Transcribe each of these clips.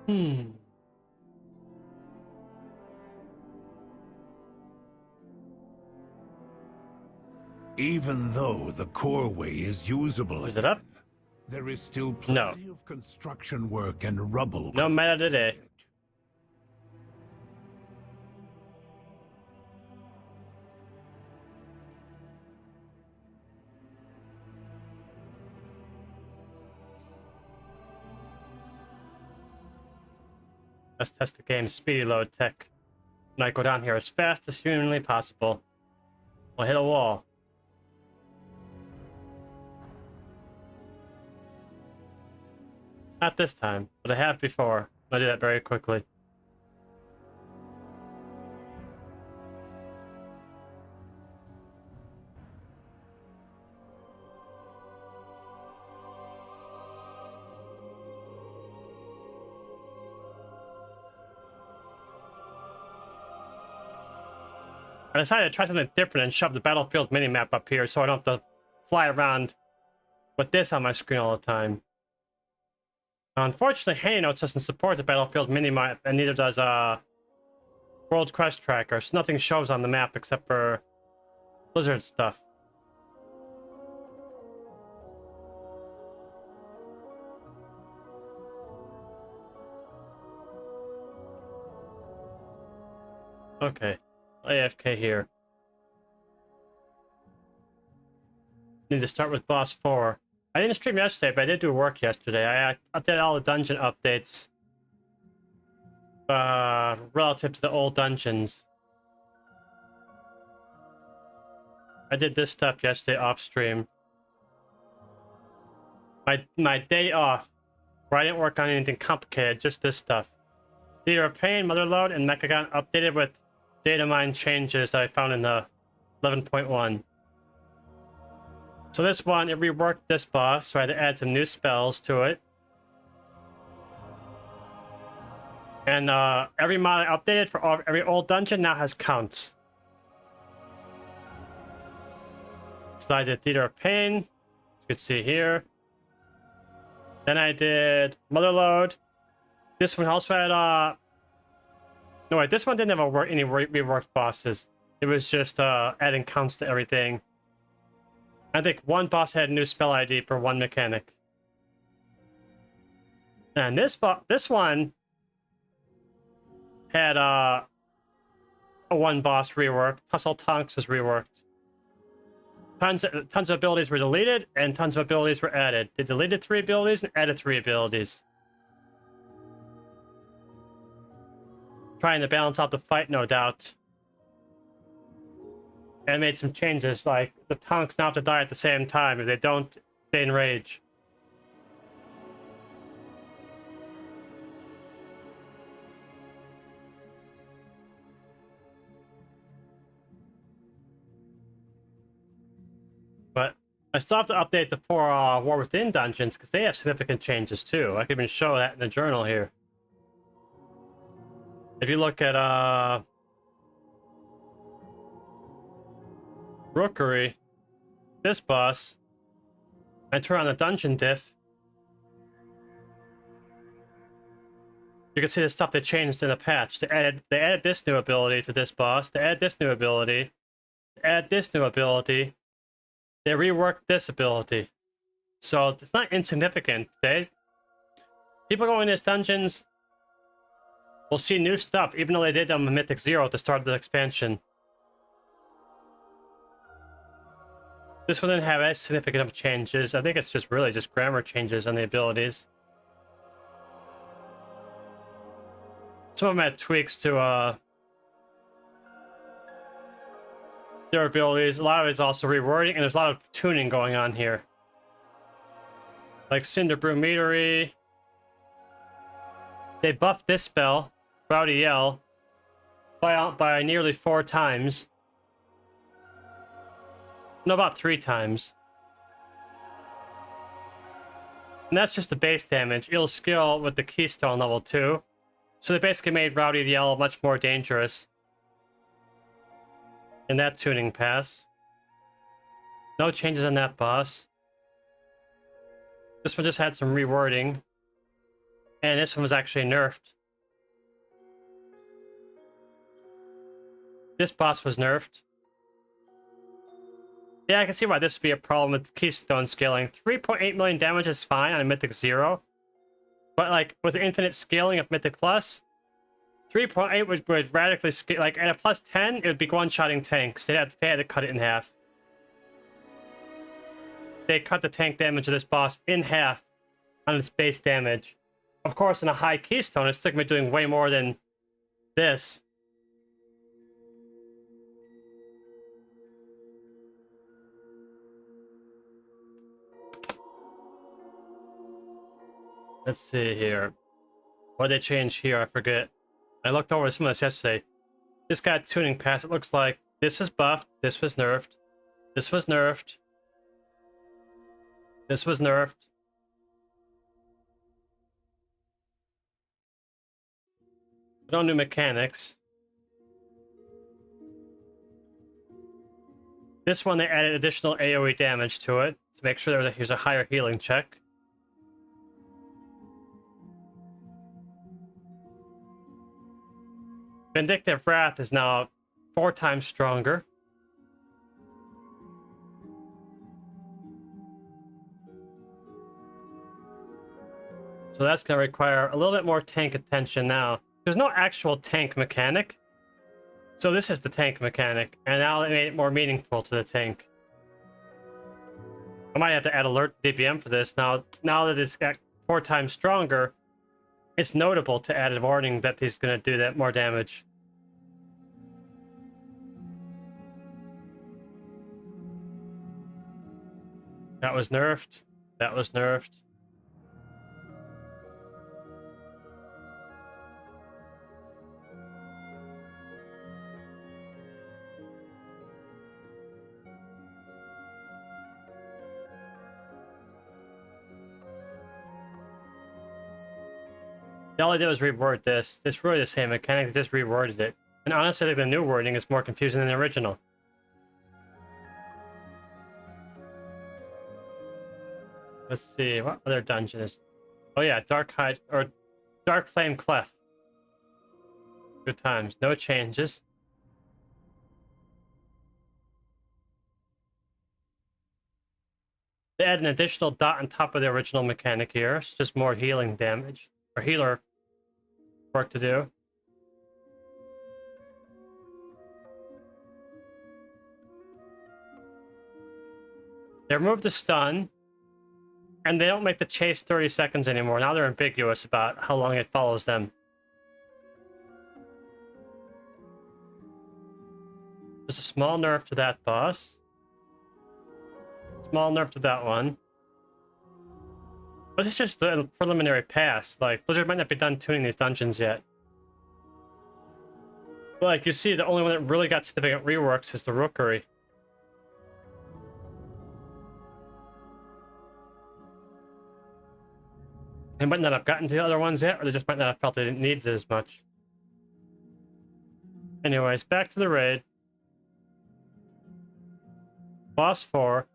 Hmm. Even though the core way is usable Is it again, up? there is still No. plenty of construction work and rubble No matter today. collected. Let's test the game's speedy load tech. And I go down here as fast as humanly possible. We'll hit a wall. Not this time, but I have before. I did that very quickly. I decided to try something different and shove the battlefield minimap up here so I don't have to fly around with this on my screen all the time. Unfortunately, Handy Notes doesn't support the battlefield minimap, and neither does World Quest Tracker, so nothing shows on the map except for Blizzard stuff. Okay, AFK here. Need to start with boss 4. I didn't stream yesterday, but I did do work yesterday. I updated all the dungeon updates relative to the old dungeons. I did this stuff yesterday off stream. My day off, where I didn't work on anything complicated, just this stuff. Theater of Pain, Motherload, and Mechagon updated with data mine changes that I found in the 11.1. So this one, it reworked this boss, so I had to add some new spells to it. And every mod I updated for every old dungeon now has counts. So I did Theater of Pain, you can see here. Then I did Motherload. This one also had no wait, this one didn't have any reworked bosses. It was just adding counts to everything. I think one boss had a new spell ID for one mechanic. And this one had a one boss reworked. Tussle Tonks was reworked. Tons of abilities were deleted and tons of abilities were added. They deleted 3 abilities and added 3 abilities. Trying to balance out the fight, no doubt. And made some changes, like the Tonks now have to die at the same time. If they don't, they enrage. But I still have to update the 4 War Within dungeons because they have significant changes too. I can even show that in the journal here. If you look at Rookery, this boss, and turn on the dungeon diff, you can see the stuff they changed in the patch. They added this new ability to this boss. They added this new ability. They added this new ability. They reworked this ability. So it's not insignificant. People going in these dungeons will see new stuff, even though they did on Mythic 0 to start the expansion. This one didn't have as significant of changes. I think it's just really just grammar changes on the abilities. Some of them had tweaks to their abilities. A lot of it is also rewording, and there's a lot of tuning going on here. Like Cinder Brew Meadery. They buffed this spell, Rowdy Yell, by nearly 4 times. No, about 3 times. And that's just the base damage. Ill skill with the Keystone level 2. So they basically made Rowdy Yell much more dangerous in that tuning pass. No changes on that boss. This one just had some rewording. And this one was actually nerfed. This boss was nerfed. Yeah, I can see why this would be a problem with Keystone scaling. 3.8 million damage is fine on Mythic 0. But, like, with infinite scaling of Mythic Plus, 3.8 would radically scale. Like, at a plus 10, it would be one-shotting tanks. They'd have to cut it in half. They cut the tank damage of this boss in half on its base damage. Of course, in a high Keystone, it's still going to be doing way more than this. Let's see here. What did they change here? I forget. I looked over some of this yesterday. This got tuning pass. It looks like this was buffed, this was nerfed, this was nerfed, this was nerfed. No new mechanics. This one, they added additional AoE damage to it to make sure that here's a higher healing check. Vindictive Wrath is now 4 times stronger. So that's going to require a little bit more tank attention now. There's no actual tank mechanic. So this is the tank mechanic, and now they made it more meaningful to the tank. I might have to add alert DBM for this. Now that it's got 4 times stronger, it's notable to add a warning that he's going to do that more damage. That was nerfed. That was nerfed. All I did was reword this. It's really the same mechanic, I just reworded it. And honestly, I think the new wording is more confusing than the original. Let's see, what other dungeon is... Oh yeah, Dark Hide, or Dark Flame Clef. Good times, no changes. They add an additional dot on top of the original mechanic here. It's just more healing damage, or healer work to do. They removed the stun, and they don't make the chase 30 seconds anymore. Now they're ambiguous about how long it follows them. There's a small nerf to that boss. Small nerf to that one. But it's just a preliminary pass. Like, Blizzard might not be done tuning these dungeons yet. But like, you see, the only one that really got significant reworks is the Rookery. They might not have gotten to the other ones yet, or they just might not have felt they didn't need it as much. Anyways, back to the raid. Boss 4.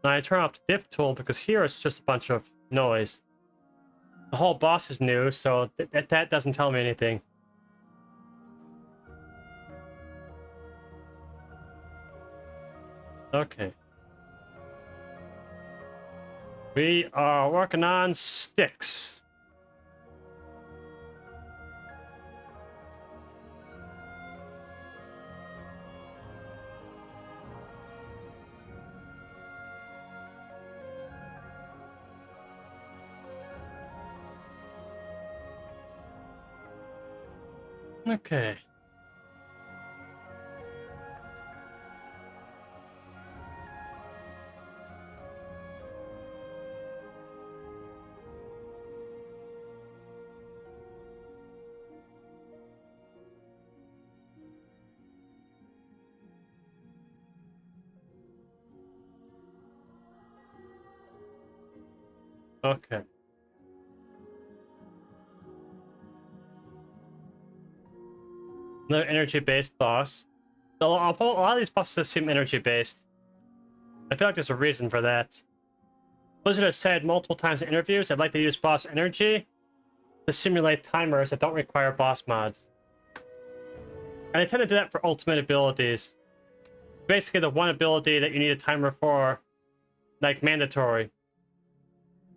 Now I turn off the diff tool because here it's just a bunch of noise. The whole boss is new, so that doesn't tell me anything. Okay. We are working on sticks. Okay. Okay. Another energy-based boss. A lot of these bosses seem energy-based. I feel like there's a reason for that. Blizzard has said multiple times in interviews they'd like to use boss energy, to simulate timers that don't require boss mods. And I tend to do that for ultimate abilities. Basically, the one ability that you need a timer for, like mandatory.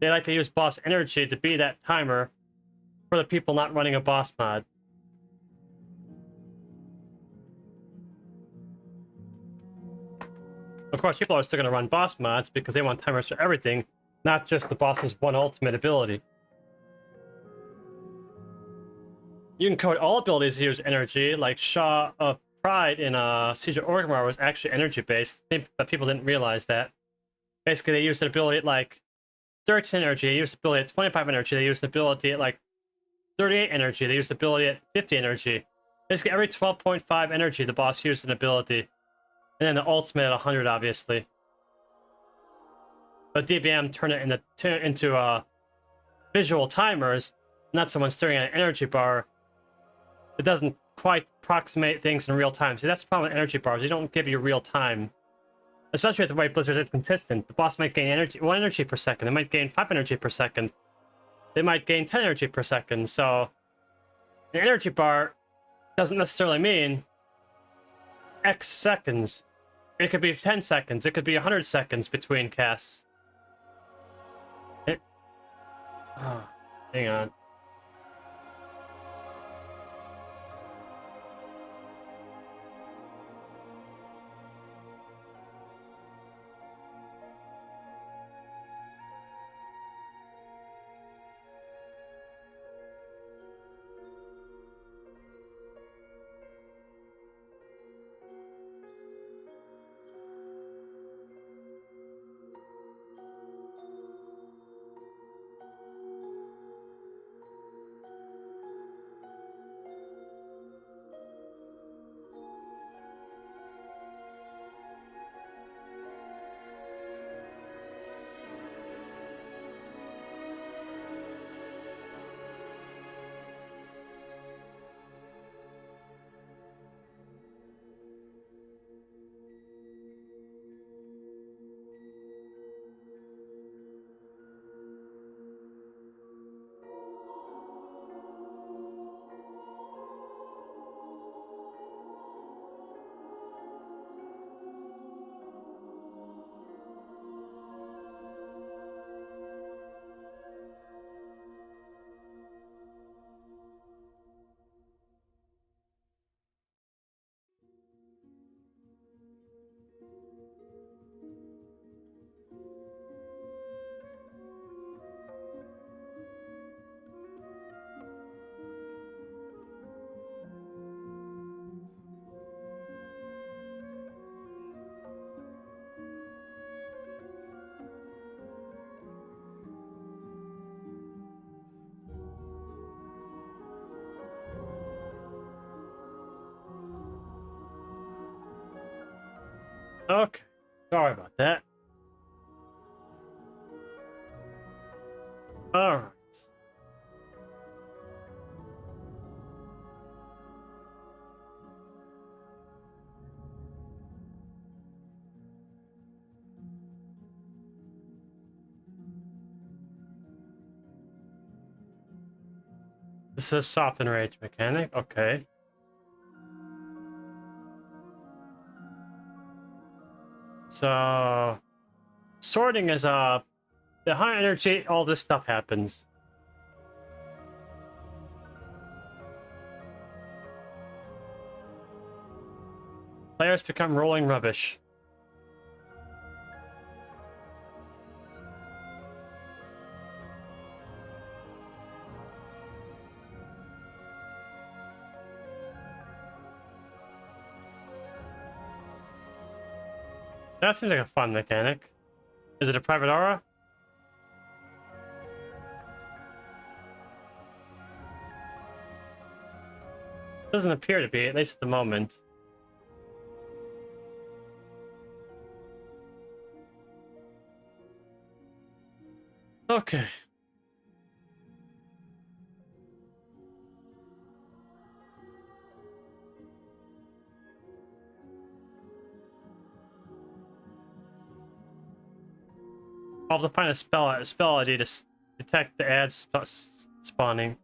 They like to use boss energy to be that timer for the people not running a boss mod. Of course, people are still going to run boss mods because they want timers for everything, not just the boss's one ultimate ability. You can code all abilities to use energy, like Shaw of Pride in Siege of Orgrimmar was actually energy-based, but people didn't realize that. Basically, they used an ability at like 13 energy, they used the ability at 25 energy, they used the ability at like 38 energy, they used the ability at 50 energy. Basically, every 12.5 energy, the boss used an ability. And then the ultimate at 100, obviously. But DBM turned it into visual timers, not someone staring at an energy bar. It doesn't quite approximate things in real time. See, that's the problem with energy bars. They don't give you real time. Especially with the way Blizzard is consistent. The boss might gain 1 energy per second. They might gain 5 energy per second. They might gain 10 energy per second. So, the energy bar doesn't necessarily mean X seconds. It could be 10 seconds. It could be 100 seconds between casts. Oh, hang on. Okay. Sorry about that. Alright. This is soften rage mechanic. Okay. So sorting is the high energy, all this stuff happens. Players become rolling rubbish. That seems like a fun mechanic. Is it a private aura? Doesn't appear to be, at least at the moment. Okay. I'll have to find a spell ID to detect the ads spawning.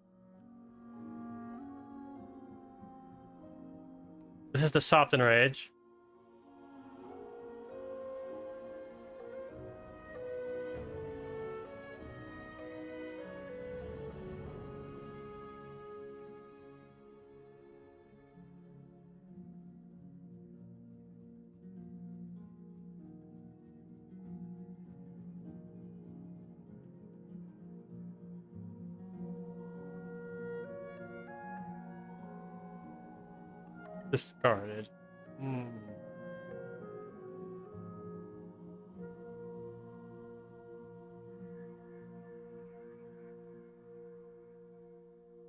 This is the soft enrage. Discarded. Hmm.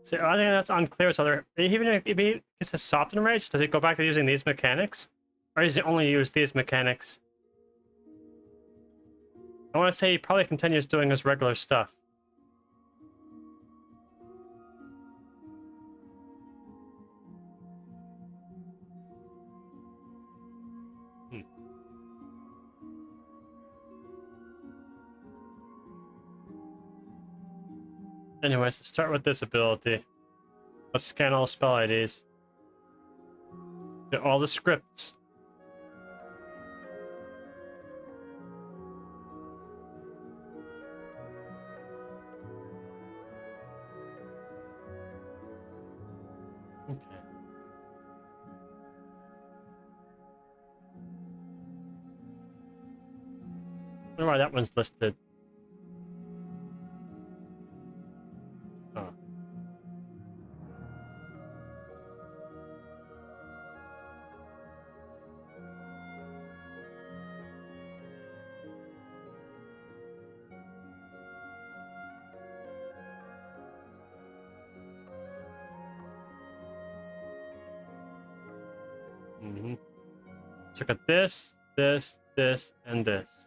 So I think that's unclear. So there, even if it's a soft enrage, does it go back to using these mechanics, or does it only use these mechanics? I want to say he probably continues doing his regular stuff. Hmm. Anyways, let's start with this ability. Let's scan all spell IDs. Get all the scripts. Okay. I wonder why that one's listed. Oh. Mm-hmm. So got this, this, this, and this.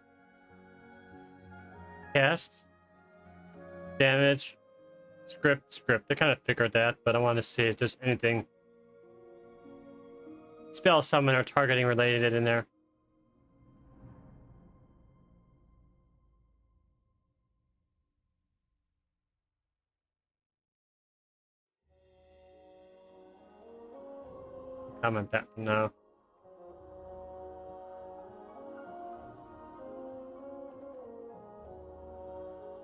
Cast, damage, script. I kind of figured that, but I want to see if there's anything spell summon or targeting related in there. Comment that for now.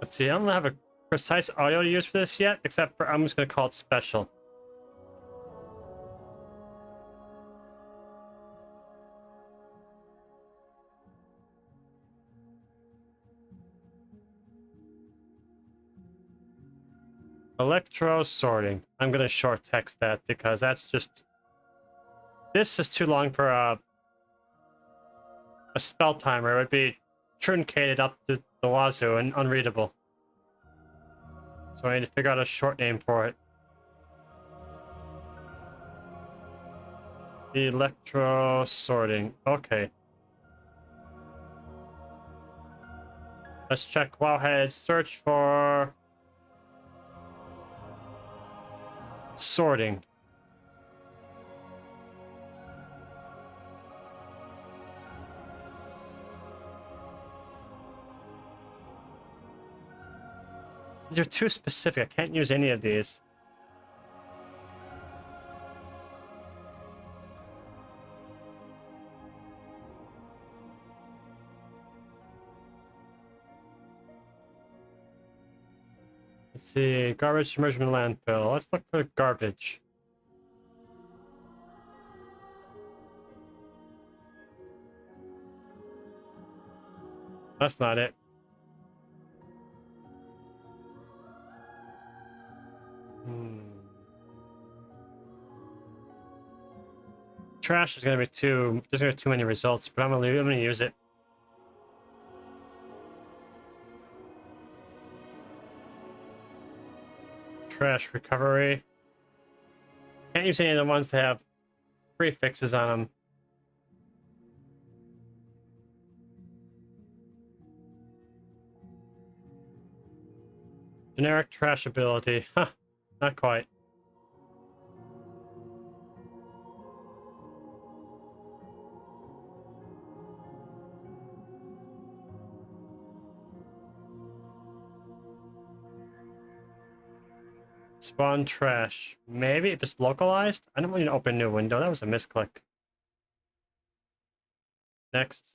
Let's see, I don't have a precise audio to use for this yet, except for I'm just going to call it special. Electro sorting. I'm going to short text that because that's just... This is too long for a spell timer. It would be truncated up to the wazoo and unreadable. So I need to figure out a short name for it. Electro sorting. Okay. Let's check Wowhead. Search for sorting. These are too specific. I can't use any of these. Let's see. Garbage, submersion, landfill. Let's look for garbage. That's not it. Trash is going to be too... There's going to be too many results, but I'm going to use it. Trash recovery. Can't use any of the ones that have prefixes on them. Generic trash ability. Huh. Not quite. Spawn trash. Maybe if it's localized? I don't want you to open a new window. That was a misclick. Next.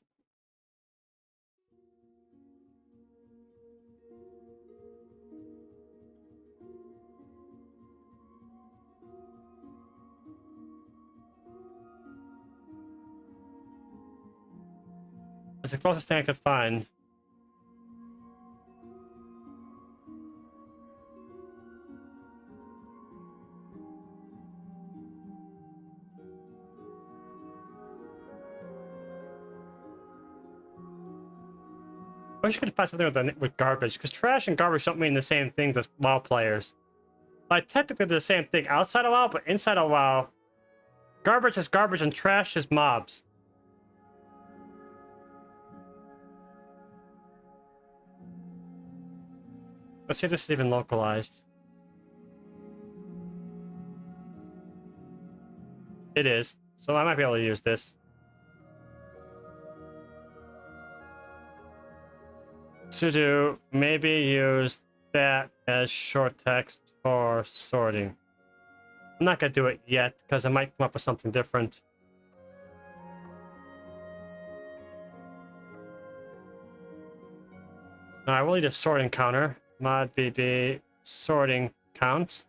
That's the closest thing I could find. I wish I could find something with garbage, because trash and garbage don't mean the same thing as WoW players. Like, technically they're the same thing outside of WoW, but inside of WoW, garbage is garbage and trash is mobs. Let's see if this is even localized. It is, so I might be able to use this. Sudo, maybe use that as short text for sorting. I'm not gonna do it yet because I might come up with something different. No, I will need a sorting counter. Mod BB sorting count.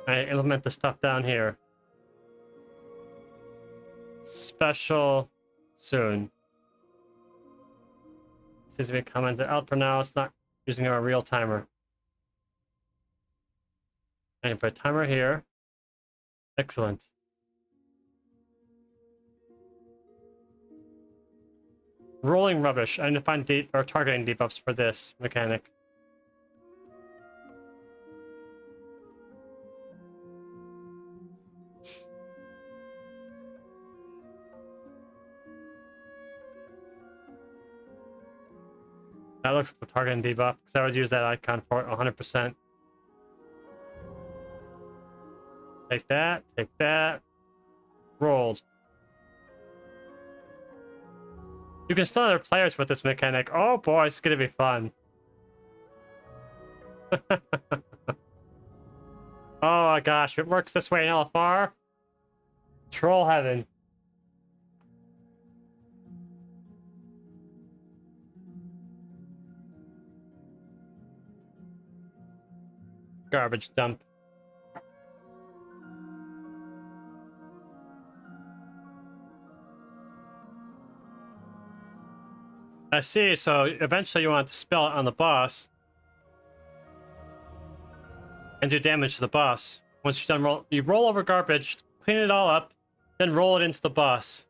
I implement the stuff down here. Special soon. Seems to be commented out for now. It's not using our real timer. And put a timer here. Excellent. Rolling rubbish. I need to find targeting debuffs for this mechanic. That looks like the targeting debuff, because I would use that icon for it 100%. Take that, take that. Rolled. You can stun other players with this mechanic. Oh boy, it's gonna be fun. Oh my gosh, it works this way in LFR. Troll heaven. Garbage dump. I see, so eventually you want to spell it on the boss and do damage to the boss. Once you're done, you roll over garbage, clean it all up, then roll it into the boss.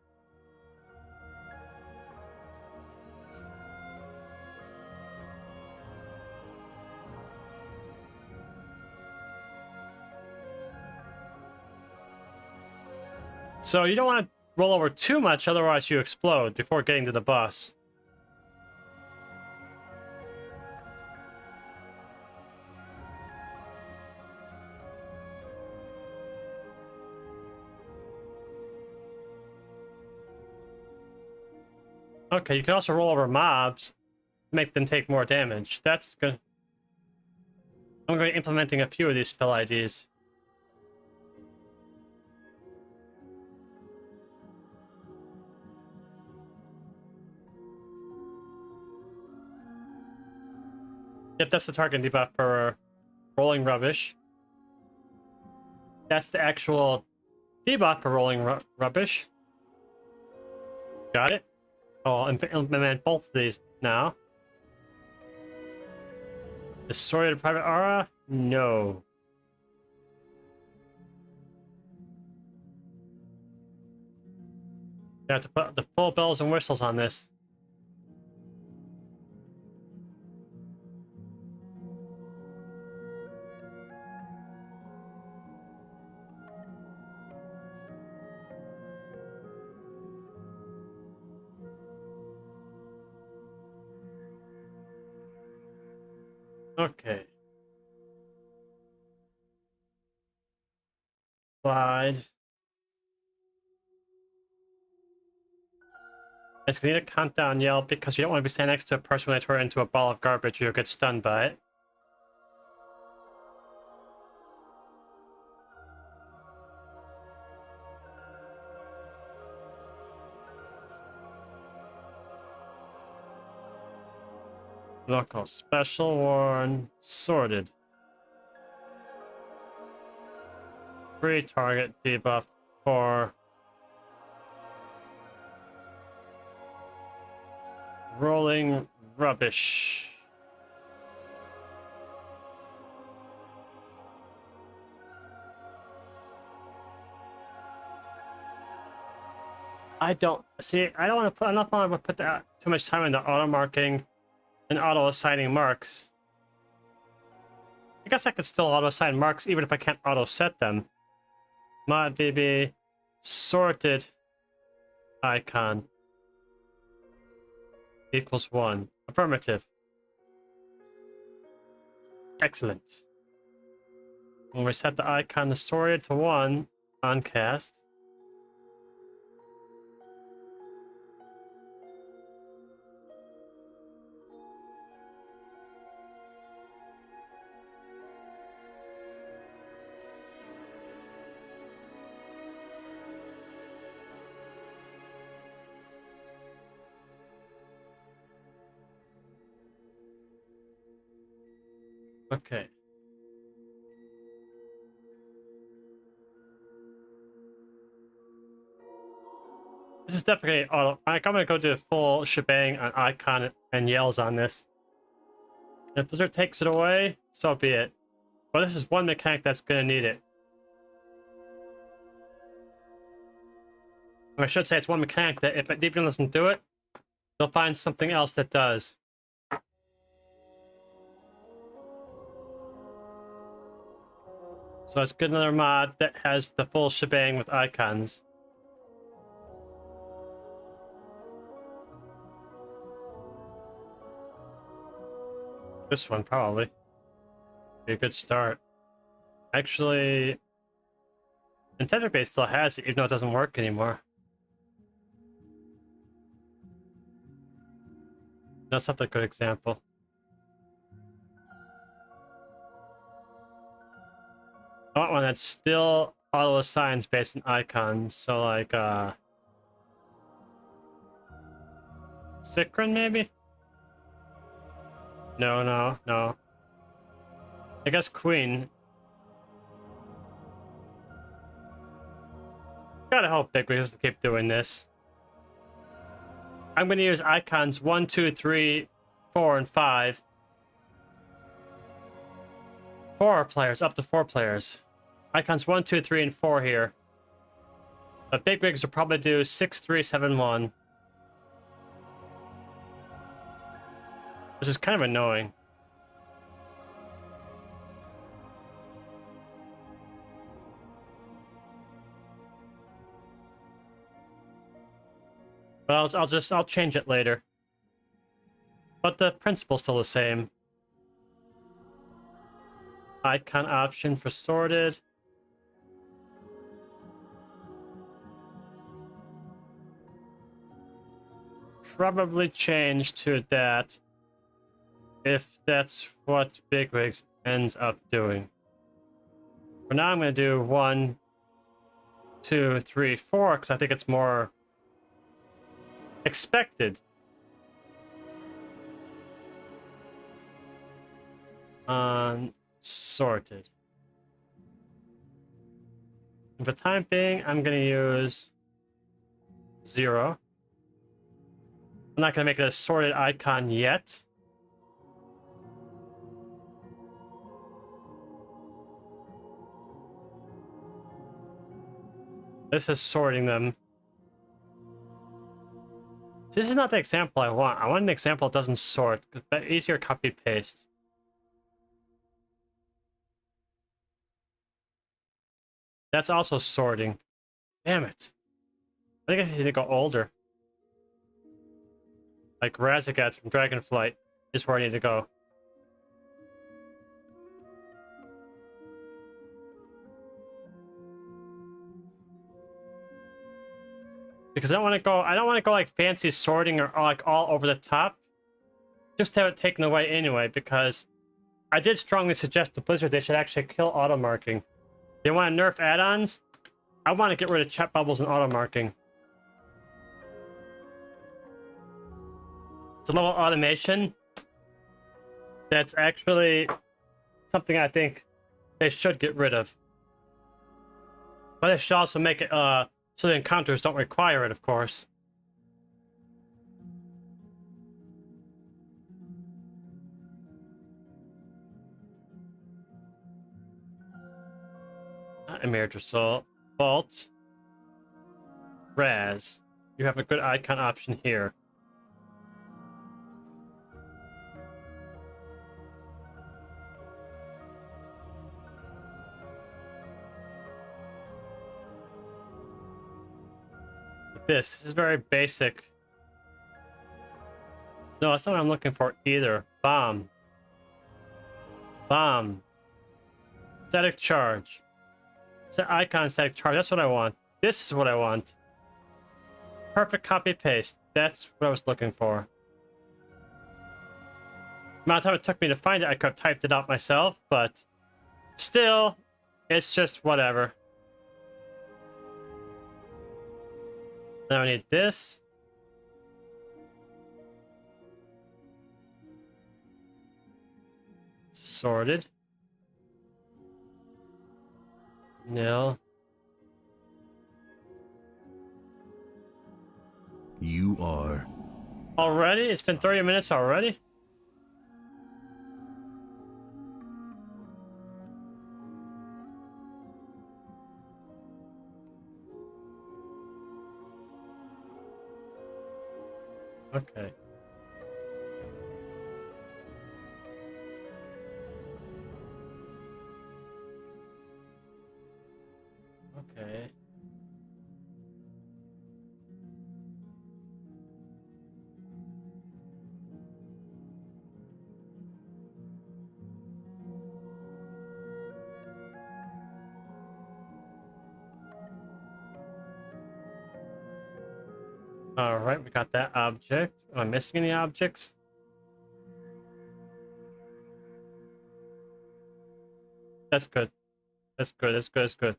So you don't want to roll over too much, otherwise you explode before getting to the boss. Okay, you can also roll over mobs, make them take more damage. That's good. I'm going to be implementing a few of these spell IDs. Yep, that's the target debuff for rolling rubbish. That's the actual debuff for rolling rubbish. Got it. I'll implement both of these now. Destroy the private aura? No. You have to put the full bells and whistles on this. Okay. Slide. It's gonna need a countdown yell because you don't want to be standing next to a person when they turn into a ball of garbage. You'll get stunned by it. Local special warn sorted. Free target debuff for rolling rubbish. I don't see. I don't want to put. I'm not want to put that too much time into auto marking and auto assigning marks. I guess I could still auto assign marks even if I can't auto set them. Mod VB sorted icon equals 1. Affirmative. Excellent. When we set the icon to sorted to 1 on cast. Okay. This is definitely auto. I'm gonna go do a full shebang on icon and yells on this. If Blizzard takes it away, so be it. But this is one mechanic that's gonna need it. Or I should say it's one mechanic that if DBM doesn't do it, they'll find something else that does. So let's get another mod that has the full shebang with icons. This one probably be a good start. Actually, Nintendo Base still has it, even though it doesn't work anymore. That's not a good example. I want one that's still auto assigns based on icons, so like Cicrin maybe? No. I guess Queen. Gotta hope Bigwig doesn't keep doing this. I'm gonna use icons 1, 2, 3, 4, and 5. 4 players, up to 4 players. Icons 1, 2, 3, and 4 here. But Bigwigs will probably do 6, 3, 7, 1. Which is kind of annoying. But I'll change it later. But the principle's still the same. Icon option for sorted. Probably change to that if that's what Bigwigs ends up doing. For now, I'm going to do 1, 2, 3, 4 because I think it's more expected. Sorted. For the time being, I'm going to use 0. I'm not going to make it a sorted icon yet. This is sorting them. This is not the example I want. I want an example that doesn't sort. But easier copy paste. That's also sorting. Damn it. I think I need to go older. Like Razagats from Dragonflight is where I need to go. Because I don't want to go like fancy sorting or like all over the top. Just have it taken away anyway, because I did strongly suggest to Blizzard they should actually kill auto marking. They want to nerf add-ons. I want to get rid of chat bubbles and auto marking. It's a level of automation That's actually something I think they should get rid of. But they should also make it so the encounters don't require it, of course. Emerge Assault. Vault. Raz. You have a good icon option here. This is very basic. No, that's not what I'm looking for either. Bomb. Bomb. Static charge. Set icon static charge. That's what I want. This is what I want. Perfect copy paste. That's what I was looking for. The amount of time it took me to find it, I could have typed it out myself, but still, it's just whatever. Now I need this. Sorted. Nil. You are. Already? It's been 30 minutes already? Okay. Okay. All right, we got that object. Am I missing any objects? That's good. That's good. That's good. That's good.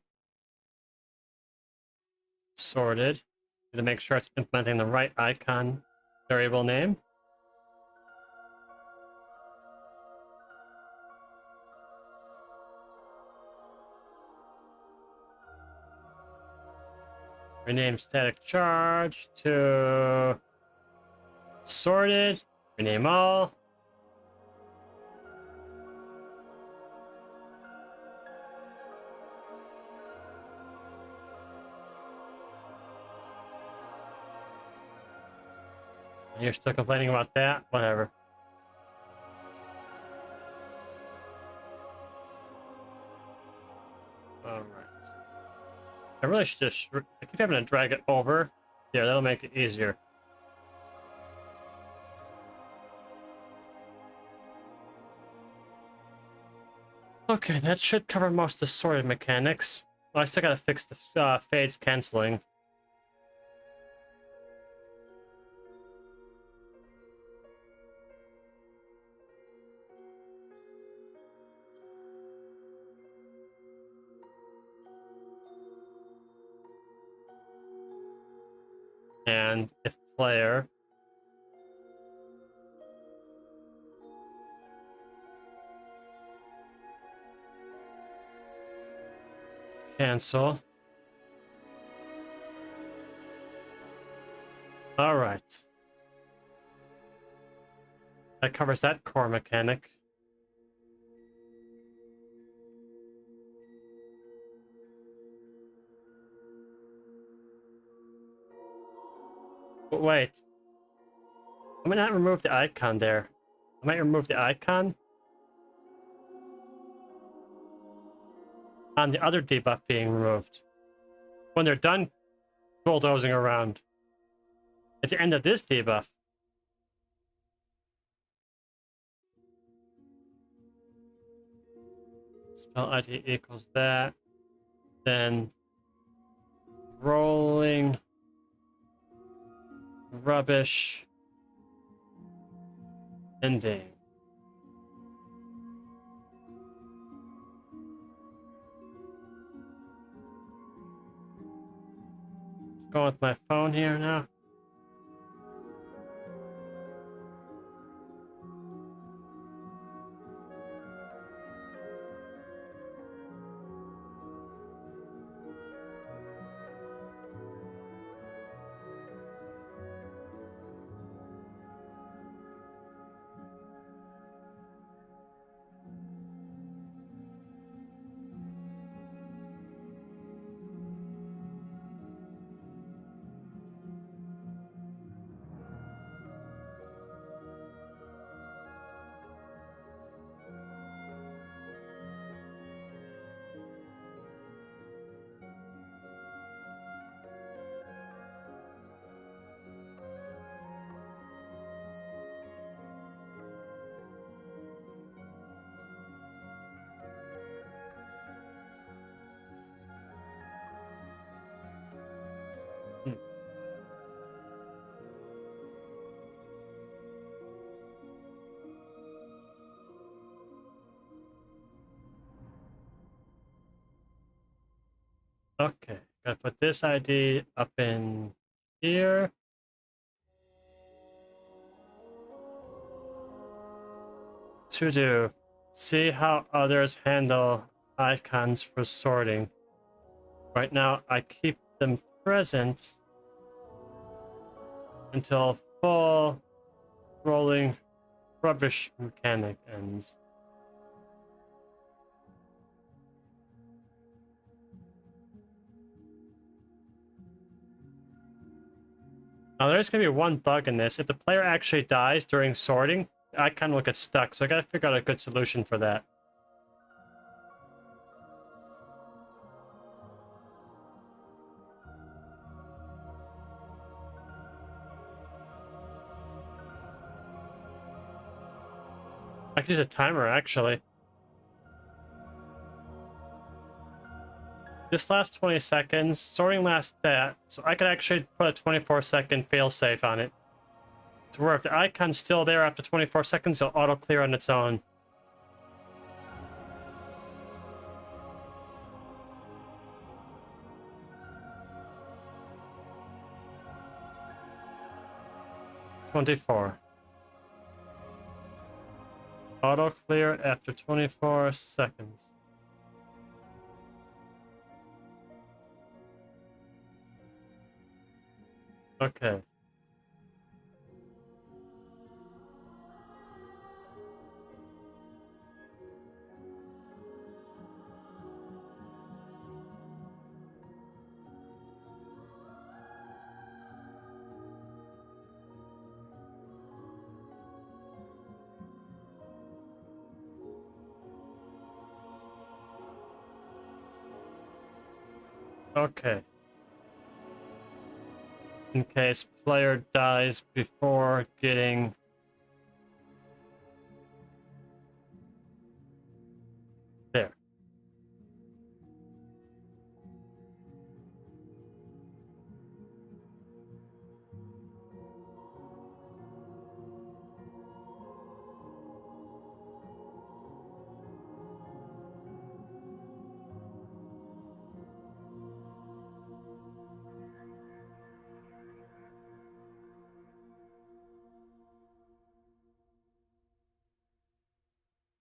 Sorted. To make sure it's implementing the right icon variable name. Rename static charge to sorted. Rename all. You're still complaining about that? Whatever. Alright. I really should just... I keep having to drag it over. Yeah, that'll make it easier. Okay, that should cover most of the sorted mechanics. Well, I still gotta fix the fades canceling. And if player cancel. All right. That covers that core mechanic. But wait. I might not remove the icon there. I might remove the icon on the other debuff being removed. When they're done bulldozing around. At the end of this debuff. Spell ID equals that. Then rolling rubbish ending. Let's go with my phone here now. Okay, gotta put this ID up in here. To do. See how others handle icons for sorting. Right now, I keep them present until full rolling rubbish mechanic ends. Now, there's going to be one bug in this. If the player actually dies during sorting, the icon will get stuck, so I gotta figure out a good solution for that. I could use a timer, actually. This lasts 20 seconds, sorting lasts that, so I could actually put a 24-second failsafe on it. To where if the icon's still there after 24 seconds, it'll auto-clear on its own. Auto-clear after 24 seconds. Okay. Okay. In case player dies before getting... there.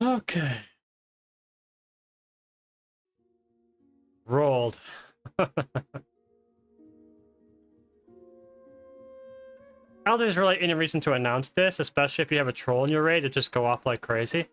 Okay. Rolled. I don't think there's really any reason to announce this, especially if you have a troll in your raid to just go off like crazy.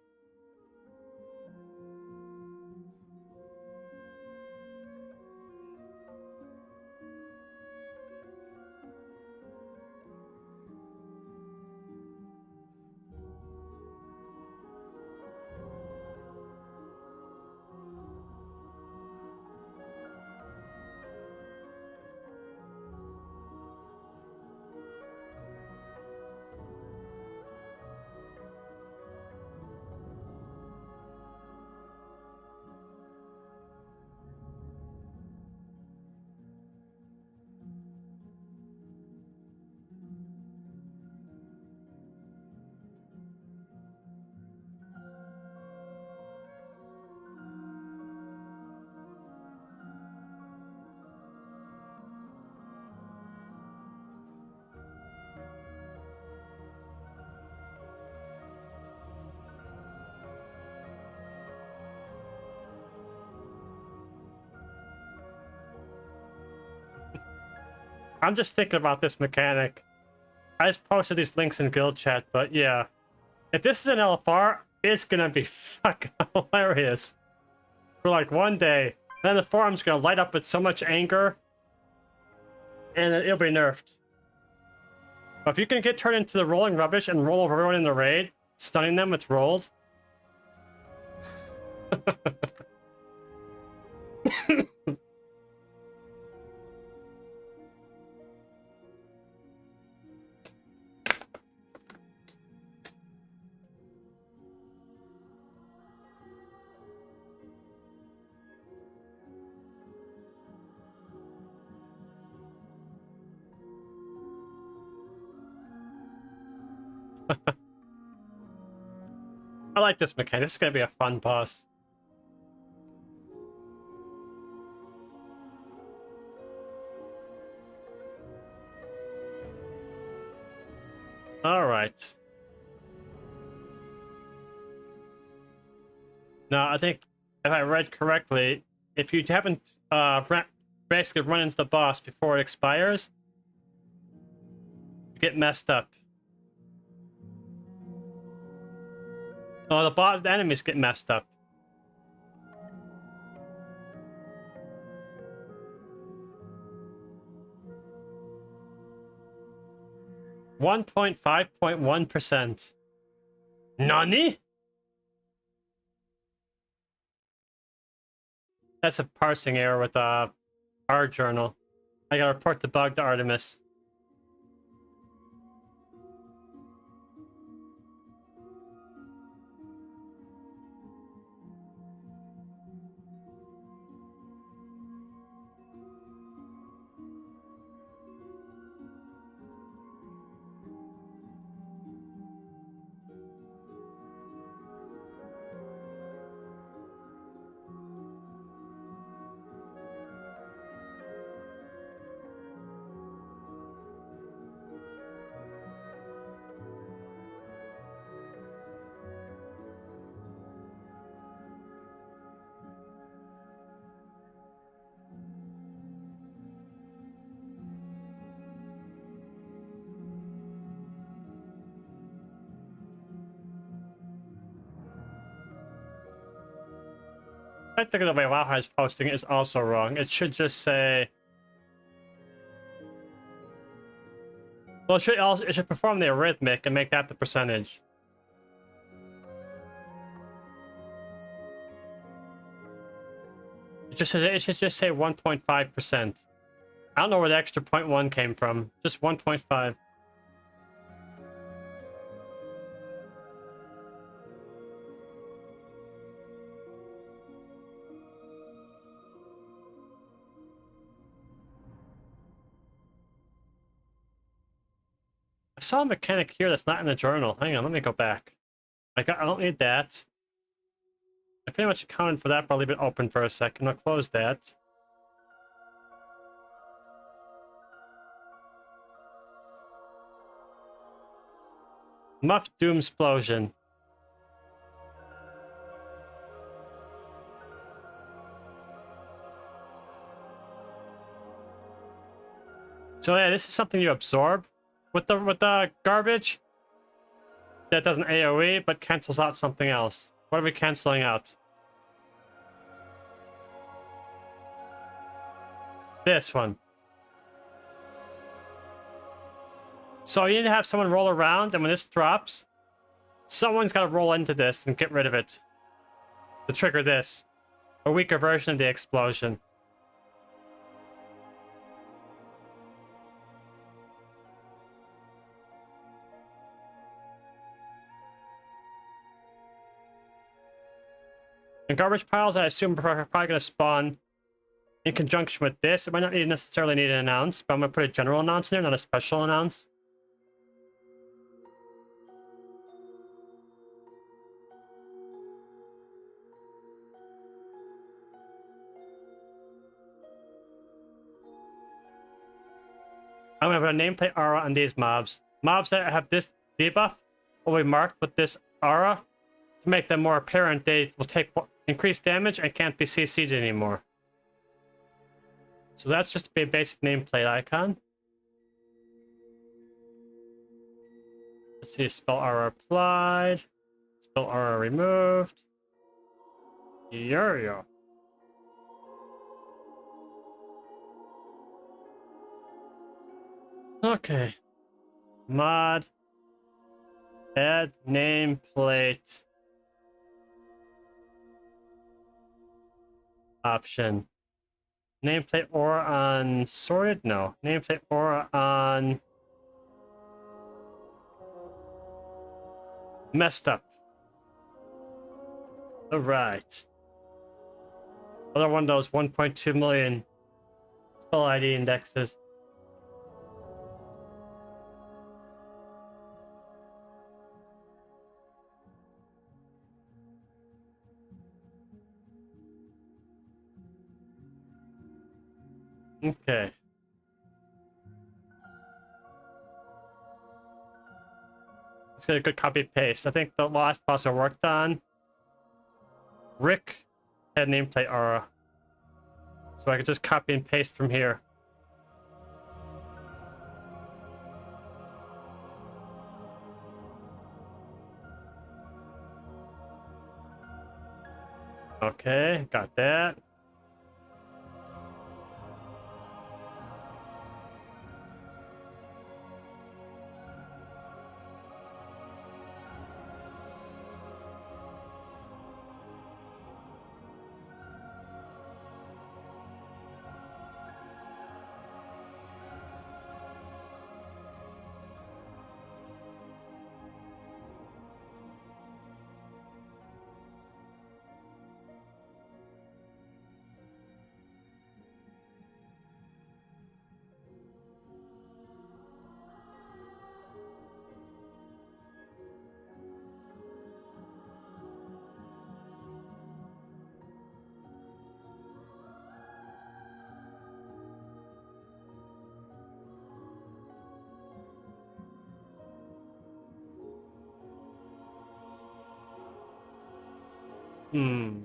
I'm just thinking about this mechanic. I just posted these links in guild chat, but yeah. If this is an LFR, it's gonna be fucking hilarious. For like one day. Then the forum's gonna light up with so much anger. And it'll be nerfed. But if you can get turned into the rolling rubbish and roll over everyone in the raid, stunning them with rolled. I like this mechanic. This is gonna be a fun boss. All right. Now, I think if I read correctly, if you haven't basically run into the boss before it expires, you get messed up. Oh, the enemies get messed up. .5.1%. Nani? That's a parsing error with our journal. I gotta report the bug to Artemis. I think the way Wowhide is posting it is also wrong. It should just say... Well, it should perform the arithmetic and make that the percentage. It should just say 1.5%. I don't know where the extra 0.1 came from. Just 1.5. I saw a mechanic here that's not in the journal. Hang on, let me go back. I don't need that. I pretty much accounted for that, but I'll leave it open for a second. I'll close that. Muff Doomsplosion. So yeah, this is something you absorb with the garbage that doesn't AoE but cancels out something else. What are we canceling out? This one. So you need to have someone roll around, and when this drops, someone's got to roll into this and get rid of it to trigger this. A weaker version of the explosion. And garbage piles, I assume, are probably going to spawn in conjunction with this. It might not necessarily need an announce, but I'm going to put a general announce there, not a special announce. I'm going to have a nameplate aura on these mobs. Mobs that have this debuff will be marked with this aura to make them more apparent. They will take increased damage and can't be CC'd anymore. So that's just a basic nameplate icon. Let's see, spell aura applied, spell aura removed. Yo. Okay. Mod. Add nameplate. Option. Nameplate aura on sorted? No. Nameplate aura on messed up. Alright. Another one of those 1.2 million spell ID indexes. Okay. Let's get a good copy paste. I think the last boss I worked on, Rick had nameplate aura. So I could just copy and paste from here. Okay, got that.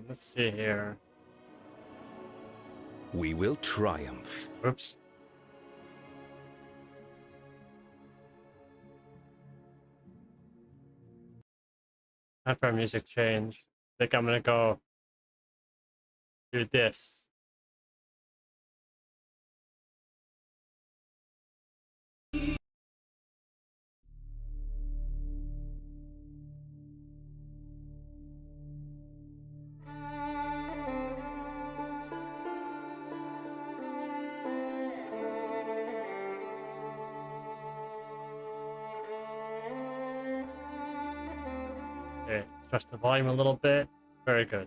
Let's see here. We will triumph. Oops. After our music change, I think I'm gonna go do this. Okay, adjust the volume a little bit. Very good.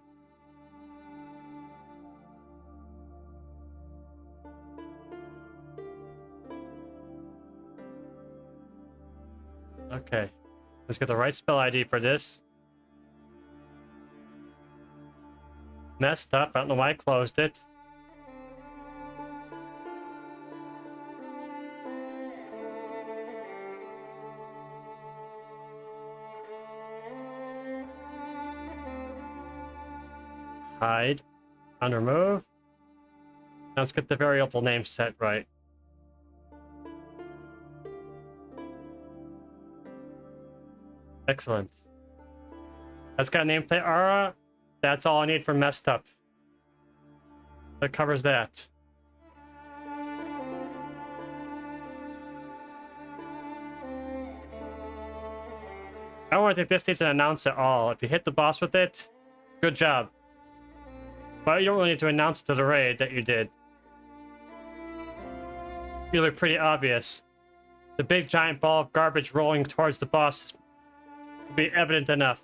Okay, let's get the right spell ID for this. Messed up. I don't know why I closed it. Hide. Unremove. Now let's get the variable name set right. Excellent. That's got nameplate aura. That's all I need for messed up. That covers that. I don't want to think this needs an announce at all. If you hit the boss with it, good job. But you don't really need to announce to the raid that you did. It'll be pretty obvious. The big giant ball of garbage rolling towards the boss will be evident enough.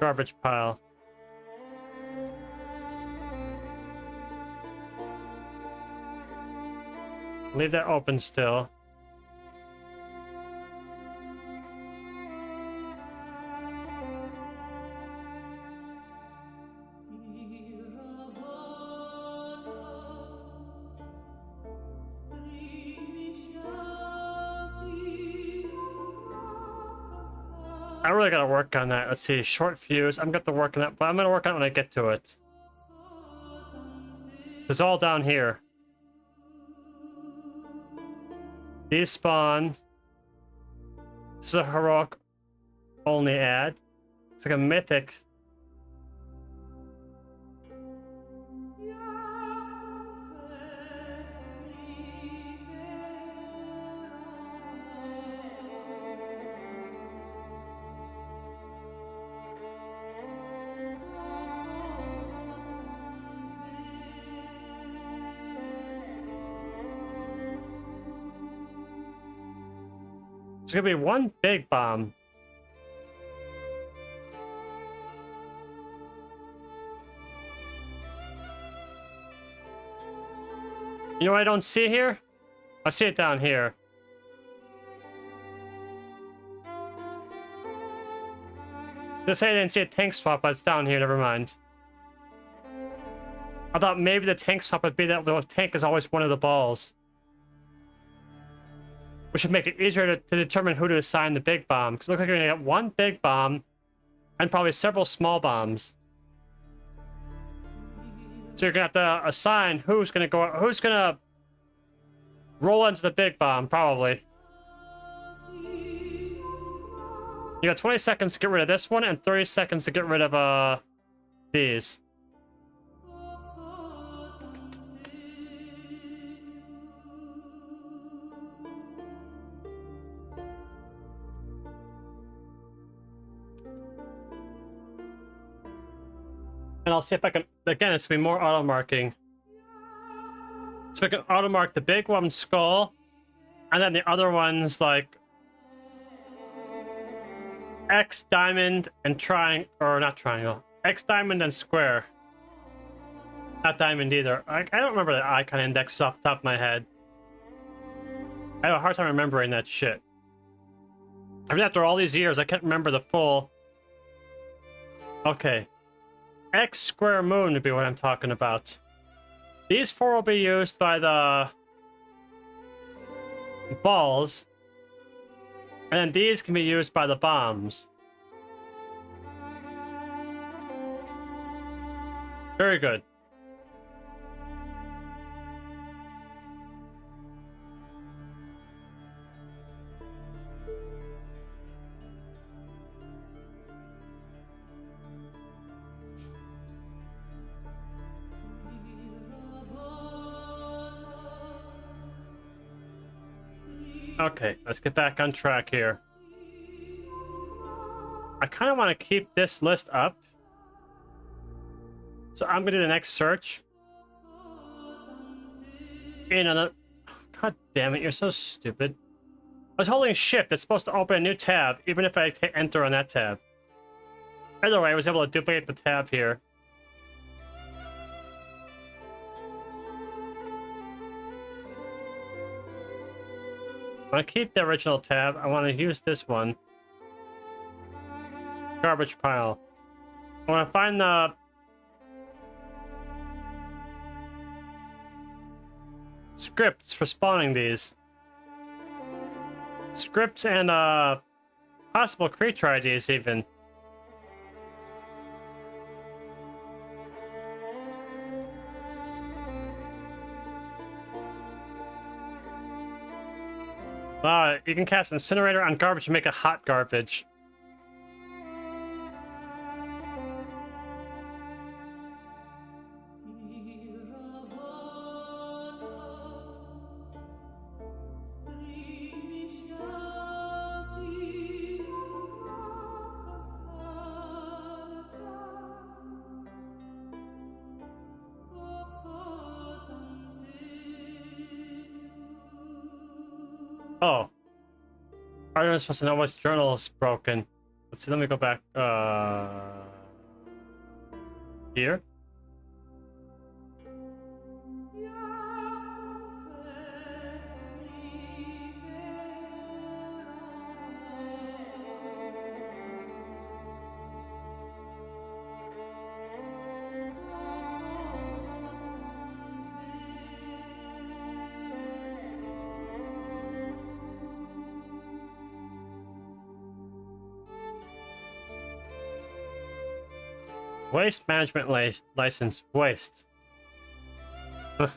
Garbage pile. Leave that open still. I really gotta work on that. Let's see, short fuse. I'm gonna have to work on that, but I'm gonna work on it when I get to it. It's all down here. These spawn. This is a heroic only ad. It's like a mythic. There's gonna be one big bomb. You know what I don't see here? I see it down here. Just say I didn't see a tank swap, but it's down here, never mind. I thought maybe the tank swap would be that the tank is always one of the balls. which should make it easier to determine who to assign the big bomb. Because it looks like you're gonna get one big bomb and probably several small bombs. So you're gonna have to assign who's gonna roll into the big bomb, probably. You got 20 seconds to get rid of this one and 30 seconds to get rid of these. And I'll see if I can, again, it's gonna be more auto marking. So I can auto mark the big one's skull, and then the other ones like X, diamond, and triangle, or not triangle. X, diamond, and square. Not diamond either. I don't remember the icon index off the top of my head. I have a hard time remembering that shit. I mean, after all these years, I can't remember the full. Okay. X square moon would be what I'm talking about. These four will be used by the balls, and then these can be used by the bombs. Very good. Okay, let's get back on track here. I kind of want to keep this list up. So I'm going to do the next search. In another... God damn it, you're so stupid. I was holding shift. It's supposed to open a new tab, even if I hit enter on that tab. Either way, I was able to duplicate the tab here. I want to keep the original tab. I want to use this one. Garbage pile. I want to find the... scripts for spawning these. Scripts and possible creature IDs even. You can cast Incinerator on garbage to make it hot garbage. Oh. I'm supposed to know which journal is broken. Let's see, let me go back. Here? Waste management license. Waste. A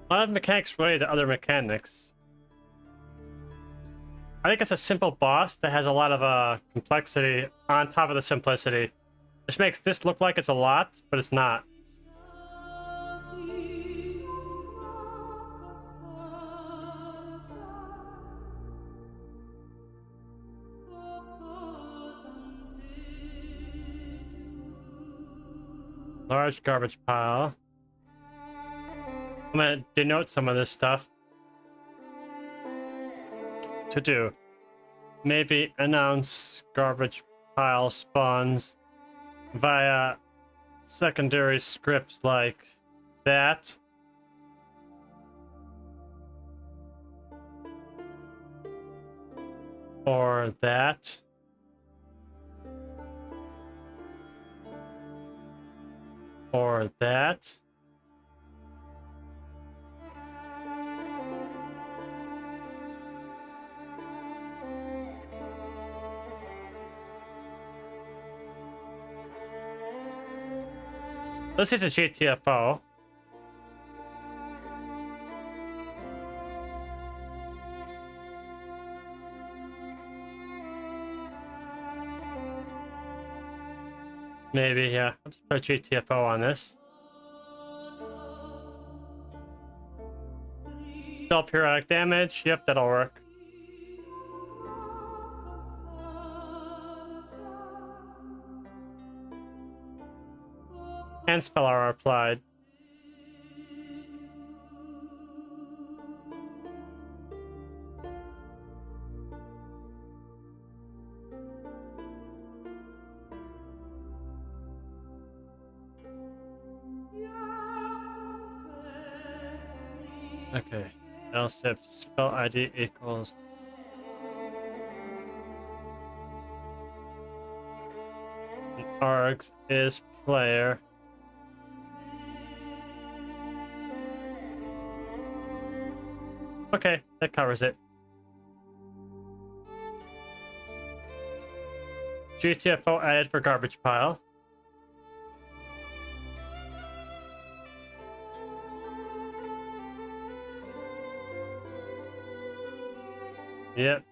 lot of mechanics related to other mechanics. I think it's a simple boss that has a lot of complexity on top of the simplicity. Which makes this look like it's a lot, but it's not. Large garbage pile. I'm gonna denote some of this stuff. To do. Maybe announce garbage pile spawns via secondary script like that. Or that. Or that. This is a GTFO. Maybe, yeah. Let's put GTFO on this. Spell periodic damage. Yep, that'll work. And spell are applied. Okay. Else if spell ID equals args is player. Okay, that covers it. GTFO added for garbage pile. Yep.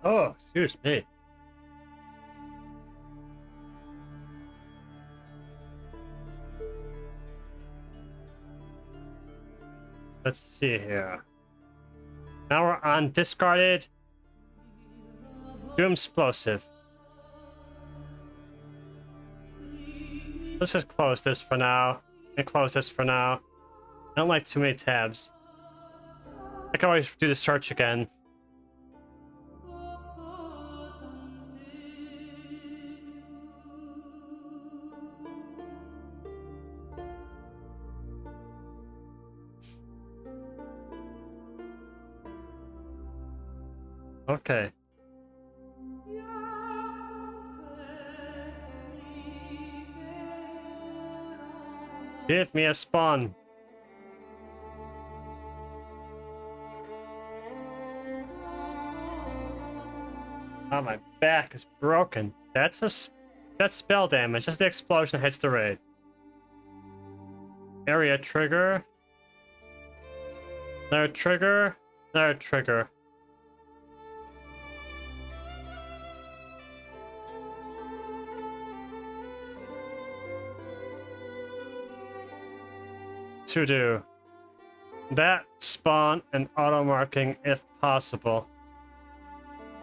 Oh, excuse me. Let's see here. Now we're on discarded Doom Explosive. Let's just close this for now. And close this for now. I don't like too many tabs. I can always do the search again. Okay. Give me a spawn. Oh, my back is broken. That's spell damage. Just the explosion hits the raid. Area trigger. Another trigger. Another trigger. To do that, spawn and auto marking if possible.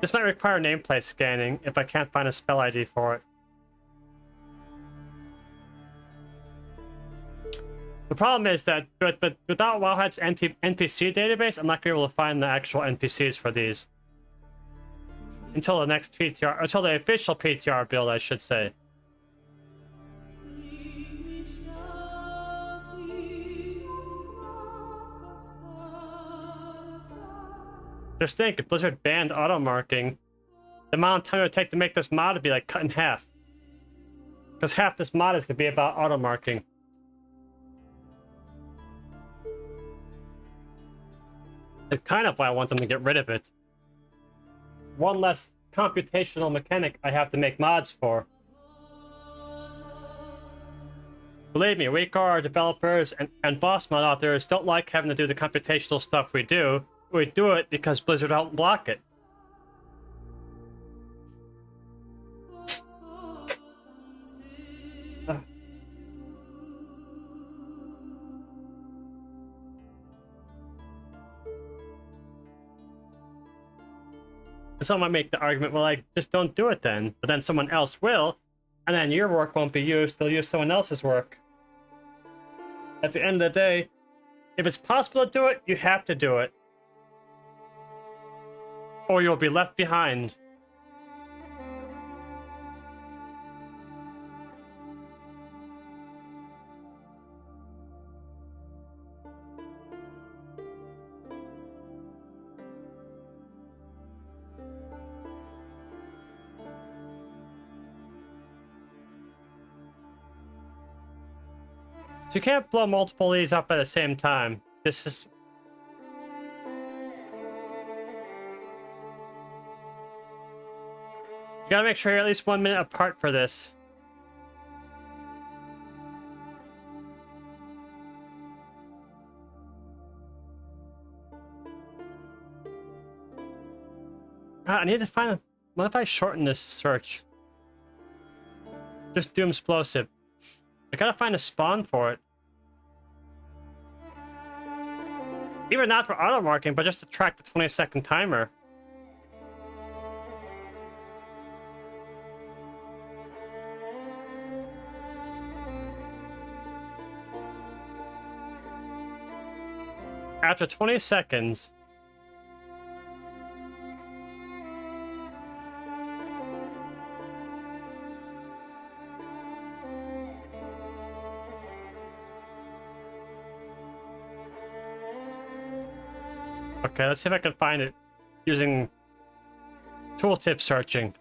This might require nameplate scanning if I can't find a spell ID for it. The problem is that but without Wowhead's NPC database, I'm not gonna be able to find the actual NPCs for these until the next PTR, until the official PTR build, I should say. Just think, if Blizzard banned auto marking, the amount of time it would take to make this mod would be like cut in half. Because half this mod is going to be about auto marking. It's kind of why I want them to get rid of it. One less computational mechanic I have to make mods for. Believe me, we core developers and boss mod authors don't like having to do the computational stuff we do. We do it because Blizzard don't block it. Someone might make the argument, well, like, just don't do it then. But then someone else will, and then your work won't be used. They'll use someone else's work. At the end of the day, if it's possible to do it, you have to do it. or you'll be left behind. So you can't blow multiple of these up at the same time. This is... You gotta make sure you're at least 1 minute apart for this. I need to find a... What if I shorten this search? Just Doom Explosive. I gotta find a spawn for it. Even not for auto marking, but just to track the 20-second timer. After 20 seconds, okay, let's see if I can find it using tooltip searching.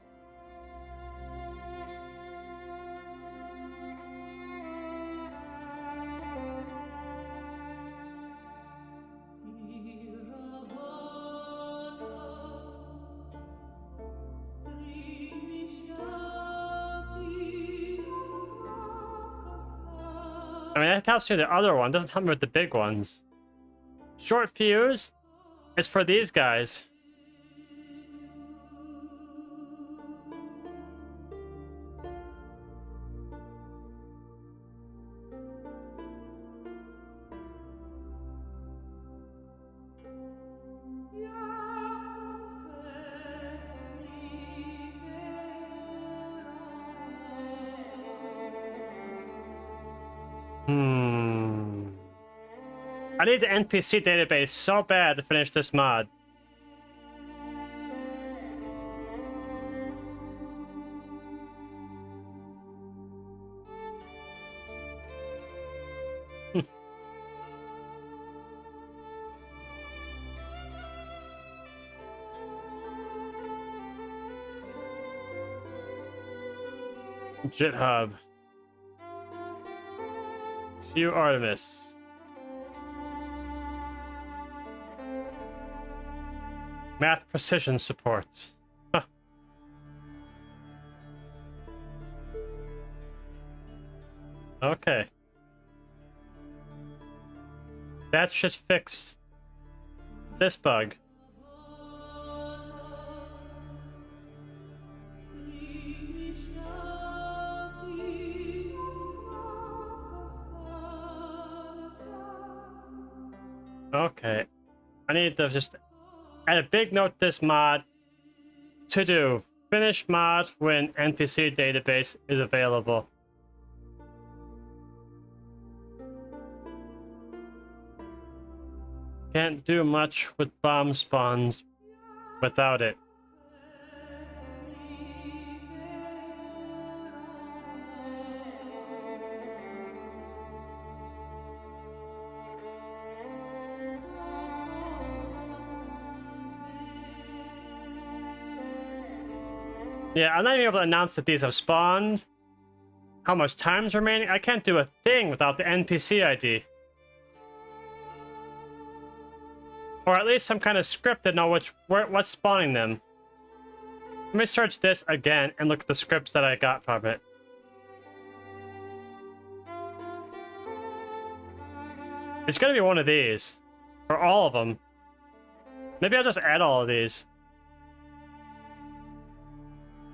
I mean, that helps me with the other one, doesn't help me with the big ones. Short fuse is for these guys. I need the NPC database so bad to finish this mod. GitHub. Q Artemis. Math precision support. Huh. Okay. That should fix this bug. Okay. I need to just add a big note to this mod to do. Finish mod when NPC database is available. Can't do much with bomb spawns without it. Yeah, I'm not even able to announce that these have spawned. How much time's remaining? I can't do a thing without the NPC ID. Or at least some kind of script to know what's spawning them. Let me search this again and look at the scripts that I got from it. It's gonna be one of these. Or all of them. Maybe I'll just add all of these.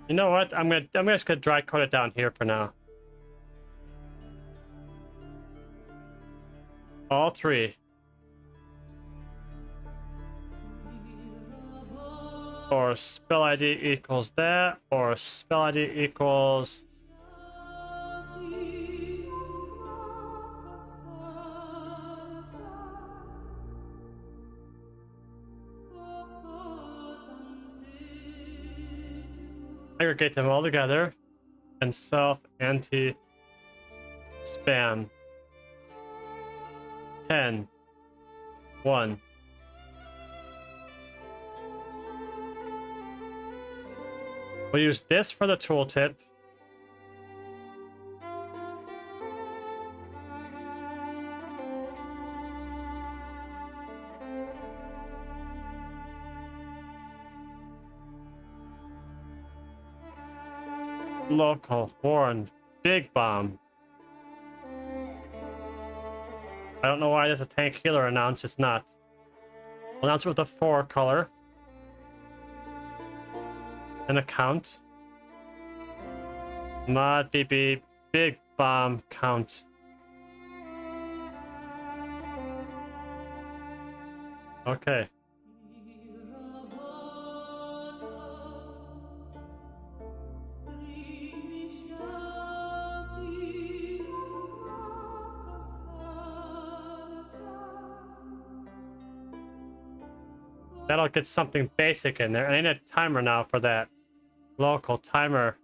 You know what? I'm just gonna dry code it down here for now. All three. Or spell ID equals that, or spell ID equals... Aggregate them all together. And self anti spam. 10. 1. We'll use this for the tooltip. Local horn, big bomb. I don't know why there's a tank healer announced. It's not. We'll announce it with a 4 color. An account. Mod BB, big bomb count. Okay. That'll get something basic in there. I need a timer now for that. Local timer.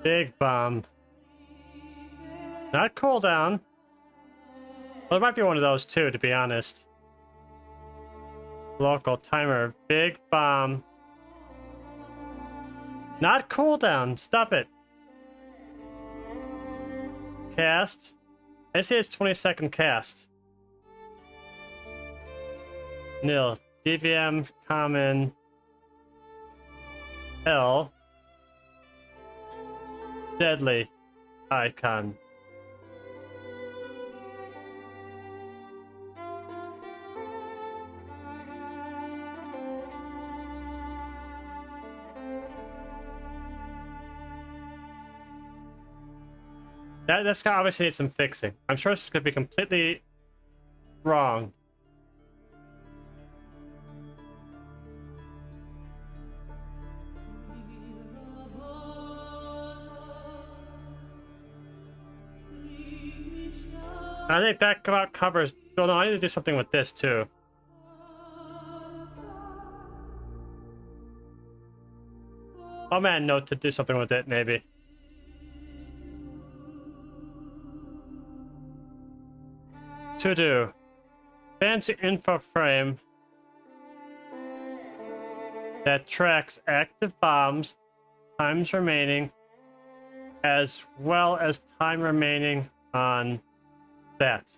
Big bomb. Not cooldown. Well, it might be one of those too, to be honest. Local timer. Big bomb. Not cooldown. Stop it. Cast. I say it's 20-second cast. Nil. DBM common. L. Deadly icon. That's gonna obviously need some fixing. I'm sure this is gonna be completely wrong. I think that about covers. Oh no, I need to do something with this too. Oh man, note to do something with it, maybe. To do. Fancy info frame that tracks active bombs, times remaining, as well as time remaining on that.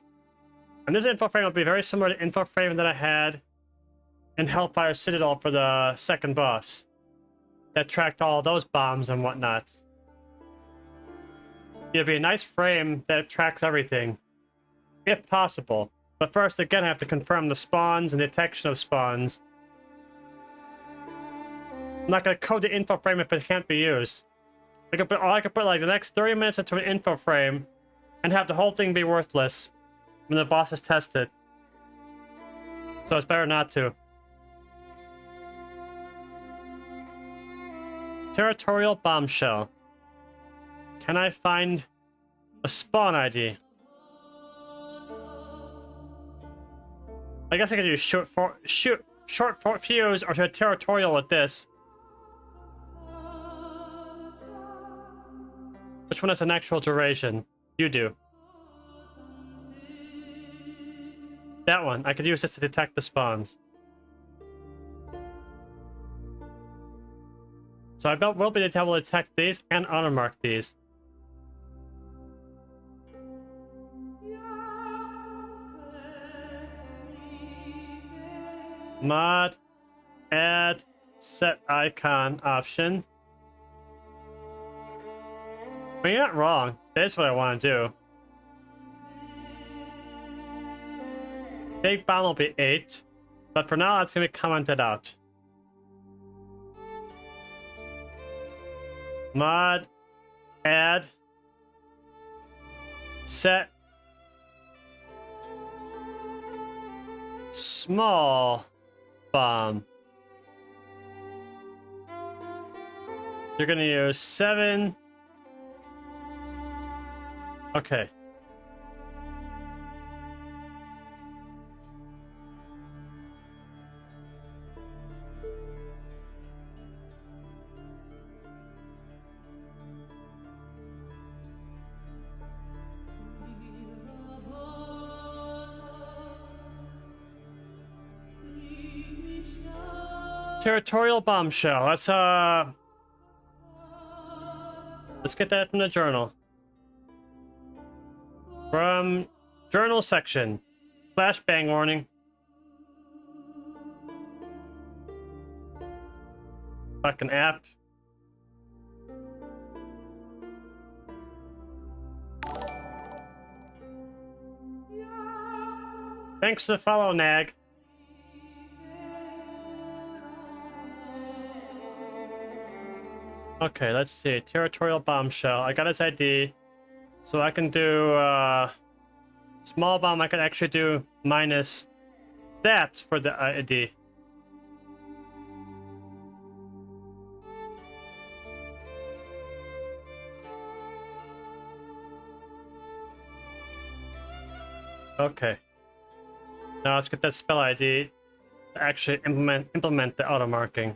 And this info frame will be very similar to info frame that I had in Hellfire Citadel for the second boss. That tracked all those bombs and whatnot. It'll be a nice frame that tracks everything. If possible. But first, again, I have to confirm the spawns and detection of spawns. I'm not going to code the info frame if it can't be used. I could put like the next 30 minutes into an info frame and have the whole thing be worthless when the boss is tested. So it's better not to. Territorial bombshell. Can I find a spawn ID? I guess I could use short fuse or territorial with this. Which one has an actual duration? You do. That one. I could use this to detect the spawns. So I will be able to detect these and honor mark these. Mod, add, set icon option. I mean, you're not wrong. That's what I want to do. Big bomb will be 8, but for now, it's going to be commented out. Mod, add, set, small bomb. You're going to use 7 Okay. Territorial bombshell. Let's get that from the journal. From journal section. Flashbang warning. Fucking app. Thanks for the follow, Nag. Okay, let's see. Territorial bombshell. I got his ID. So I can do small bomb. I can actually do minus that for the ID. Okay. Now let's get that spell ID to actually implement the auto marking.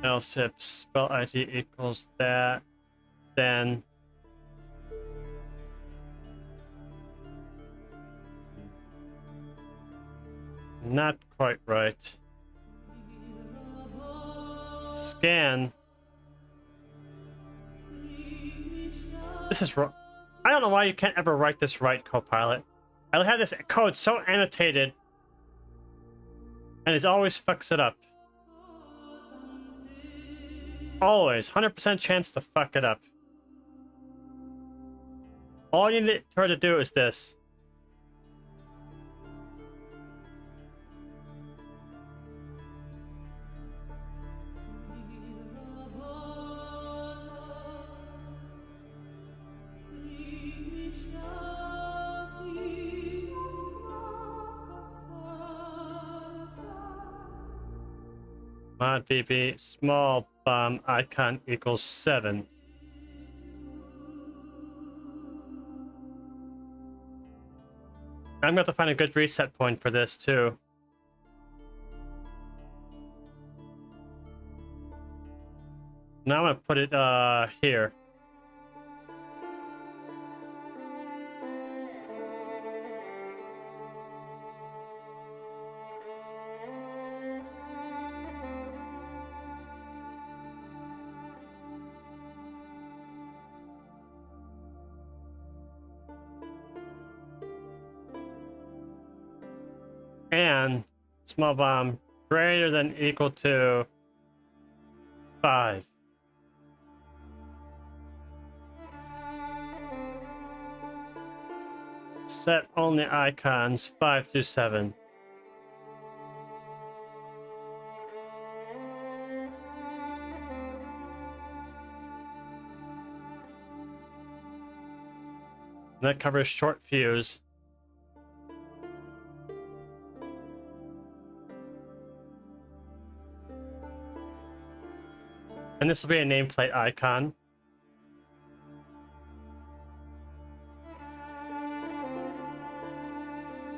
Else if spell ID equals that, then not quite right. Scan. This is wrong. I don't know why you can't ever write this right, Copilot. I have this code so annotated, and it always fucks it up. Always. 100% chance to fuck it up. All you need her to do is this. Mod BB small bomb icon equals 7. I'm going to have to find a good reset point for this too. Now I'm going to put it here. And small bomb greater than equal to 5. Set only icons 5 through 7. That covers short fuse. And this will be a nameplate icon.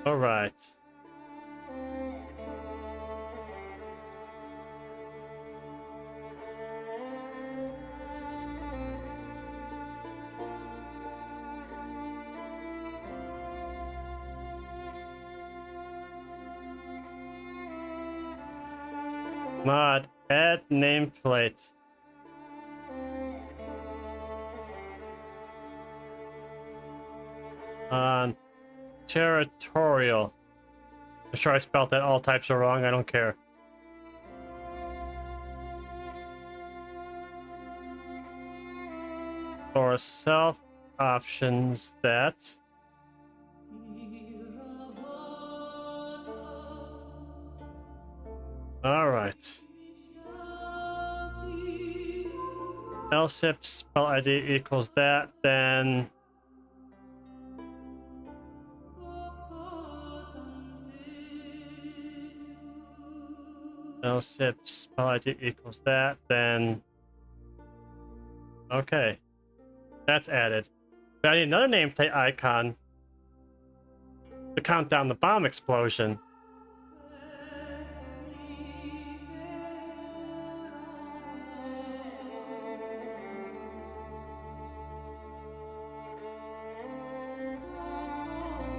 All right. Mod, add nameplate. Territorial. I'm sure I spelled that all types are wrong. I don't care. For self options that. All right. Else if spell ID equals that, then LSIP spell ID equals that, then okay, that's added. But I need another nameplate icon to count down the bomb explosion.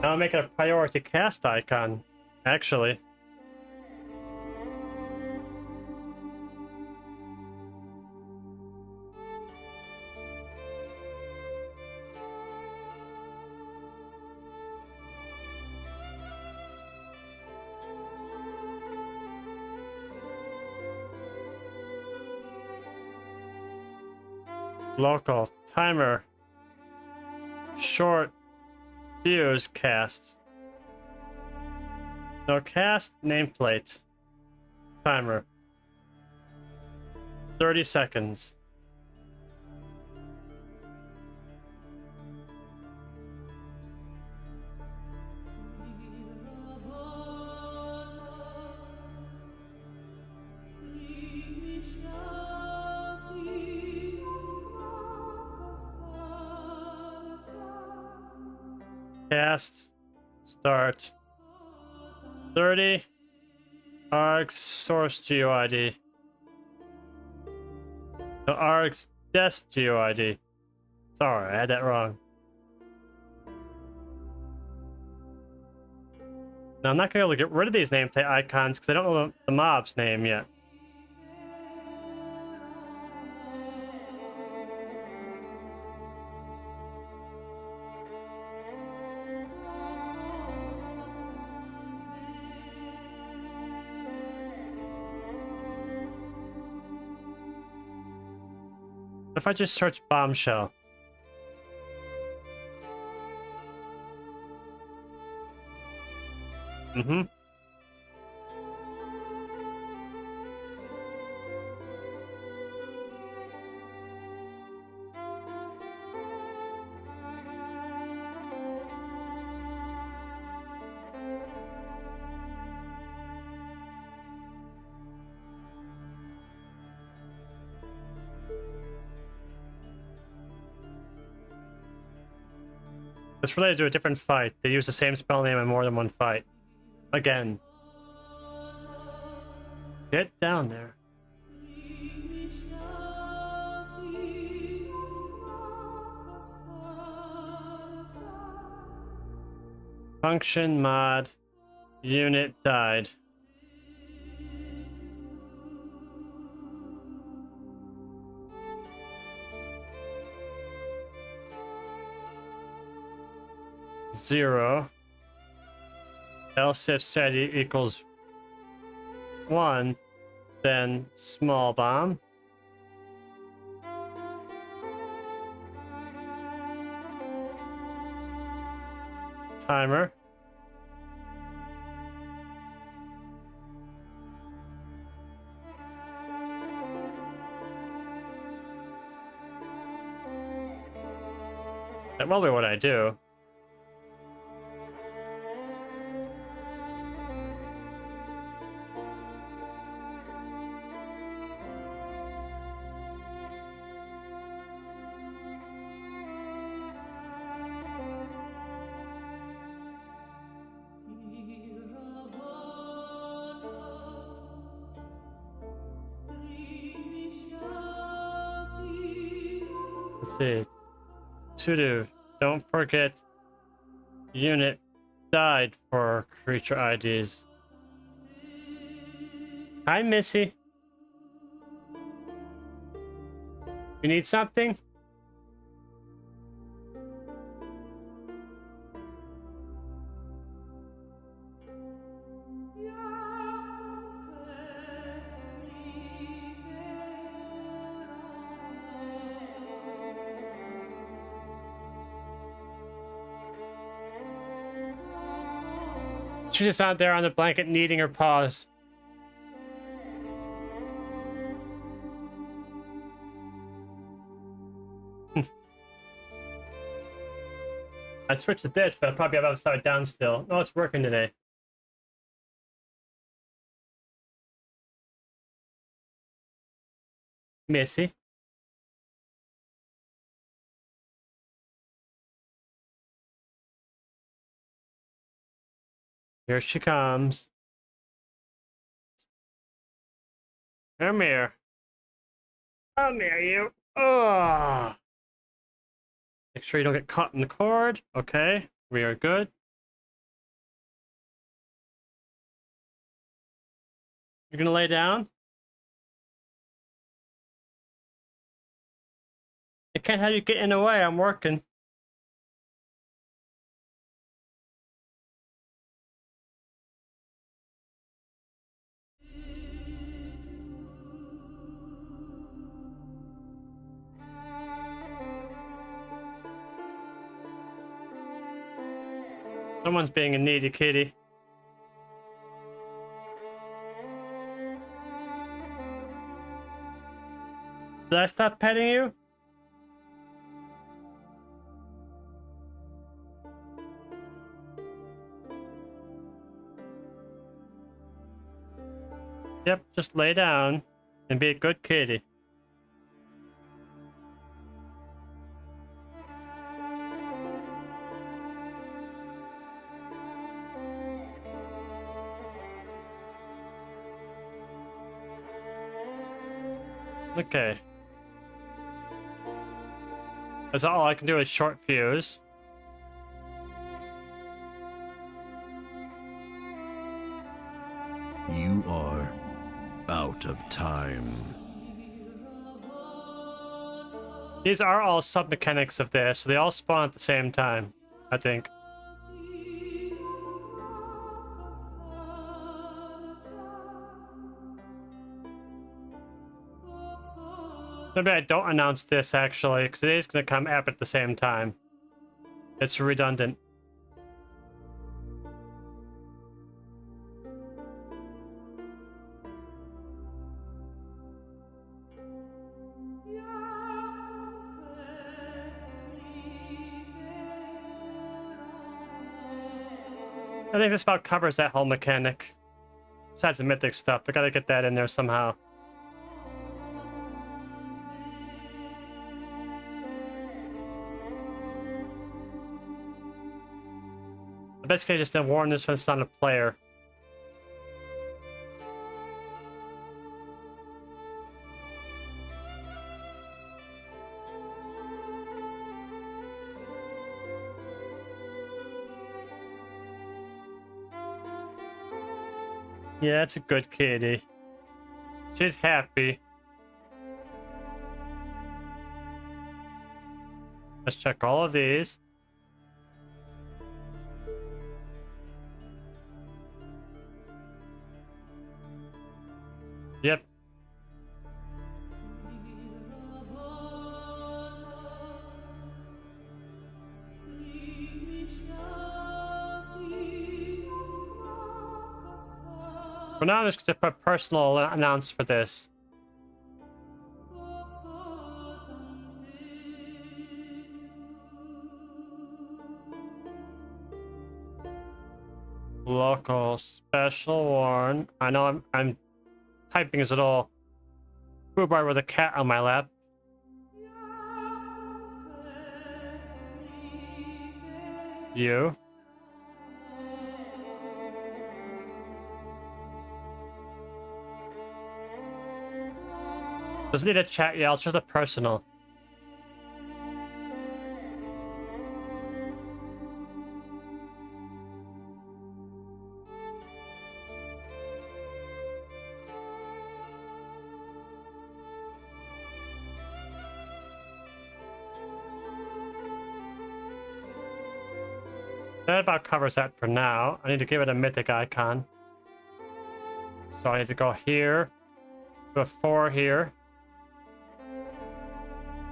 I'll make it a priority cast icon, actually. Local timer short fuse cast. So cast nameplate timer 30 seconds. Cast start 30 args source GUID. So args desk GUID. Sorry, I had that wrong. Now I'm not gonna be able to get rid of these nameplate icons because I don't know the mob's name yet. If I just search bombshell. Mm-hmm. It's related to a different fight. They use the same spell name in more than one fight. Again. Get down there. Function mod unit died. Zero. Else if set equals 1, then small bomb. Timer. That will be what I do. Let's see. To do. Don't forget unit died for creature IDs. Hi, Missy. You need something? She's just out there on the blanket kneading her paws. I switched to this, but I'll probably have upside down still. No, it's working today. Missy. Here she comes. Come here. Come here, you. Oh. Make sure you don't get caught in the cord. Okay, we are good. You're gonna lay down? I can't have you get in the way. I'm working. Someone's being a needy kitty. Did I stop petting you? Yep, just lay down and be a good kitty. Okay. That's all I can do is short fuse. You are out of time. These are all sub-mechanics of this, so they all spawn at the same time, I think. Maybe I don't announce this, actually, because it is going to come up at the same time. It's redundant. I think this about covers that whole mechanic. Besides the mythic stuff, I gotta get that in there somehow. I basically just didn't warn this when it's not a player. Yeah, it's a good kitty. She's happy. Let's check all of these. Yep. For now, I'm just going to put personal announce for this. Local special warn. I know I'm typing as it all. Foobar with a cat on my lap. You. Doesn't need a chat yet, it's just a personal. That about covers that for now. I need to give it a mythic icon. So I need to go here, do a 4 here.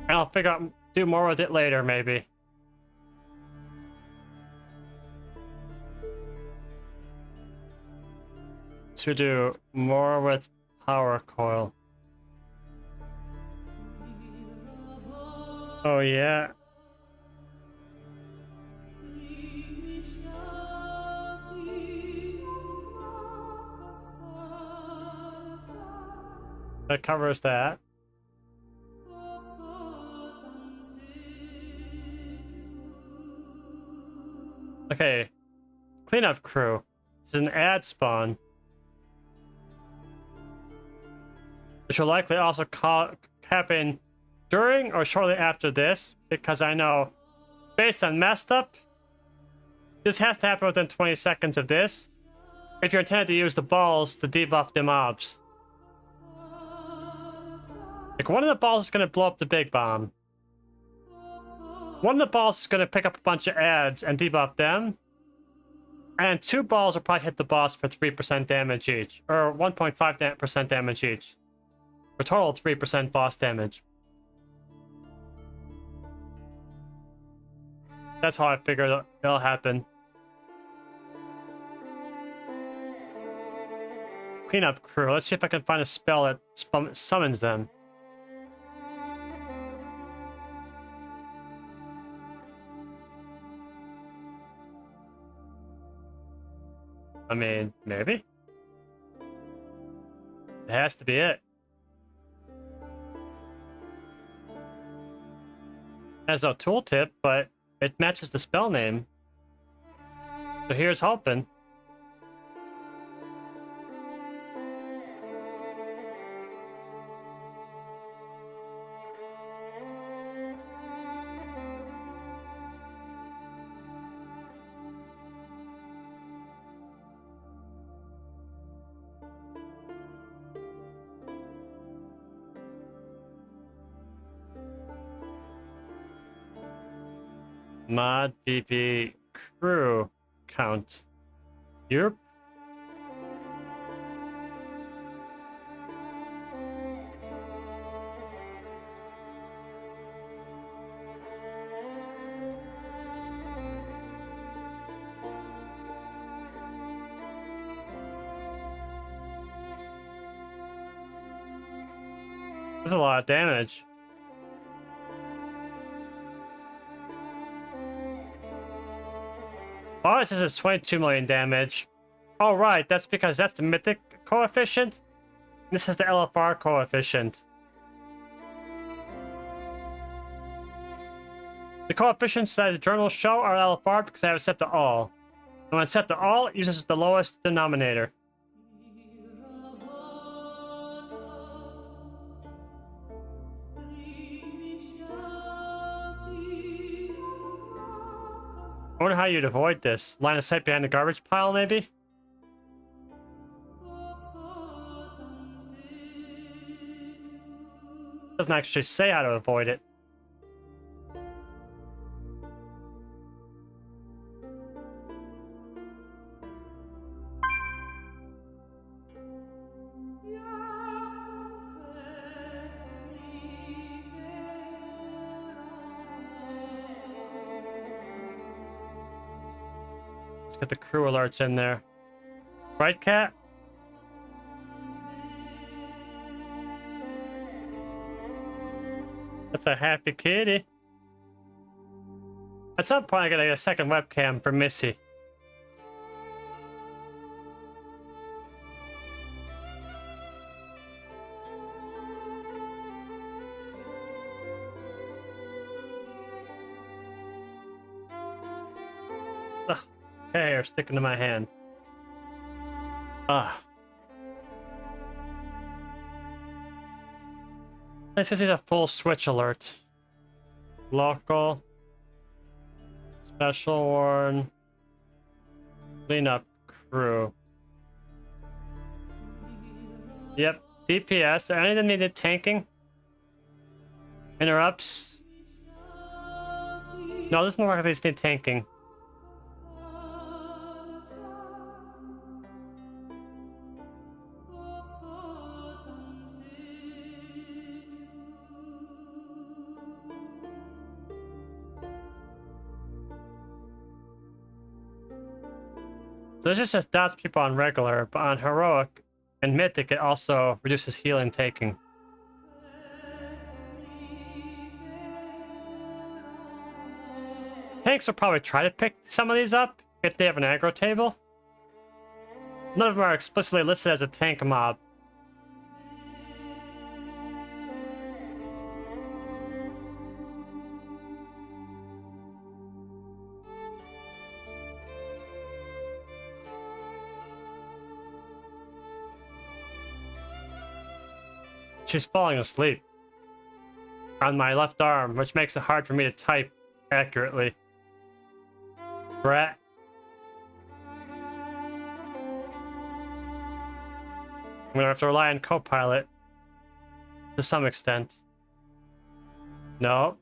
And I'll figure out, do more with it later, maybe. To do more with power coil. Oh yeah. That covers that. Okay, cleanup crew. This is an ad spawn, which will likely also happen during or shortly after this, because I know, based on messed up, this has to happen within 20 seconds of this, if you're intended to use the balls to debuff the mobs. Like, one of the balls is going to blow up the big bomb. One of the balls is going to pick up a bunch of ads and debuff them. And 2 balls will probably hit the boss for 3% damage each, or 1.5% damage each. For total 3% boss damage. That's how I figured it'll happen. Cleanup crew. Let's see if I can find a spell that summons them. I mean, maybe? It has to be it. Has no tooltip, but it matches the spell name. So here's hoping. Mod BB crew count. Yep. That's a lot of damage. Oh, it says it's 22 million damage. Oh, right, that's because that's the mythic coefficient. This is the LFR coefficient. The coefficients that the journals show are LFR because I have it set to all. And when it's set to all, it uses the lowest denominator. I wonder how you'd avoid this. Line of sight behind the garbage pile, maybe? Doesn't actually say how to avoid it. Get the crew alerts in there. Right, cat? That's a happy kitty. At some point, I gotta get a second webcam for Missy. Ugh. Hair sticking to my hand. Ah. This is a full switch alert. Local. Special warn. Cleanup crew. Yep. DPS. Anything needed tanking? Interrupts? No, this doesn't look like these need tanking. So this just says dots people on regular, but on heroic and mythic it also reduces healing taking. Tanks will probably try to pick some of these up if they have an aggro table. None of them are explicitly listed as a tank mob. She's falling asleep on my left arm, which makes it hard for me to type accurately. Brat. I'm gonna have to rely on Copilot to some extent. No.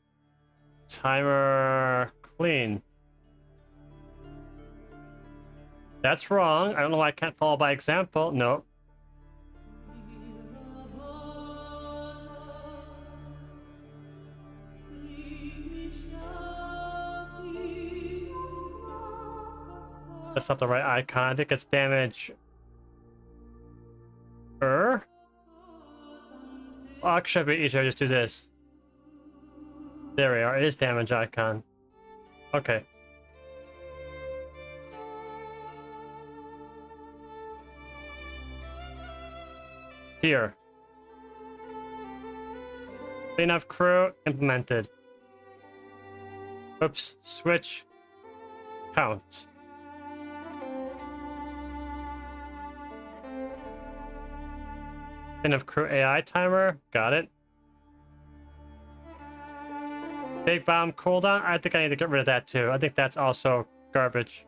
Timer clean. That's wrong. I don't know why I can't follow by example. Nope. That's not the right icon. I think it's damage. Oh, it should be easier. Just do this. There we are. It is damage icon. Okay. Here. Clean up crew implemented. Oops. Switch. Count. Clean up crew AI timer. Got it. Big bomb cooldown. I think I need to get rid of that too. I think that's also garbage.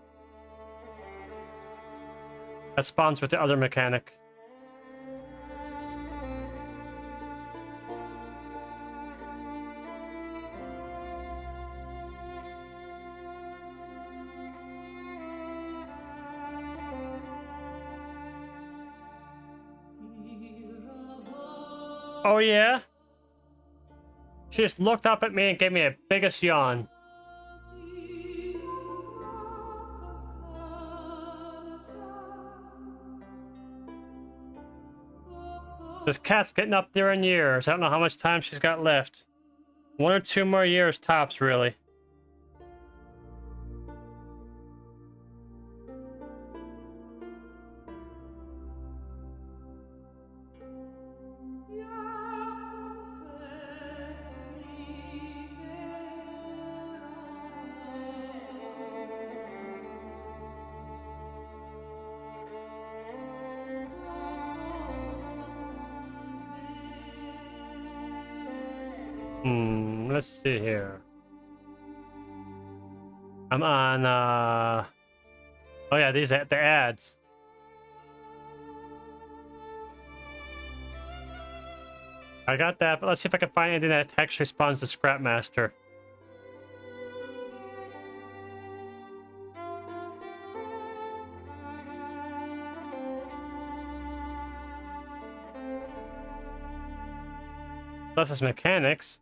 That spawns with the other mechanic. Oh yeah? She just looked up at me and gave me a biggest yawn. This cat's getting up there in years. I don't know how much time she's got left. 1 or 2 more years tops, really. Let's see here. I'm on, oh yeah, these are the ads. I got that, but let's see if I can find anything that actually spawns the Scrapmaster. Plus it's mechanics.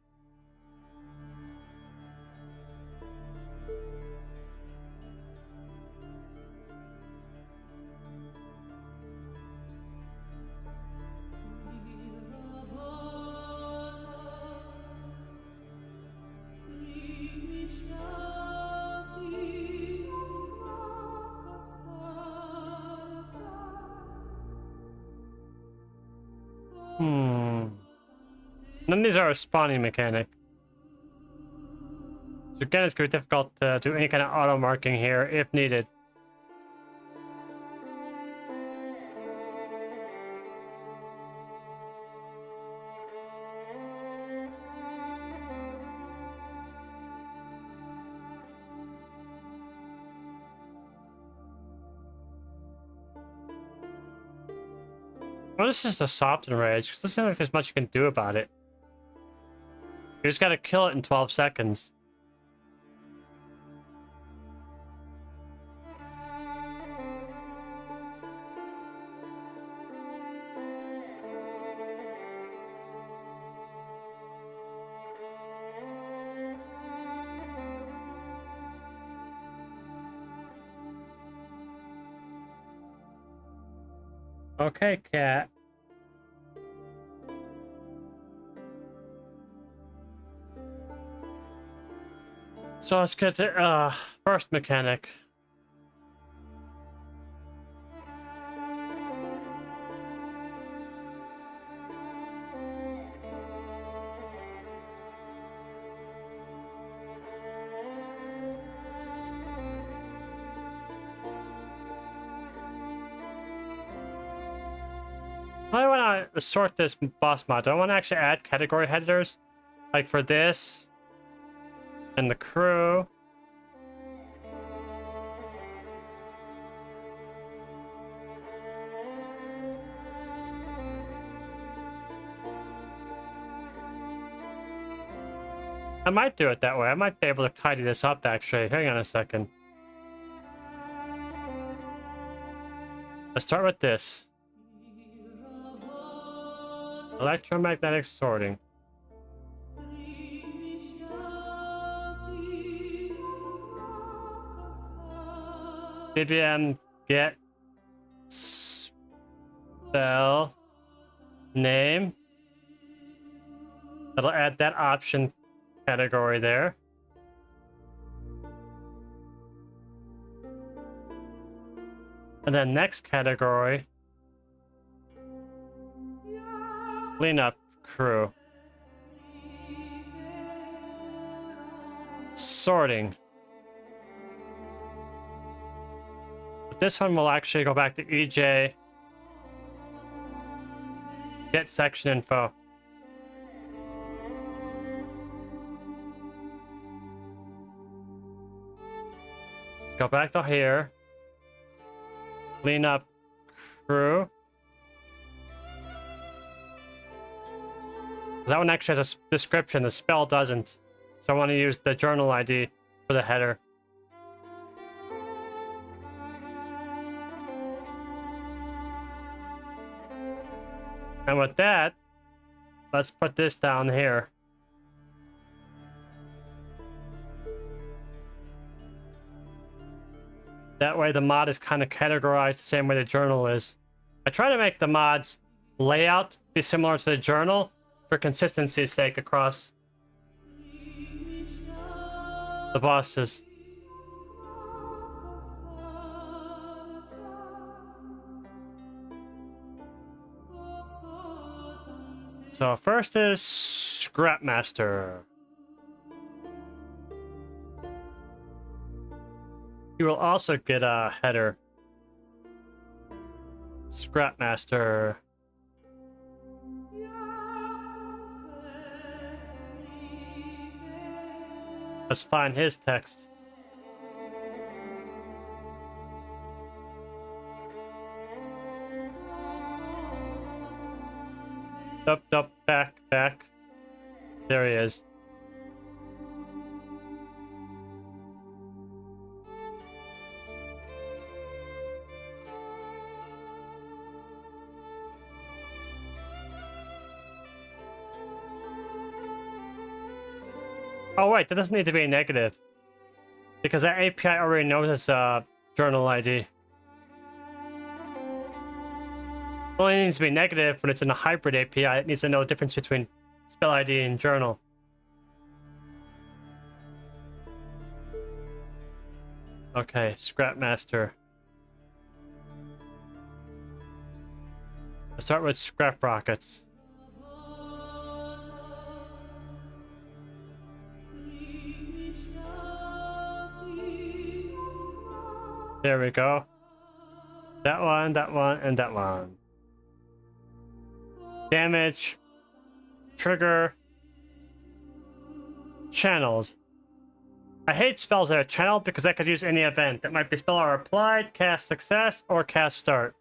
None of these are a spawning mechanic. So again, it's going to be difficult to do any kind of auto marking here if needed. Well, this is just a soft enrage, because it doesn't seem like there's much you can do about it. You just gotta kill it in 12 seconds. Okay, cat. So let's get to first mechanic. I want to sort this boss mod. Do I want to actually add category headers? Like for this and the crew. I might do it that way. I might be able to tidy this up actually. Hang on a second. Let's start with this. Electromagnetic sorting. DBM get spell name. That'll add that option category there. And then next category, cleanup crew. Sorting. But this one will actually go back to EJ. Get section info. Let's go back to here. Clean up crew. That one actually has a description, the spell doesn't. So I want to use the journal ID for the header. And with that, let's put this down here. That way the mod is kind of categorized the same way the journal is. I try to make the mod's layout be similar to the journal for consistency's sake across the bosses. So first is Scrapmaster. You will also get a header. Scrapmaster. Let's find his text. Up, back. There he is. Oh wait, that doesn't need to be negative. Because that API already knows it's a journal ID. It only needs to be negative when it's in a hybrid API. It needs to know the difference between spell ID and journal. Okay, Scrapmaster. Let's start with scrap rockets. There we go. That one, and that one. Damage. Trigger. Channels. I hate spells that are channeled because I could use any event. That might be spell are applied, cast success, or cast start.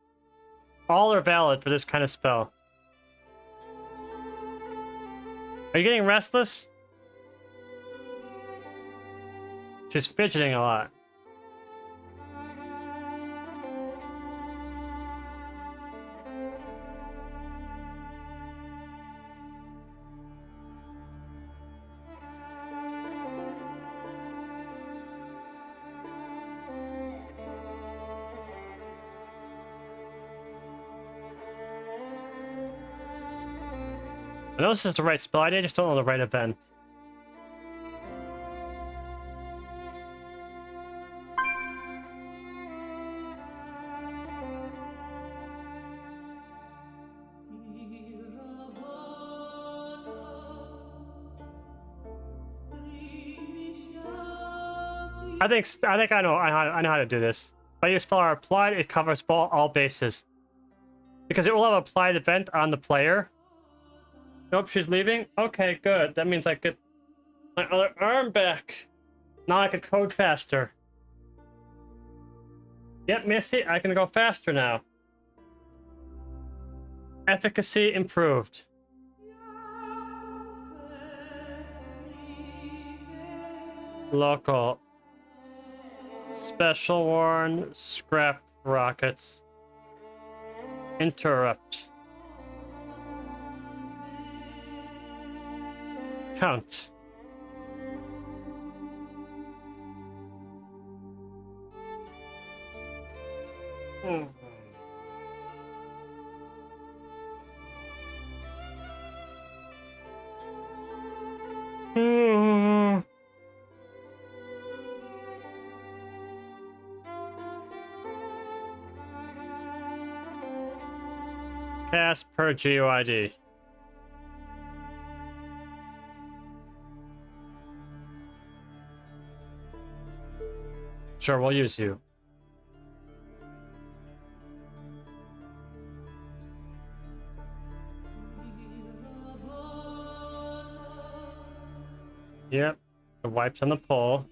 All are valid for this kind of spell. Are you getting restless? She's fidgeting a lot. I know this is the right spell ID, I just don't know the right event. I think I know how to do this. If I use spell are applied, it covers all bases. Because it will have applied event on the player. Nope, she's leaving. Okay, good. That means I get my other arm back. Now I can code faster. Yep, Missy, I can go faster now. Efficacy improved. Local. Special warn, scrap rockets. Interrupt. Count. Cast per GUID. Sure, we'll use you. Yep, the wipes on the pole.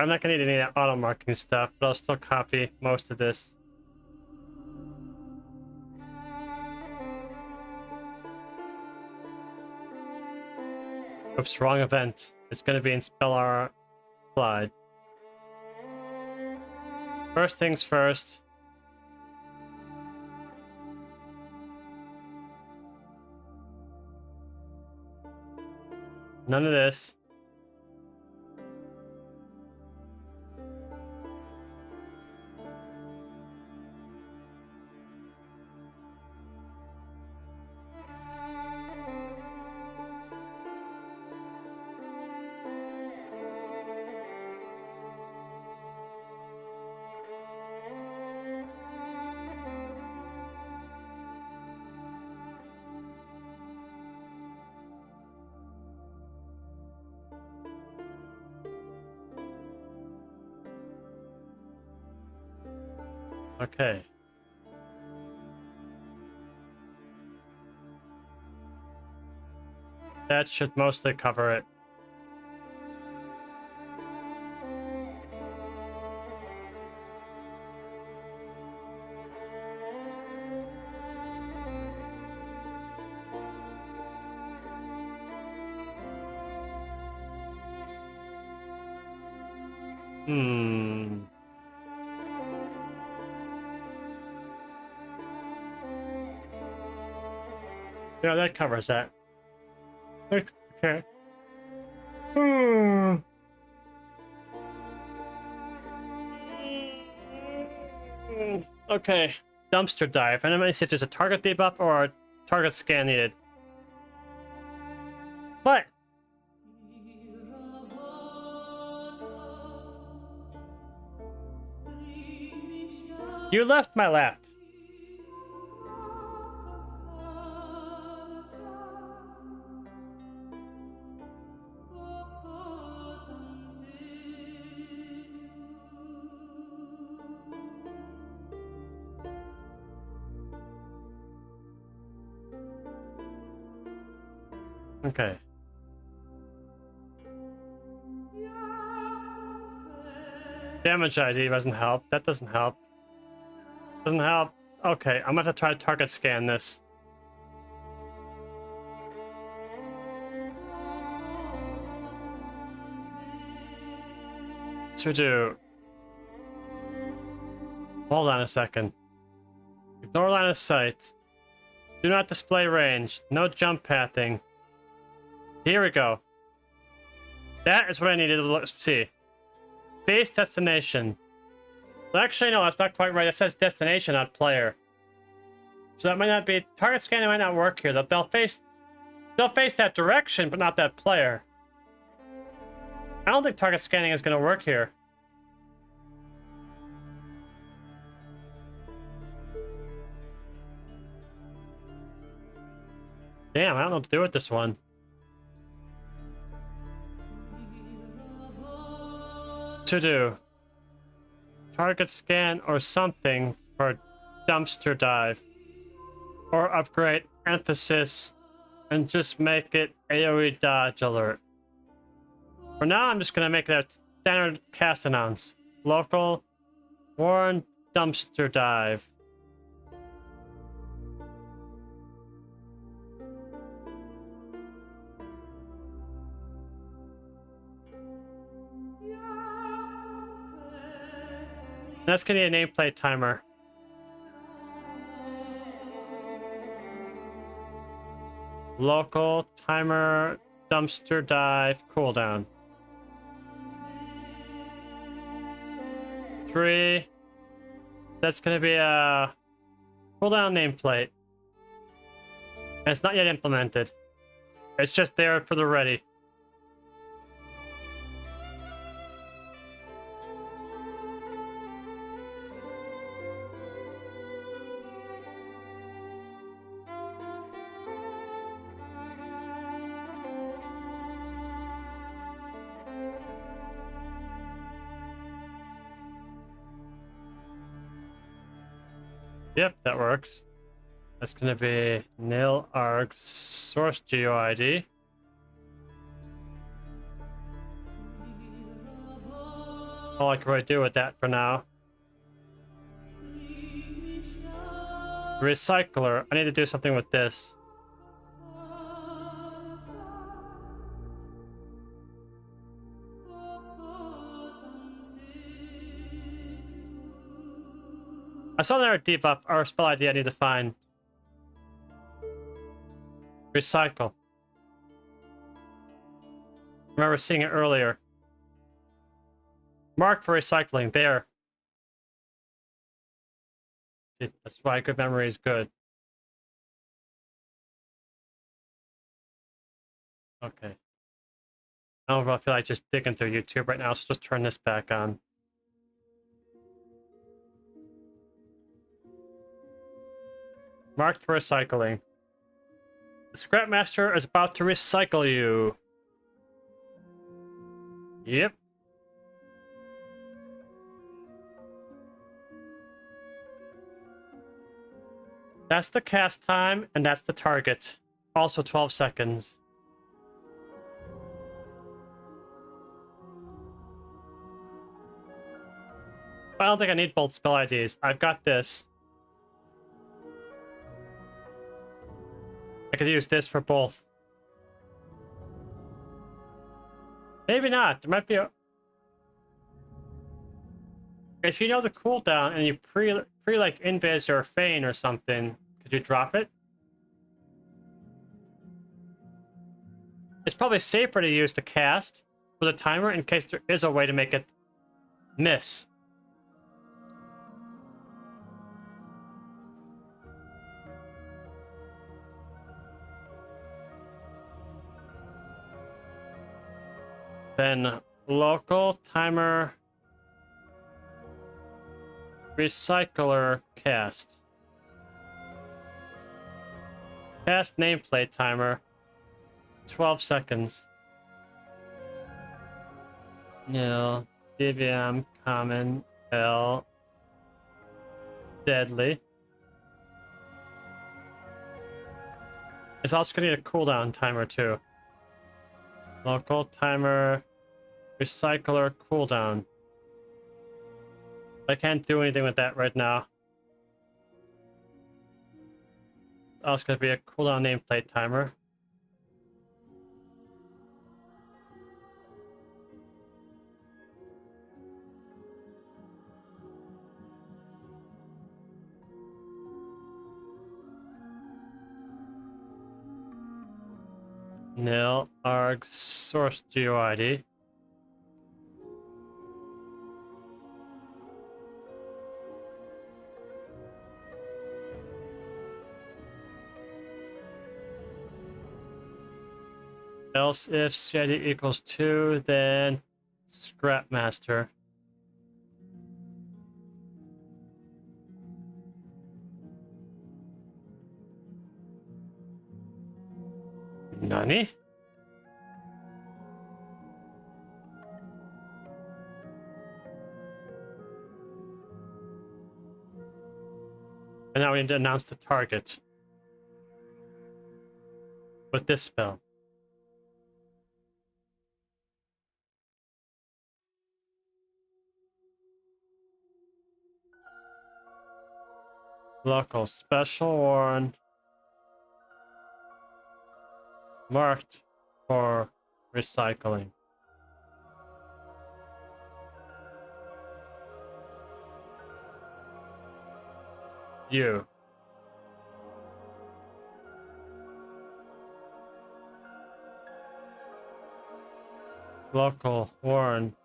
I'm not gonna need any auto marking stuff, but I'll still copy most of this. Oops, wrong event. It's gonna be in Spellar slide. First things first. None of this. Okay. That should mostly cover it. Yeah, that covers that. Okay. Okay. Dumpster dive. And I'm gonna see if there's a target debuff or a target scan needed. But you left my lap. Okay. Damage ID doesn't help. That doesn't help. Doesn't help. Okay, I'm gonna try to target scan this. To do. Hold on a second. Ignore line of sight. Do not display range. No jump pathing. Here we go. That is what I needed to look, see. Base destination. Well, actually, no, that's not quite right. It says destination, not player. So that might not be target scanning. Might not work here. They'll face that direction, but not that player. I don't think target scanning is going to work here. Damn, I don't know what to do with this one. to do. Target scan or something for dumpster dive. Or upgrade emphasis and just make it AoE dodge alert. For now, I'm just going to make it a standard cast announce. Local, warn, dumpster dive. That's going to be a nameplate timer. Local, timer, dumpster dive, cooldown. 3. That's going to be a cooldown nameplate. And it's not yet implemented. It's just there for the ready. Yep, that works. That's going to be nil arg source GeoID. All I can really do with that for now. Recycler. I need to do something with this. I saw another debuff or spell ID I need to find. Recycle. I remember seeing it earlier. Mark for recycling. There. That's why good memory is good. Okay. I don't know if I feel like just digging through YouTube right now, so just turn this back on. Marked for recycling. The Scrapmaster is about to recycle you. Yep. That's the cast time, and that's the target. Also 12 seconds. I don't think I need both spell IDs. I've got this. I could use this for both. Maybe not. There might be a... If you know the cooldown and you pre like invis or feign or something, could you drop it? It's probably safer to use the cast for the timer in case there is a way to make it miss. Then local timer recycler cast. Cast nameplate timer 12 seconds. Nil DBM common L deadly. It's also gonna need a cooldown timer too. Local timer recycler cooldown. I can't do anything with that right now. It's also going to be a cooldown nameplate timer. Nil arg source GeoID. Else if CID equals 2, then Scrapmaster. Nani? And now we need to announce the target with this spell. Local special warn marked for recycling. You. Local warn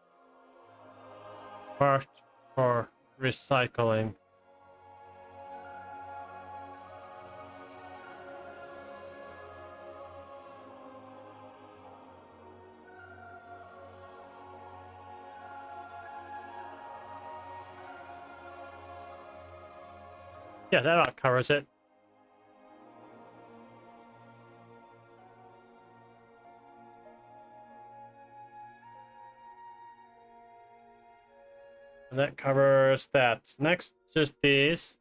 marked for recycling. Yeah, that about covers it. And that covers that. Next, just these.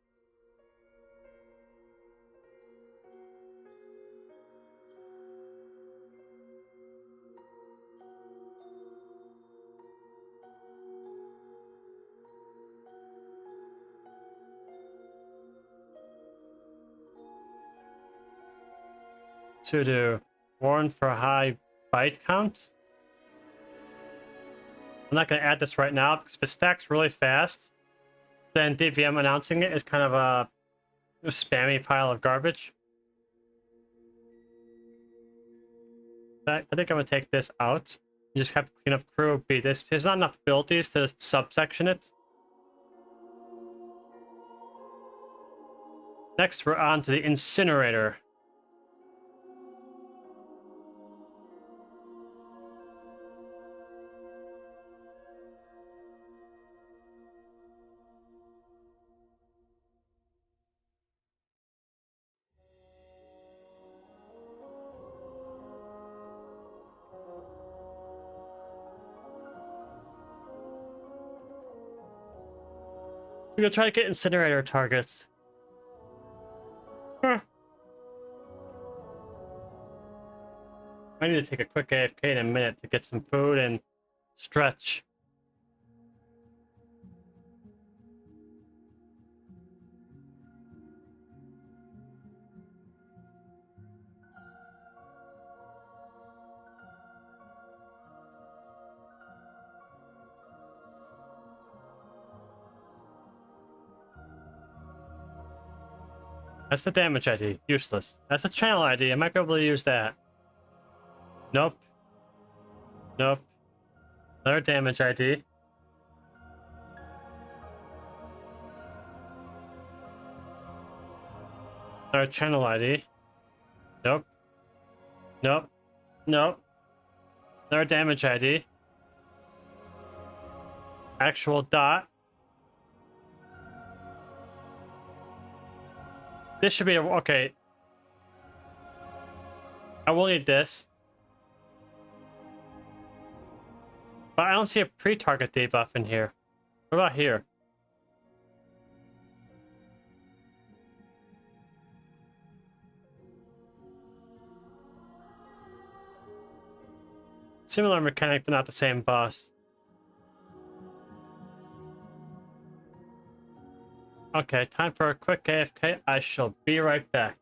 To do warn for high byte count. I'm not going to add this right now because if it stacks really fast, then DBM announcing it is kind of a spammy pile of garbage. I think I'm going to take this out. You just have cleanup crew be this. There's not enough abilities to subsection it. Next, we're on to the incinerator. We're gonna try to get incinerator targets. Huh. I need to take a quick AFK in a minute to get some food and stretch. That's the damage ID. Useless. That's a channel ID. I might be able to use that. Nope. Nope. Another damage ID. Another channel ID. Nope. Nope. Nope. Another damage ID. Actual dot. This should be okay. I will need this. But I don't see a pre-target debuff in here. What about here? Similar mechanic, but not the same boss. Okay, time for a quick AFK. I shall be right back.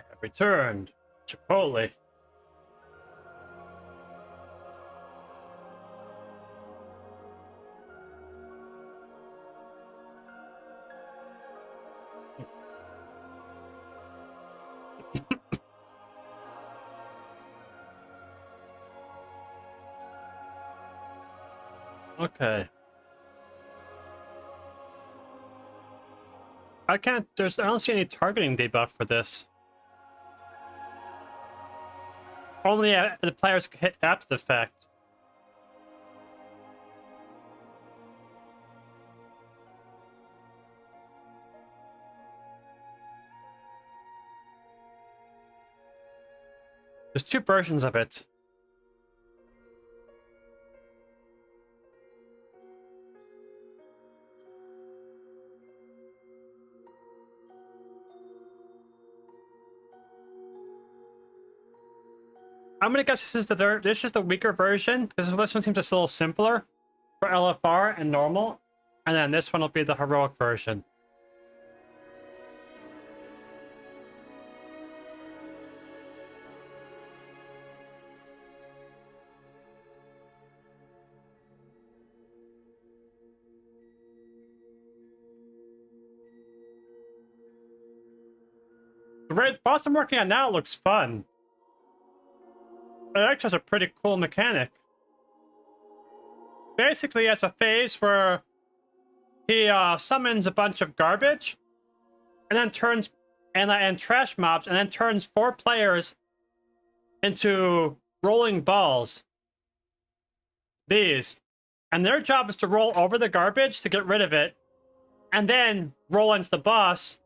have returned. Chipotle. Okay. I don't see any targeting debuff for this. Only the players can hit after the fact. There's two versions of it. I'm gonna guess this is the weaker version, because this one seems just a little simpler for LFR and normal, and then this one will be the heroic version. The raid boss I'm working on now looks fun. It actually has a pretty cool mechanic. Basically, it's a phase where he summons a bunch of garbage, and then turns and trash mobs, and then turns 4 players into rolling balls. These, and their job is to roll over the garbage to get rid of it, and then roll into the boss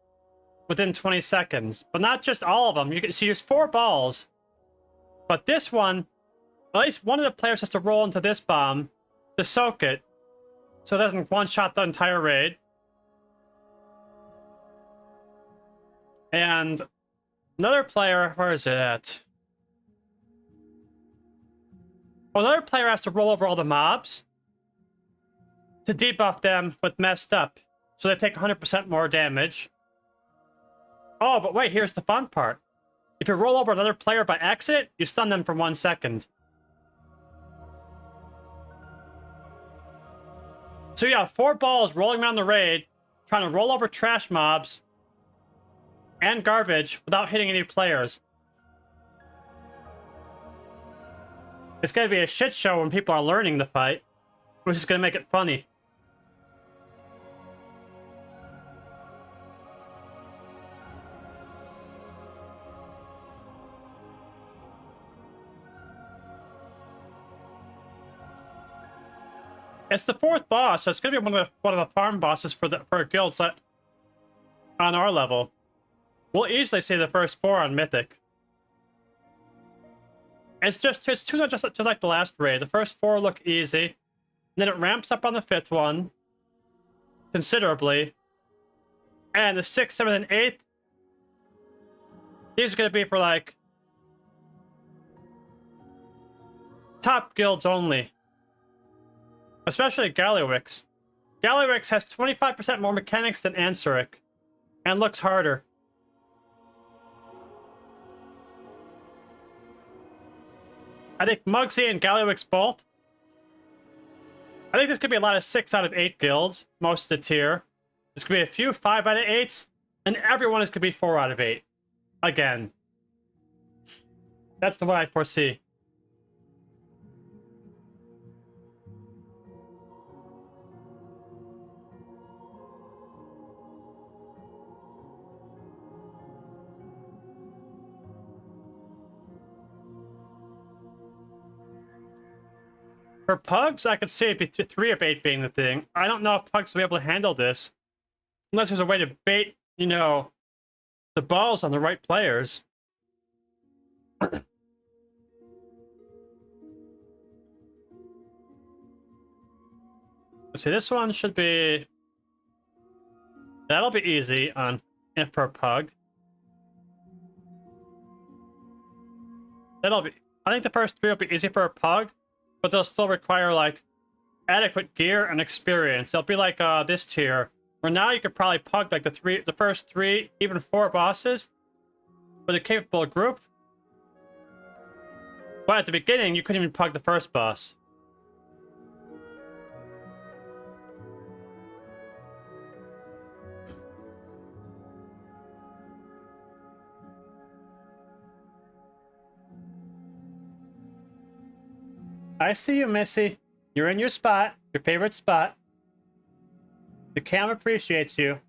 within 20 seconds. But not just all of them. You can see use 4 balls. But this one, at least one of the players has to roll into this bomb to soak it, so it doesn't one-shot the entire raid. And another player, where is it at? Well, another player has to roll over all the mobs to debuff them with messed up, so they take 100% more damage. Oh, but wait, here's the fun part. If you roll over another player by accident, you stun them for 1 second. So you have 4 balls rolling around the raid, trying to roll over trash mobs and garbage without hitting any players. It's going to be a shit show when people are learning the fight, which is going to make it funny. It's the 4th boss, so it's going to be one of the farm bosses for guilds on our level. We'll easily see the first 4 on Mythic. It's just like the last raid. The first 4 look easy, and then it ramps up on the 5th one considerably, and the 6th, 7th, and 8th. These are going to be for like top guilds only. Especially Gallywix. Gallywix has 25% more mechanics than Ansuric, and looks harder. I think Mugsy and Gallywix both. I think there's going to be a lot of 6 out of 8 guilds, most of the tier. There's going to be a few 5 out of 8s, and everyone is going to be 4 out of 8. Again. That's the one I foresee. For Pugs, I could see it be 3 of 8 being the thing. I don't know if Pugs will be able to handle this. Unless there's a way to bait, you know, the balls on the right players. Let's see, this one should be... That'll be easy on for Pug. That'll be... I think the first 3 will be easy for a Pug, but they'll still require, like, adequate gear and experience. They'll be like this tier, where now you could probably Pug, like, the first 3, even 4 bosses, with a capable group. But at the beginning, you couldn't even pug the first boss. I see you, Missy. You're in your spot, your favorite spot. The cam appreciates you.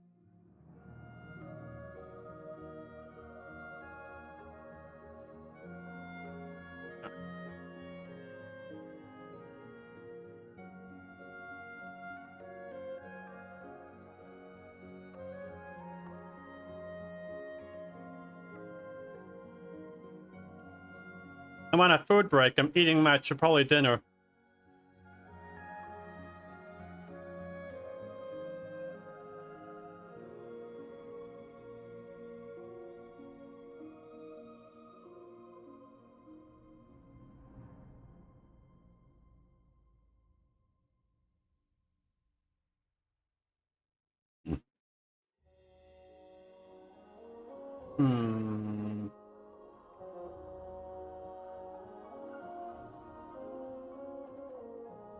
I'm on a food break. I'm eating my Chipotle dinner.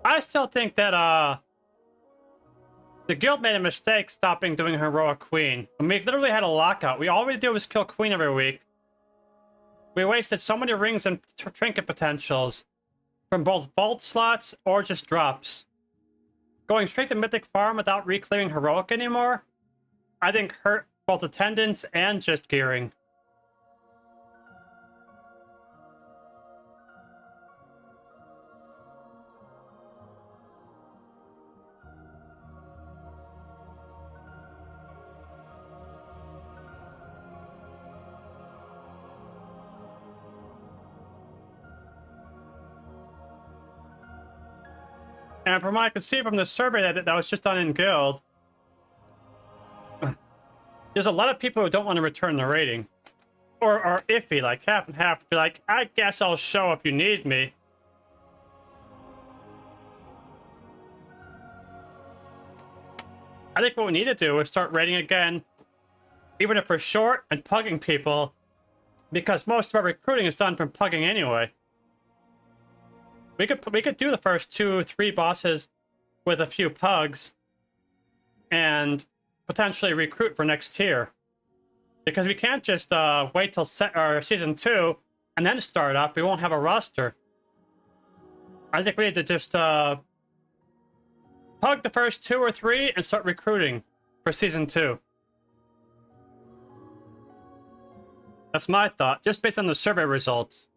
I still think that the guild made a mistake stopping doing Heroic Queen. And we literally had a lockout. All we did was kill Queen every week. We wasted so many rings and trinket potentials from both vault slots or just drops. Going straight to Mythic Farm without re-clearing Heroic anymore, I think hurt both attendance and just gearing. And from what I could see from the survey that was just done in Guild, there's a lot of people who don't want to return the rating. Or are iffy, like half and half. Be like, I guess I'll show if you need me. I think what we need to do is start rating again, even if we're short, and pugging people, because most of our recruiting is done from pugging anyway. We could do the first 2 or 3 bosses with a few pugs, and potentially recruit for next tier, because we can't just wait till season 2 and then start up. We won't have a roster. I think we need to just pug the first 2 or 3 and start recruiting for season 2. That's my thought, just based on the survey results.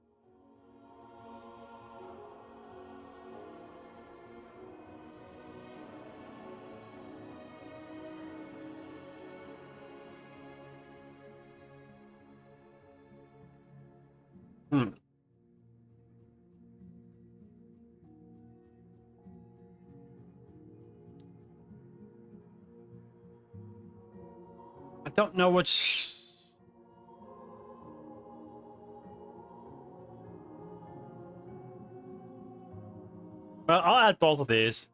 I don't know which... Well, I'll add both of these.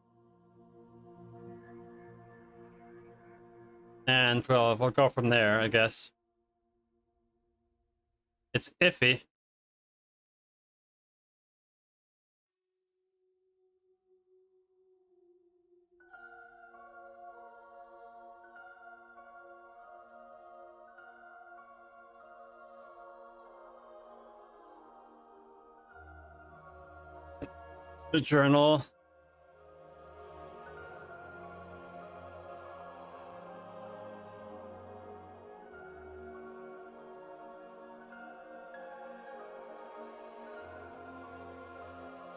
And we'll go from there, I guess. It's iffy. The journal.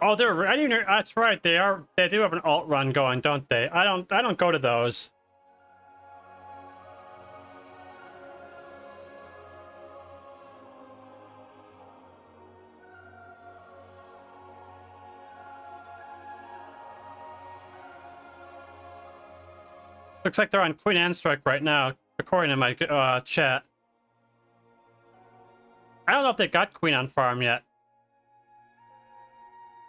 Oh, they're ready. That's right. They are. They do have an alt run going, don't they? I don't go to those. Looks like they're on Queen Anne strike right now, according to my chat. I don't know if they got Queen on farm yet.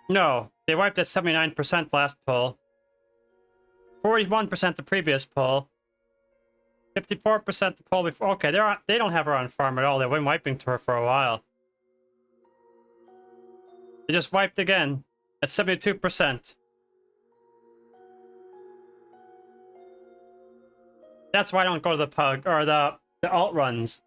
No, they wiped at 79% last pull. 41% the previous pull. 54% the poll before. Okay, they don't have her on farm at all. They've been wiping to her for a while. They just wiped again at 72%. That's why I don't go to the pug or the alt runs.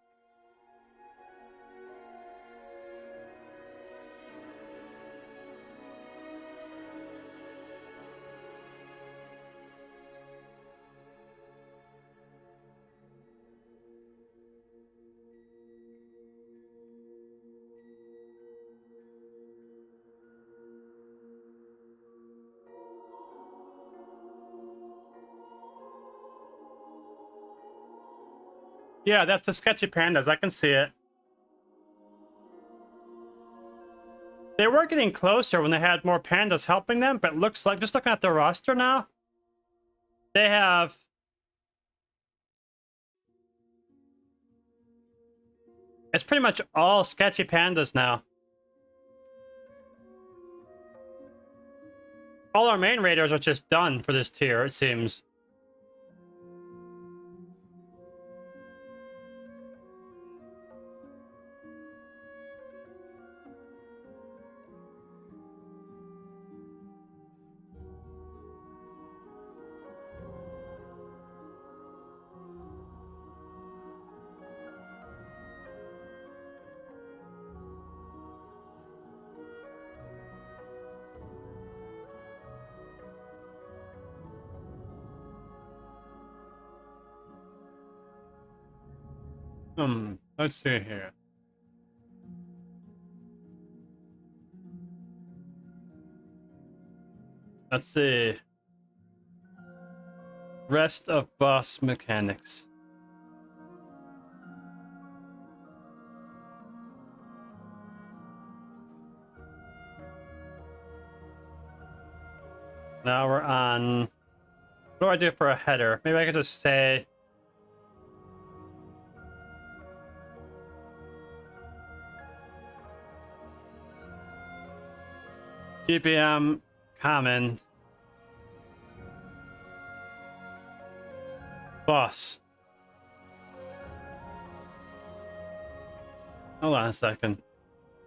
Yeah, that's the sketchy pandas. I can see it. They were getting closer when they had more pandas helping them, but it looks like, just looking at their roster now, they have... It's pretty much all sketchy pandas now. All our main raiders are just done for this tier, it seems. Let's see here. Let's see. Rest of boss mechanics. Now we're on... What do I do for a header? Maybe I could just say... DBM common boss. Hold on a second.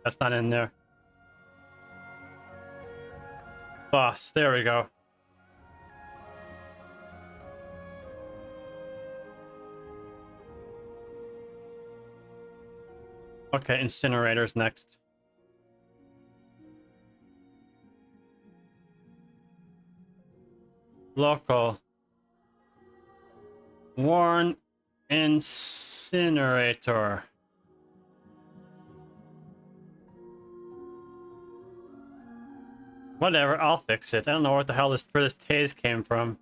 That's not in there. Boss. There we go. Okay, incinerators next. Local. Warn incinerator. Whatever, I'll fix it. I don't know what the hell where this tase came from.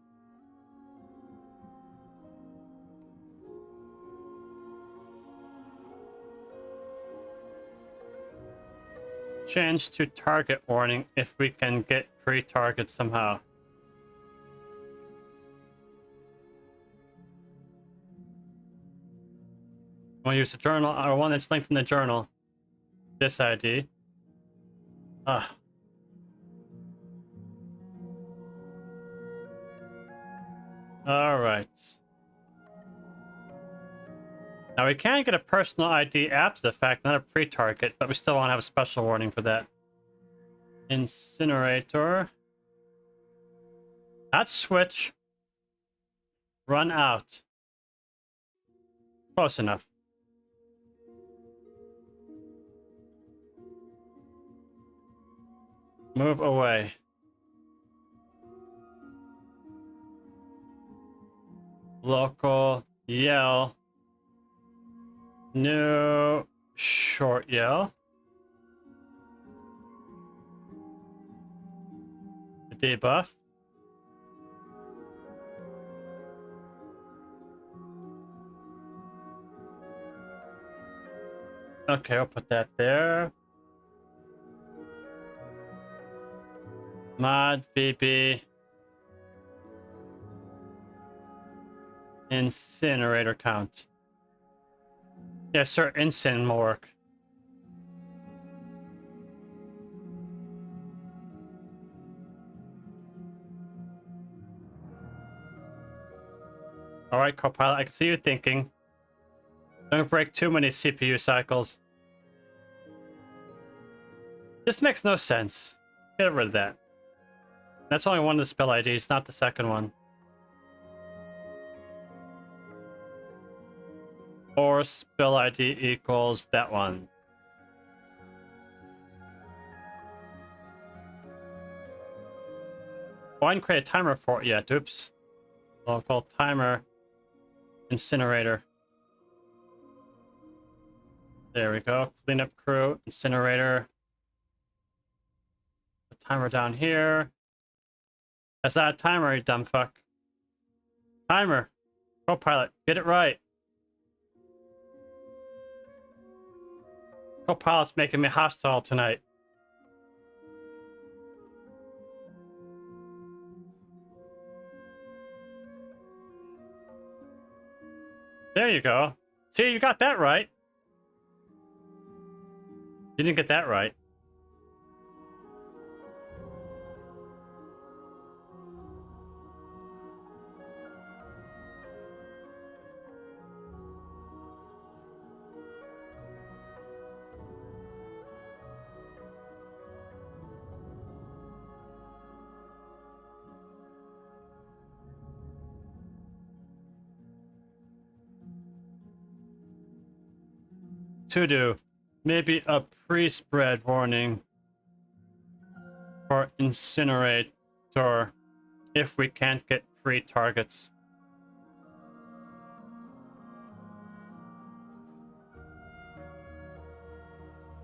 Change to target warning if we can get pre-target somehow. I want to use the journal, or one that's linked in the journal. This ID. Ah. Alright. Now we can get a personal ID after the fact, not a pre-target, but we still want to have a special warning for that. Incinerator. Not switch. Run out. Close enough. Move away. Local yell. New short yell. Debuff. Okay, I'll put that there. Mod BB. Incinerator count. Yes, sir. Incin will work. All right, Copilot, I can see you thinking. Don't break too many CPU cycles. This makes no sense. Get rid of that. That's only one of the spell IDs, not the second one. Or spell ID equals that one. Oh, I didn't create a timer for it yet. Oops. Local timer incinerator. There we go. Cleanup crew, incinerator. The timer down here. That's not a timer, you dumb fuck. Timer. Copilot, get it right. Copilot's making me hostile tonight. There you go. See, you got that right. You didn't get that right. To do. Maybe a pre-spread warning for incinerator if we can't get free targets.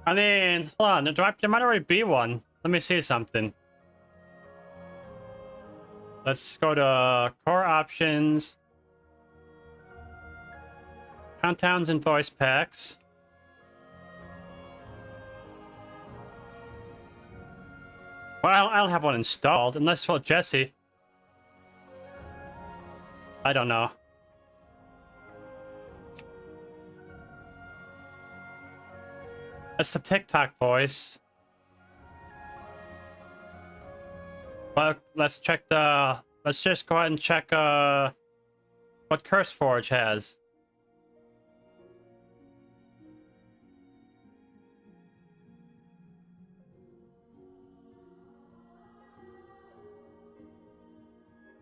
I mean, hold on, there might already be one. Let me see something. Let's go to core options, countdowns and voice packs. Well, I don't have one installed, unless for Jesse. I don't know. That's the TikTok voice. Well, let's check the... Let's just go ahead and check what CurseForge has.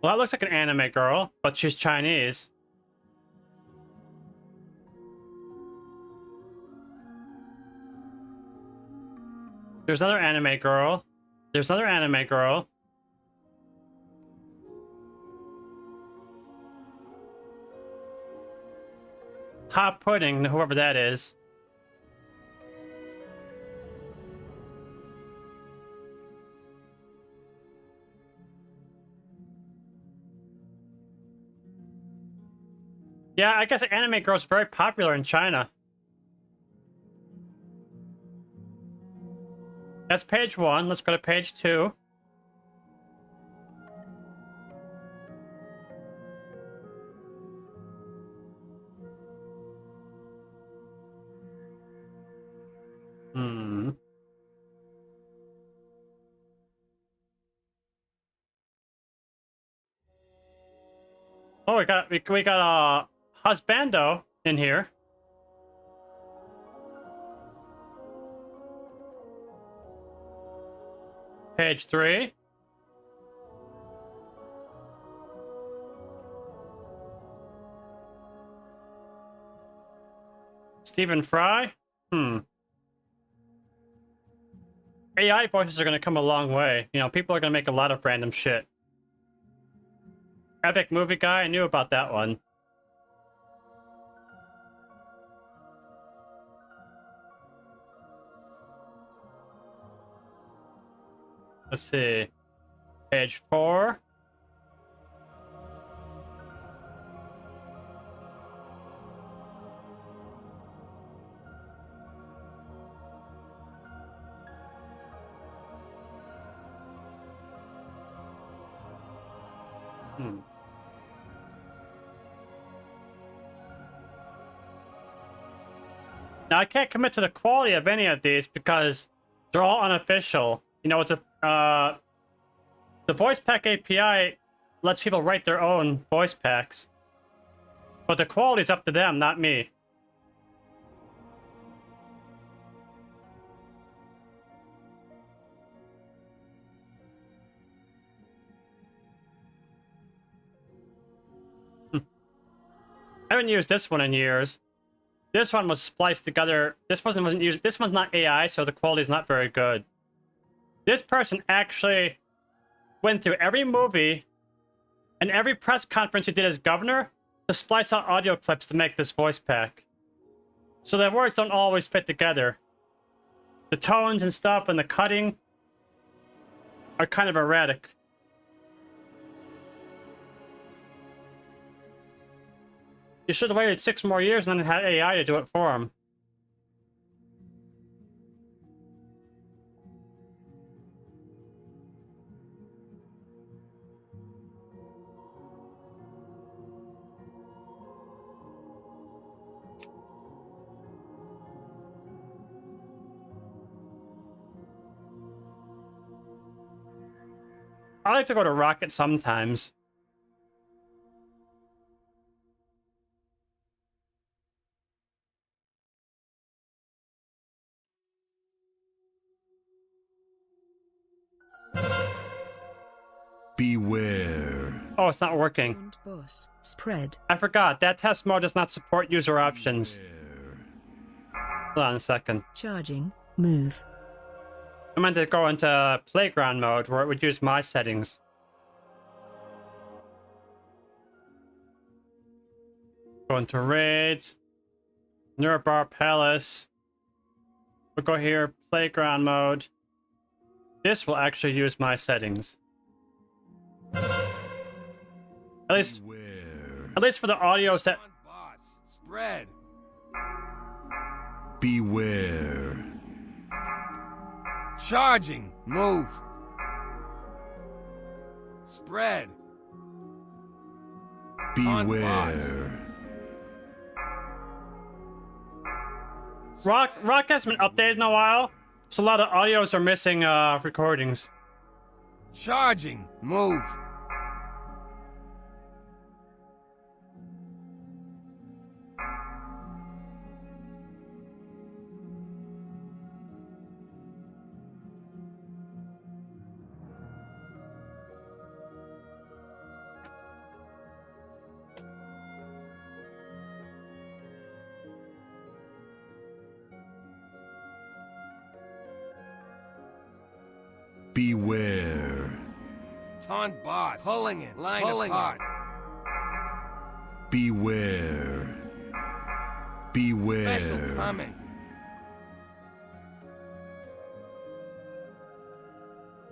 Well, that looks like an anime girl, but she's Chinese. There's another anime girl. There's another anime girl. Hot Pudding, whoever that is. Yeah, I guess anime girl's very popular in China. That's page 1. Let's go to page 2. Oh, we got a husbando in here. Page 3. Stephen Fry? AI voices are going to come a long way. You know, people are going to make a lot of random shit. Epic Movie Guy, I knew about that one. Let's see. Page 4. Now, I can't commit to the quality of any of these because they're all unofficial. You know, it's a the voice pack API lets people write their own voice packs. But the quality's up to them, not me. I haven't used this one in years. This one was spliced together. This wasn't used. This one's not AI, so the quality is not very good. This person actually went through every movie and every press conference he did as governor to splice out audio clips to make this voice pack. So the words don't always fit together. The tones and stuff and the cutting are kind of erratic. You should have waited 6 more years and then had AI to do it for him. I like to go to Rocket sometimes. Beware. Oh, it's not working. And boss. Spread. I forgot. That test mode does not support user options. Beware. Hold on a second. Charging. Move. I meant to go into playground mode where it would use my settings. Go into raids. Nurbar Palace. We'll go here, playground mode. This will actually use my settings. At least for the audio set. Boss. Spread. Beware. Charging. Move. Spread. Beware. Rock hasn't been updated in a while, so a lot of audios are missing recordings. Charging. Move. Beware. Taunt boss. Pulling it. Line apart. Beware. Beware. Special coming.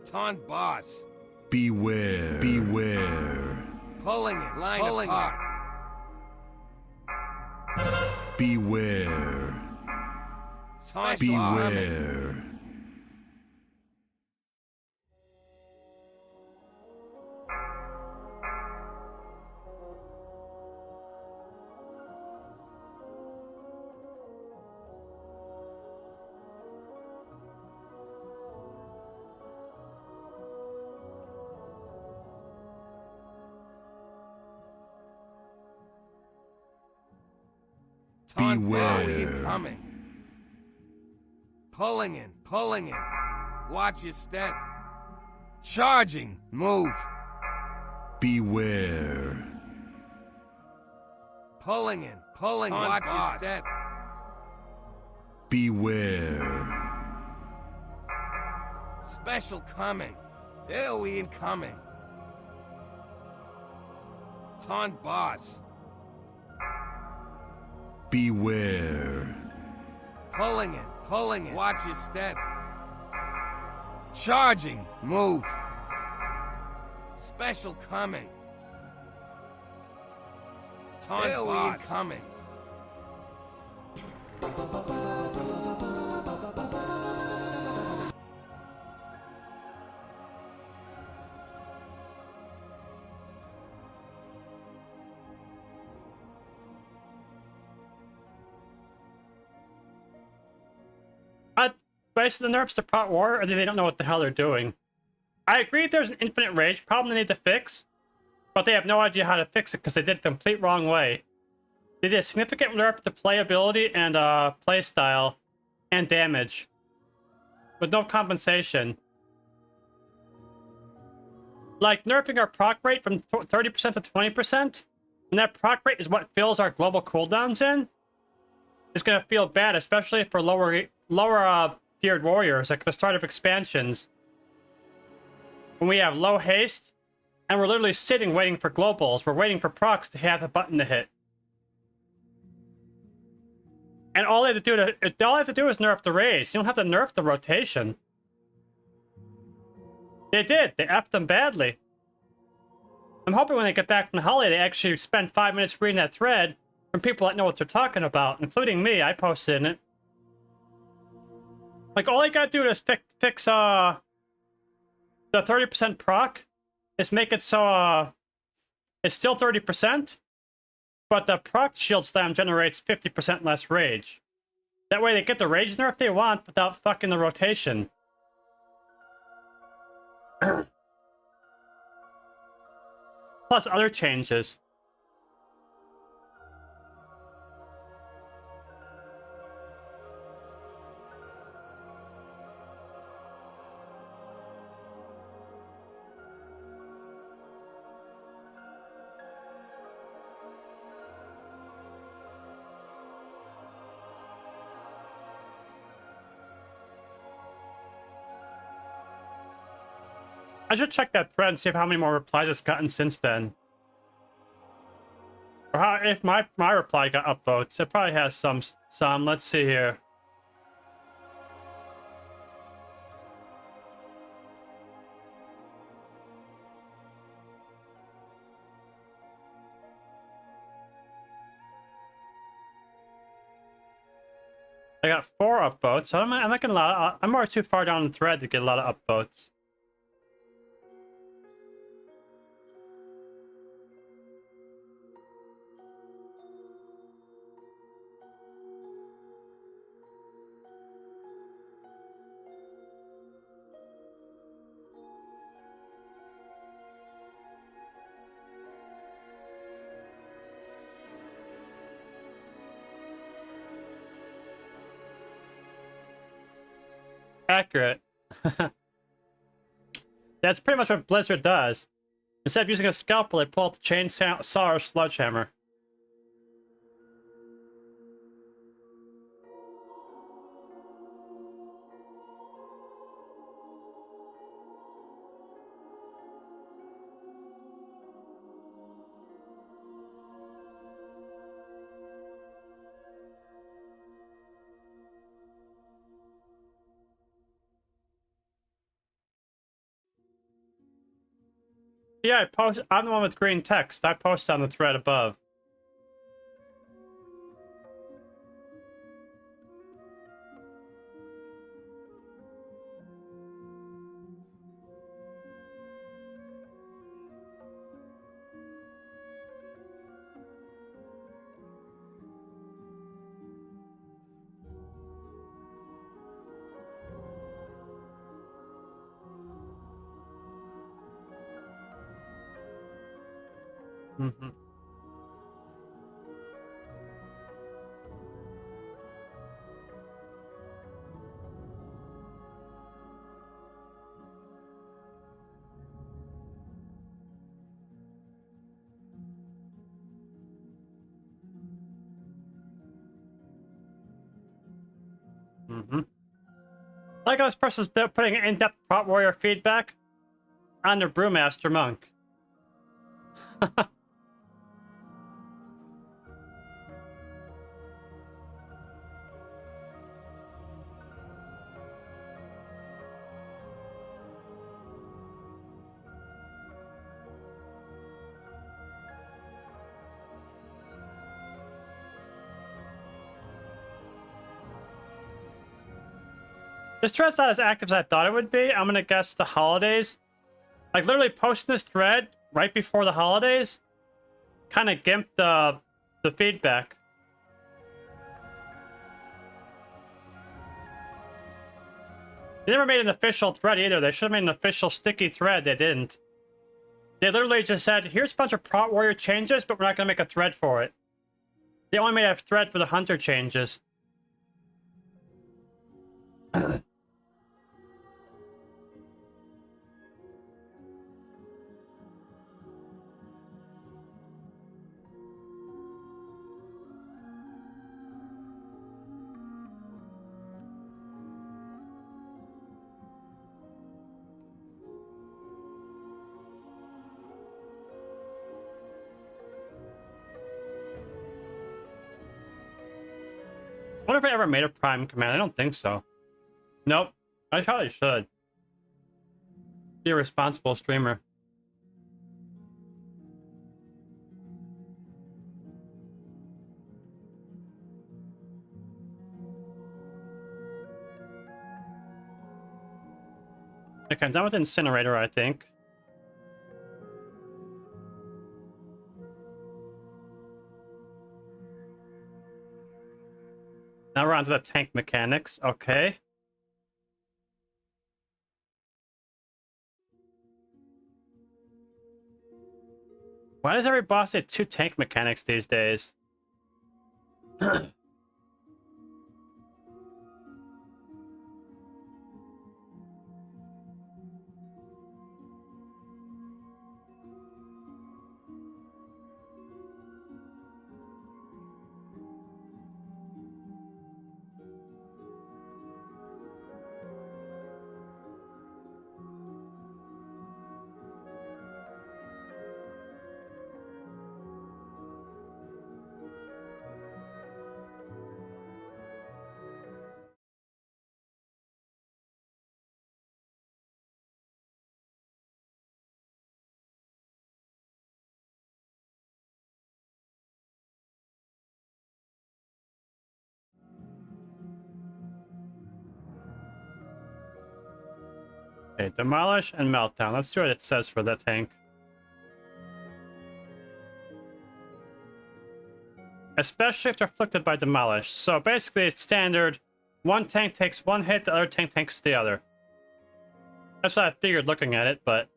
Taunt boss. Beware. Beware. Pulling it. Line apart. Beware. Taunt Beware. Beware. Coming. Pulling in. Pulling in. Watch your step. Charging. Move. Beware. Pulling in. Pulling. Watch your step. Beware. Special coming. AoE incoming. Taunt boss. Beware. Pulling it. Pulling it. Watch your step. Charging. Move. Special coming. Taunt boss. Incoming. Basically, the nerfs to Prot War, or they don't know what the hell they're doing. I agree there's an infinite rage problem they need to fix, but they have no idea how to fix it because they did it the complete wrong way. They did a significant nerf to playability and play style and damage, with no compensation. Like nerfing our proc rate from 30% to 20%, and that proc rate is what fills our global cooldowns in. It's gonna feel bad, especially for lower tiered warriors, like the start of expansions, when we have low haste, and we're literally sitting waiting for globals. We're waiting for procs to have a button to hit. And all they have to do is nerf the rage. You don't have to nerf the rotation. They did. They effed them badly. I'm hoping when they get back from the holiday, they actually spend 5 minutes reading that thread from people that know what they're talking about, including me. I posted in it. Like, all I gotta do is fix the 30% proc, is make it so it's still 30%, but the proc shield slam generates 50% less rage. That way they get the rage nerf they want without fucking the rotation. Plus other changes. I should check that thread and see how many more replies it's gotten since then. Or how, if my reply got upvotes. It probably has some. Let's see here. I got 4 upvotes, so I'm not getting a lot of, I'm already too far down the thread to get a lot of upvotes. Accurate. That's pretty much what Blizzard does. Instead of using a scalpel, they pull out the chainsaw or sledgehammer. Yeah, I'm the one with green text. I posted on the thread above. Mm-hmm. Mm-hmm. Like this person's putting in-depth prop warrior feedback on their brewmaster monk. This thread's not as active as I thought it would be. I'm gonna guess the holidays. Like, literally posting this thread right before the holidays kind of gimped the feedback. They never made an official thread either. They should have made an official sticky thread. They didn't. They literally just said, here's a bunch of prop warrior changes, but we're not gonna make a thread for it. They only made a thread for the hunter changes. I wonder if I ever made a Prime command. I don't think so. Nope. I probably should. Be a responsible streamer. Okay, I'm done with Incinerator, I think. Now we're on to the tank mechanics. Okay. Why does every boss say 2 tank mechanics these days? Okay, demolish and meltdown. Let's see what it says for that tank. Especially if they're afflicted by demolish. So basically it's standard. One tank takes one hit, the other tank takes the other. That's what I figured looking at it, but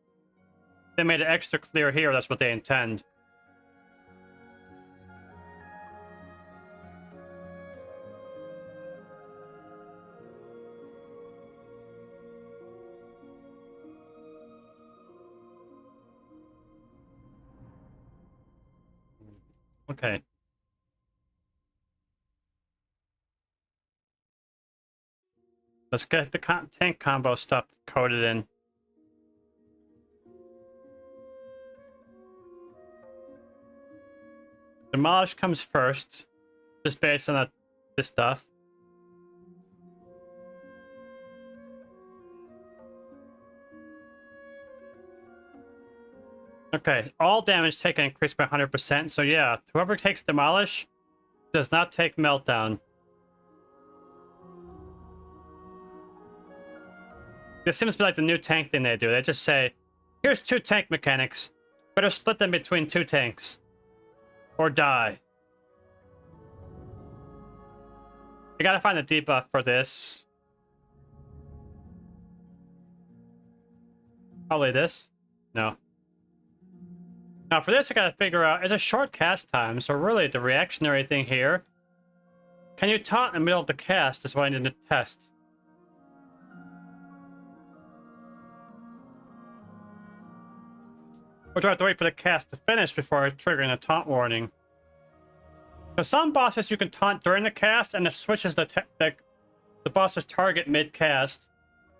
they made it extra clear here. That's what they intend. Okay. Let's get the tank combo stuff coded in. Demolish comes first, just based on this stuff. Okay, all damage taken increased by 100%. So yeah, whoever takes demolish does not take meltdown. This seems to be like the new tank thing they do. They just say, here's 2 tank mechanics. Better split them between 2 tanks. Or die. I gotta find a debuff for this. Probably this? No. Now for this I gotta figure out, it's a short cast time, so really the reactionary thing here. Can you taunt in the middle of the cast is what I need to test. Or do I have to wait for the cast to finish before triggering a taunt warning? For some bosses you can taunt during the cast and it switches the boss's target mid-cast.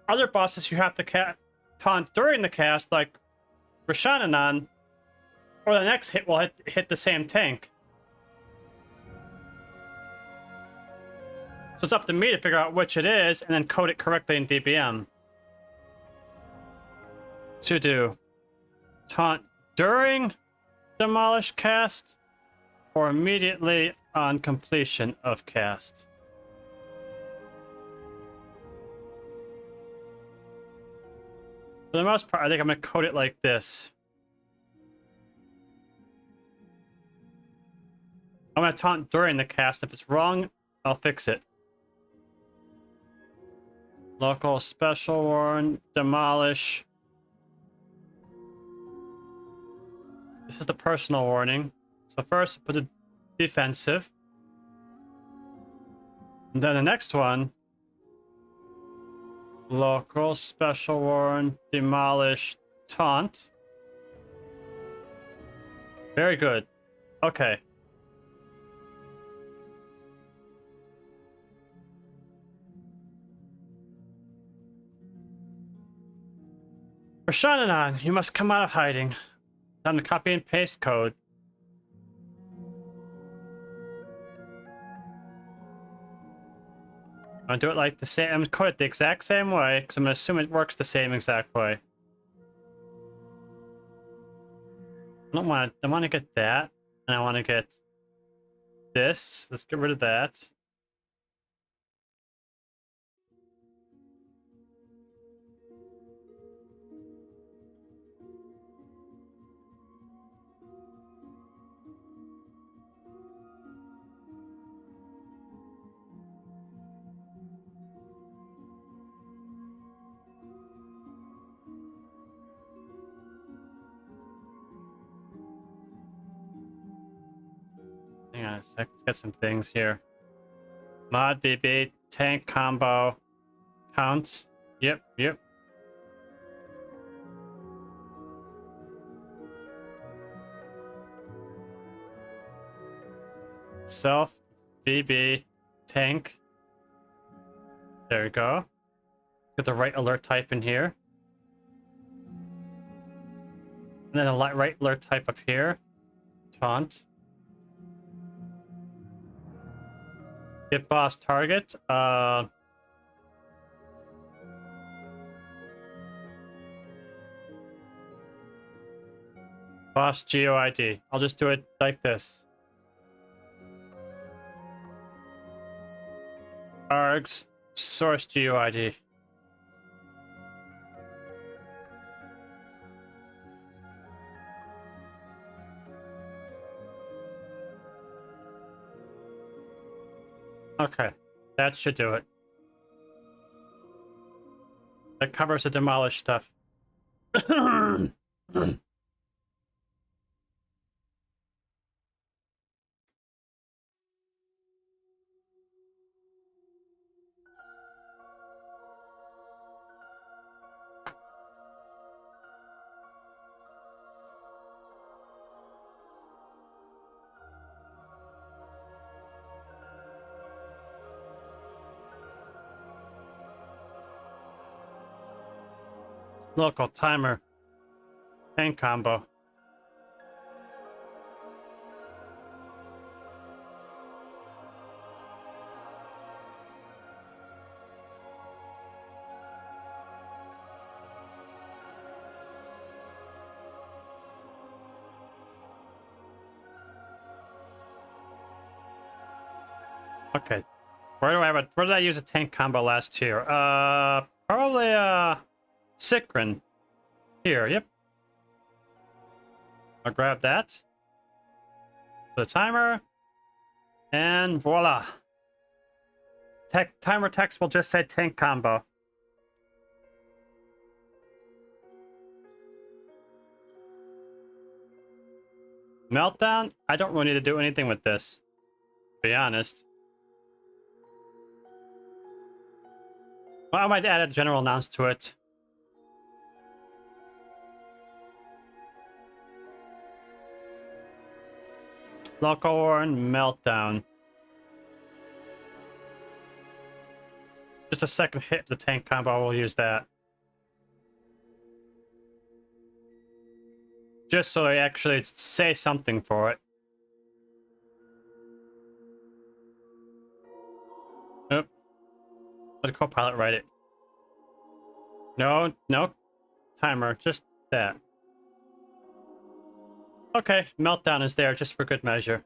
Other bosses you have to taunt during the cast, like Rashananan, or the next hit will hit the same tank. So it's up to me to figure out which it is and then code it correctly in DBM. To do taunt during demolish cast or immediately on completion of cast. For the most part, I think I'm going to code it like this. I'm going to taunt during the cast. If it's wrong, I'll fix it. Local special warn, demolish. This is the personal warning. So first, put the defensive. And then the next one, local, special warrant, demolish, taunt. Very good. Okay. For Shananon, you must come out of hiding. Time to copy and paste code. I'm gonna do it like the same. I'm gonna code it the exact same way because I'm gonna assume it works the same exact way. I don't want. I want to get that, and I want to get this. Let's get rid of that. Hang on a sec. Let's get some things here. Mod BB tank combo count. Yep. Self BB tank. There we go. Get the right alert type in here. And then the right alert type up here. Taunt. Get boss target. Boss GeoID. I'll just do it like this. Args source GeoID. Okay, that should do it. That covers the demolished stuff. Local timer and combo. Okay, where did I use a tank combo last year? Probably Sikrin. Here, yep. I'll grab that. The timer. And voila. Timer text will just say tank combo. Meltdown? I don't really need to do anything with this, to be honest. Well, I might add a general announce to it. Local Warren Meltdown. Just a second hit the tank combo, we'll use that. Just so I actually say something for it. Nope. Let the co-pilot write it. No. Timer, just that. Okay, Meltdown is there just for good measure.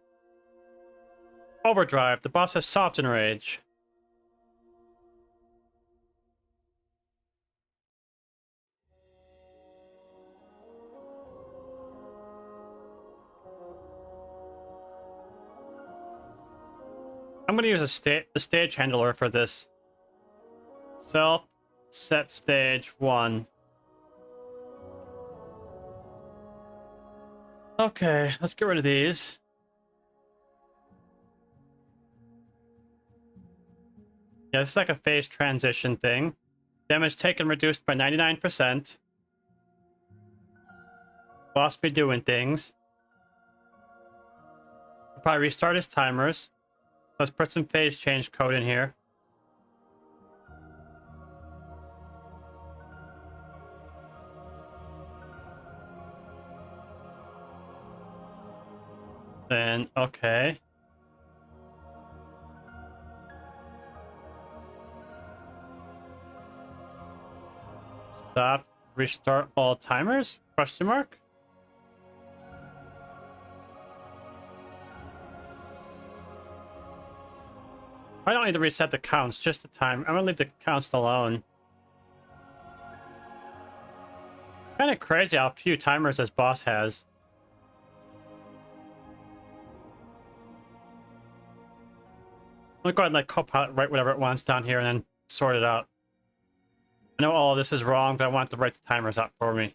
Overdrive, the boss has soft enrage. I'm gonna use a stage handler for this. Self set stage 1. Okay, let's get rid of these. Yeah, this is like a phase transition thing. Damage taken reduced by 99%. Boss be doing things. We'll probably restart his timers. Let's put some phase change code in here. Then, okay. Stop, restart all timers? Question mark? I don't need to reset the counts, just the time. I'm gonna leave the counts alone. Kind of crazy how few timers this boss has. I'm gonna go ahead and let Copilot write whatever it wants down here and then sort it out. I know all of this is wrong, but I want it to write the timers out for me.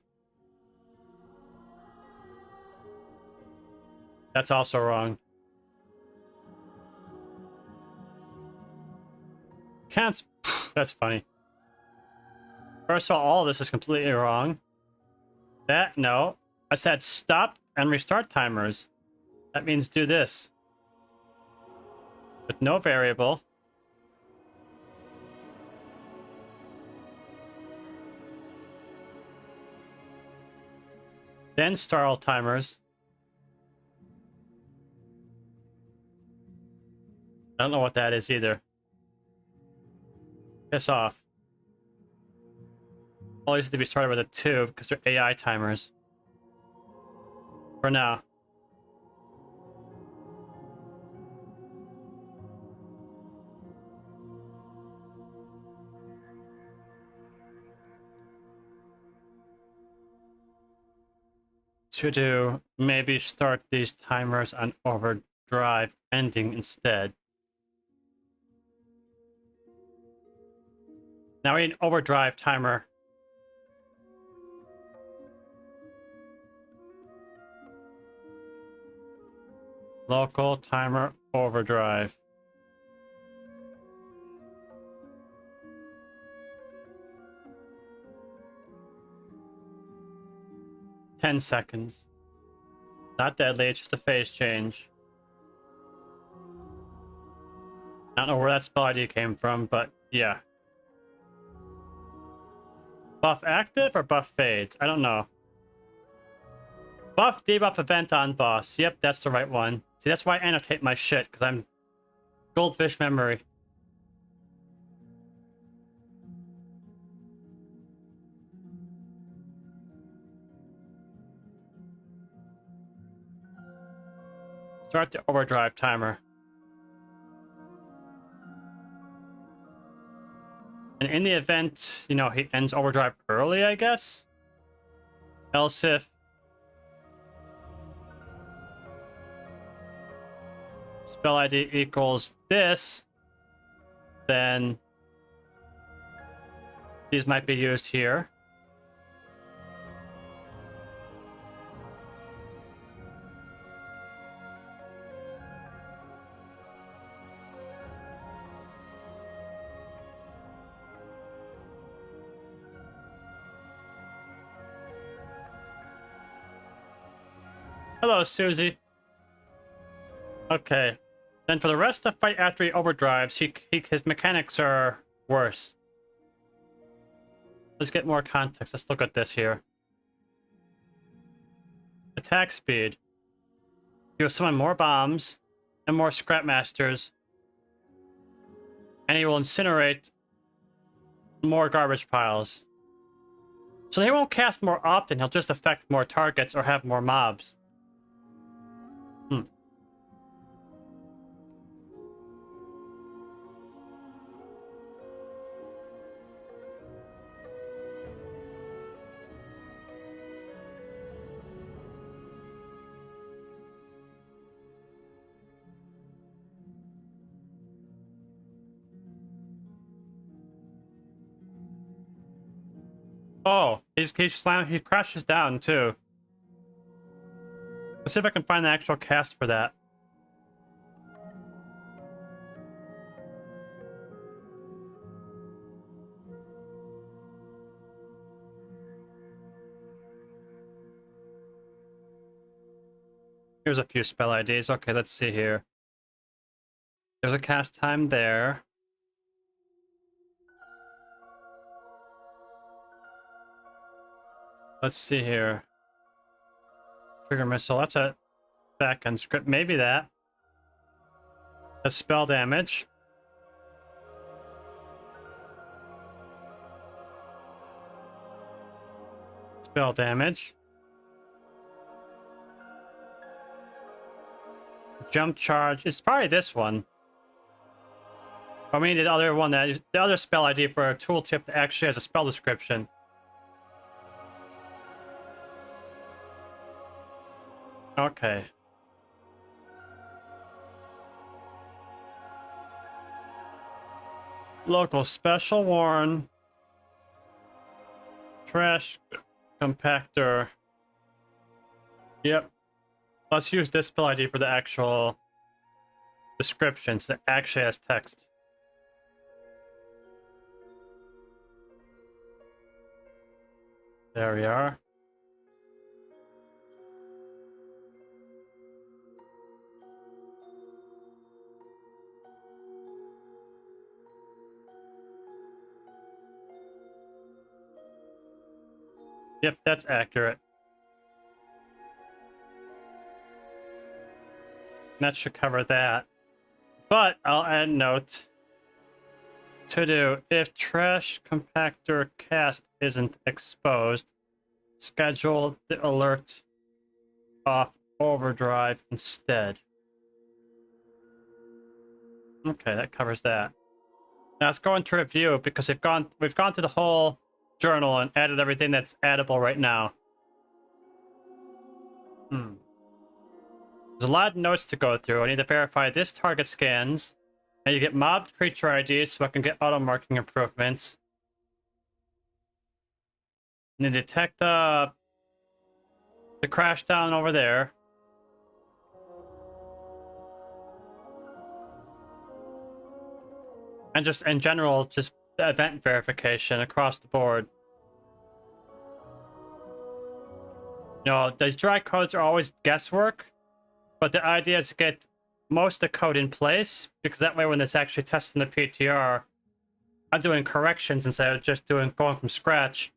That's also wrong. Can't. That's funny. First of all of this is completely wrong. That, no. I said stop and restart timers. That means do this. With no variable. Then start all timers. I don't know what that is either. Piss off. All these need to be started with a 2 because they're AI timers. For now. To do, maybe start these timers on overdrive ending instead. Now we need an overdrive timer. Local timer overdrive. "10 seconds. Not deadly, it's just a phase change. I don't know where that spell ID came from, but yeah. Buff active or buff fades? I don't know. Buff debuff event on boss. Yep, that's the right one. See, that's why I annotate my shit, because I'm goldfish memory. Start the overdrive timer. And in the event, you know, he ends overdrive early, I guess? Else if spell ID equals this, then these might be used here. Hello, Susie. Okay. Then for the rest of the fight after he overdrives, his mechanics are worse. Let's get more context. Let's look at this here. Attack speed. He will summon more bombs and more scrap masters. And he will incinerate more garbage piles. So he won't cast more often, he'll just affect more targets or have more mobs. Oh, he crashes down too. Let's see if I can find the actual cast for that. Here's a few spell IDs. Okay, let's see here. There's a cast time there. Let's see here. Trigger missile. That's a back-end script. Maybe that. That's spell damage. Spell damage. Jump charge. It's probably this one. I mean, the other one that the other spell ID for a tooltip that actually has a spell description. Okay. Local special warn. Trash compactor. Yep. Let's use this spell ID for the actual descriptions that actually has text. There we are. Yep, that's accurate. That should cover that. But I'll add a note to do if trash compactor cast isn't exposed, schedule the alert off overdrive instead. Okay, that covers that. Now let's go into review because we've gone through the whole journal and added everything that's addable right now. There's a lot of notes to go through. I need to verify this target scans. And you get mob creature IDs so I can get auto marking improvements. And detect the crash down over there. And just in general, just event verification across the board. You know, these dry codes are always guesswork, but the idea is to get most of the code in place, because that way when it's actually testing the PTR, I'm doing corrections instead of just going from scratch.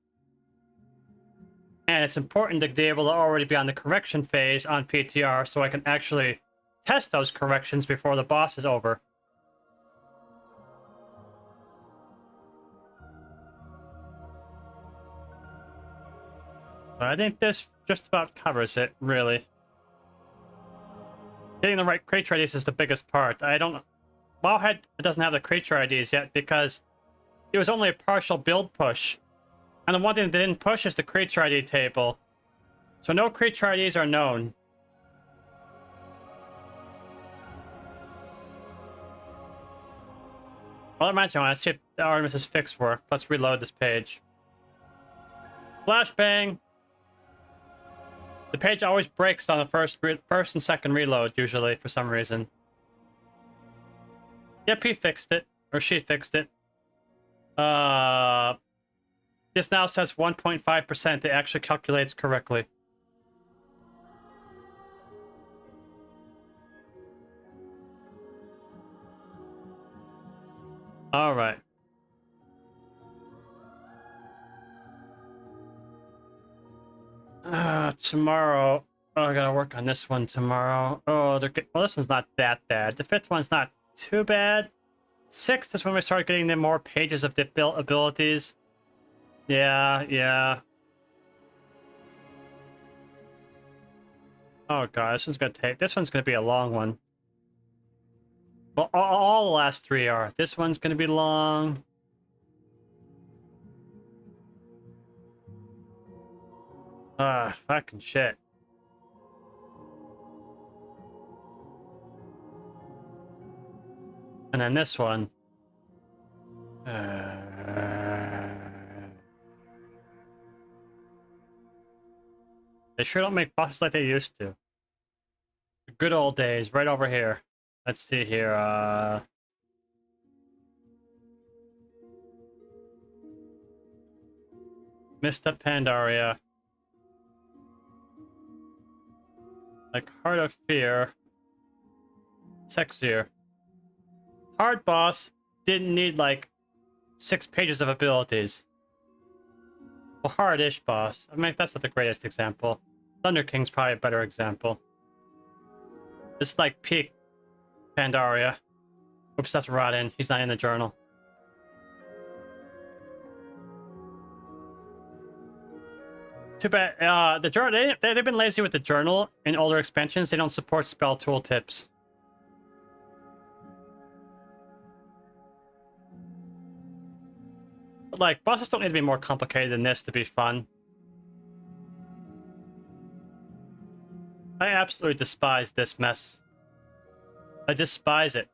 And it's important to be able to already be on the correction phase on PTR so I can actually test those corrections before the boss is over. I think this just about covers it, really. Getting the right creature IDs is the biggest part. Wowhead doesn't have the creature IDs yet because it was only a partial build push. And the one thing they didn't push is the creature ID table. So no creature IDs are known. Well, that reminds me, I want to see if the Artemis's fix work. Let's reload this page. Flashbang! The page always breaks on the first and second reload, usually, for some reason. Yep, he fixed it. Or she fixed it. This now says 1.5%. It actually calculates correctly. Alright. Tomorrow. Oh, I gotta work on this one tomorrow. Oh, well, this one's not that bad. The fifth one's not too bad. Sixth is when we start getting the more pages of the abilities. Yeah. Oh god, this one's gonna be a long one. Well, all the last three are. This one's gonna be long. Fucking shit. And then this one. They sure don't make bosses like they used to. The good old days, right over here. Let's see here, Mista Pandaria. Like Heart of Fear. Sexier. Hard boss didn't need like 6 pages of abilities. Well, hard-ish boss. I mean, that's not the greatest example. Thunder King's probably a better example. This is like peak Pandaria. Oops, that's Rodin. He's not in the journal. Too bad. The journal they've been lazy with the journal in older expansions. They don't support spell tooltips. But like bosses don't need to be more complicated than this to be fun. I absolutely despise this mess. I despise it.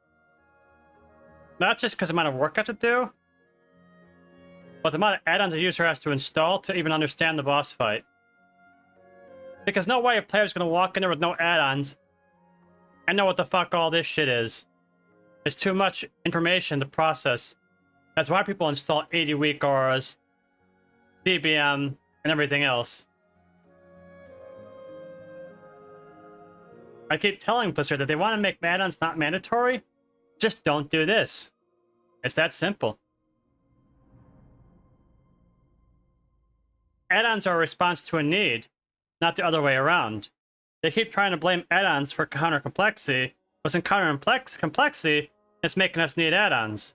Not just because the amount of work I have to do, but the amount of add-ons a user has to install to even understand the boss fight. Because no way a player's going to walk in there with no add-ons and know what the fuck all this shit is. It's too much information to process. That's why people install 80 weak auras, DBM, and everything else. I keep telling Blizzard that they want to make add-ons not mandatory. Just don't do this. It's that simple. Add-ons are a response to a need, not the other way around. They keep trying to blame add-ons for counter complexity, but in counter complexity, it's making us need add-ons.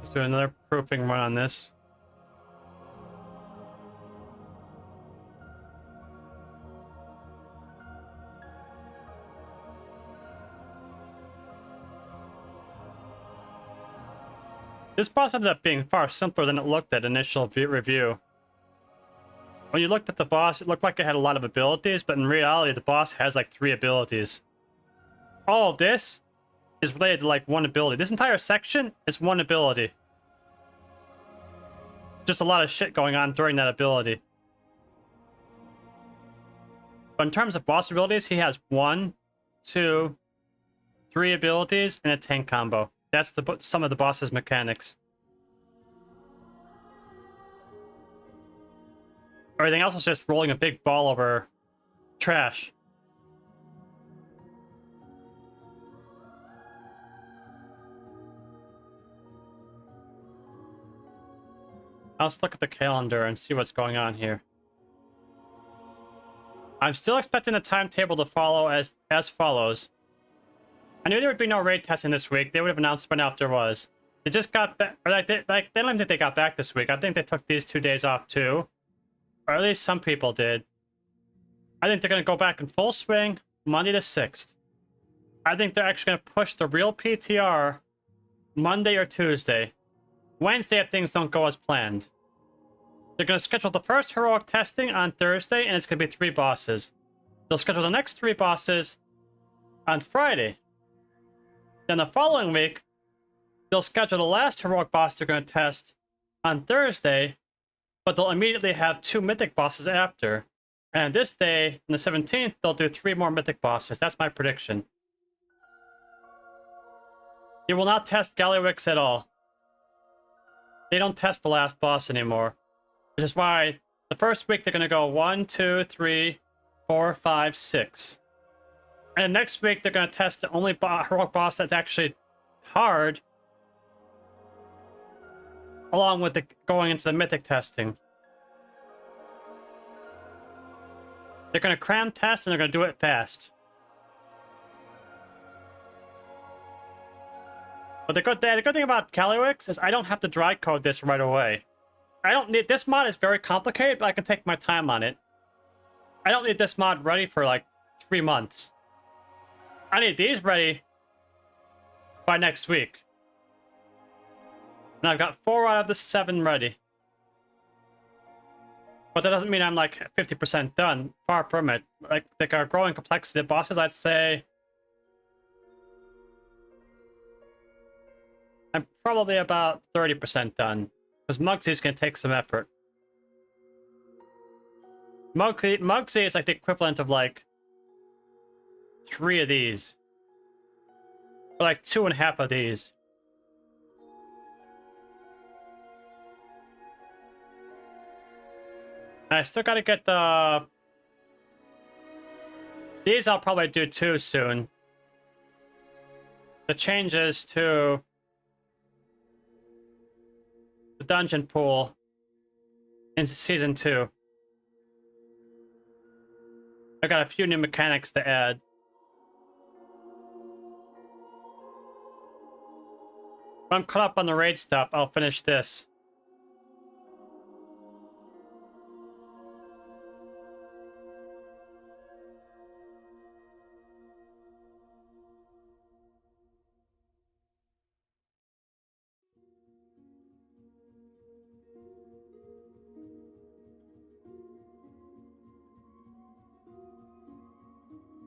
Let's do another proofing run on this. This boss ended up being far simpler than it looked at initial review. When you looked at the boss, it looked like it had a lot of abilities, but in reality, the boss has like 3 abilities. All of this is related to like 1 ability. This entire section is 1 ability. Just a lot of shit going on during that ability. But in terms of boss abilities, he has 1, 2, 3 abilities and a tank combo. That's some of the boss's mechanics. Everything else is just rolling a big ball over trash. Let's look at the calendar and see what's going on here. I'm still expecting the timetable to follow as follows. I knew there would be no raid testing this week. They would have announced by now if there was. They just got back, or they don't even think they got back this week. I think they took these 2 days off too. Or at least some people did. I think they're going to go back in full swing Monday the 6th. I think they're actually going to push the real PTR Monday or Tuesday. Wednesday if things don't go as planned. They're going to schedule the first heroic testing on Thursday, and it's going to be 3 bosses. They'll schedule the next 3 bosses on Friday. Then the following week, they'll schedule the last heroic boss they're going to test on Thursday, but they'll immediately have 2 mythic bosses after. And this day, on the 17th, they'll do 3 more mythic bosses. That's my prediction. You will not test Gallywix at all. They don't test the last boss anymore. Which is why the first week they're going to go 1, 2, 3, 4, 5, 6. And next week they're going to test the only heroic boss that's actually hard, along with going into the mythic testing. They're going to cram test and they're going to do it fast. But the good thing about Gallywix is I don't have to dry code this right away. I don't need this mod is very complicated, but I can take my time on it. I don't need this mod ready for like 3 months. I need these ready by next week. And I've got 4 out of the 7 ready. But that doesn't mean I'm like 50% done. Far from it. Like our growing complexity of bosses, I'd say I'm probably about 30% done. Because Mugsy's gonna take some effort. Mugsy is like the equivalent of like 3 of these. Or like 2.5 of these. And I still gotta get the... These I'll probably do too soon. The changes to the dungeon pool in Season 2. I got a few new mechanics to add. When I'm caught up on the raid stuff, I'll finish this.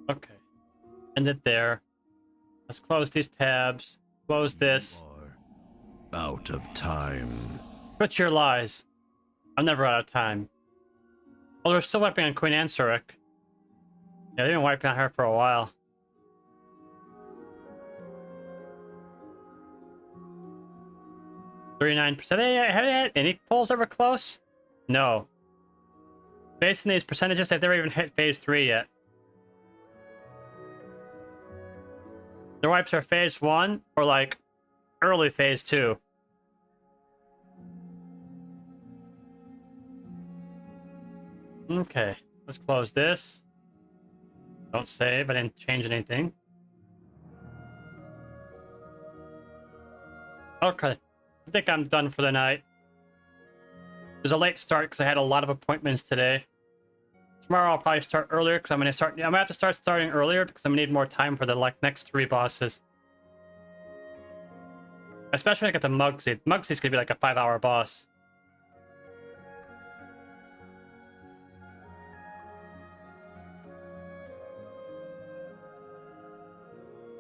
Okay. End it there. Let's close these tabs. Close this. Out of time. Quit your lies. I'm never out of time. Well, they're still wiping on Queen Ansuric. Yeah, they've been wiping on her for a while. %. Have they had any polls ever close? No. Based on these percentages, they've never even hit phase 3 yet. Their wipes are phase 1 or like early phase 2. Okay, let's close this. Don't save, I didn't change anything. Okay, I think I'm done for the night. It was a late start because I had a lot of appointments today. Tomorrow I'll probably start earlier because I'm gonna have to start starting earlier because I'm gonna need more time for the next 3 bosses. Especially when I get to Mugsy. Mugsy's gonna be like a 5-hour boss.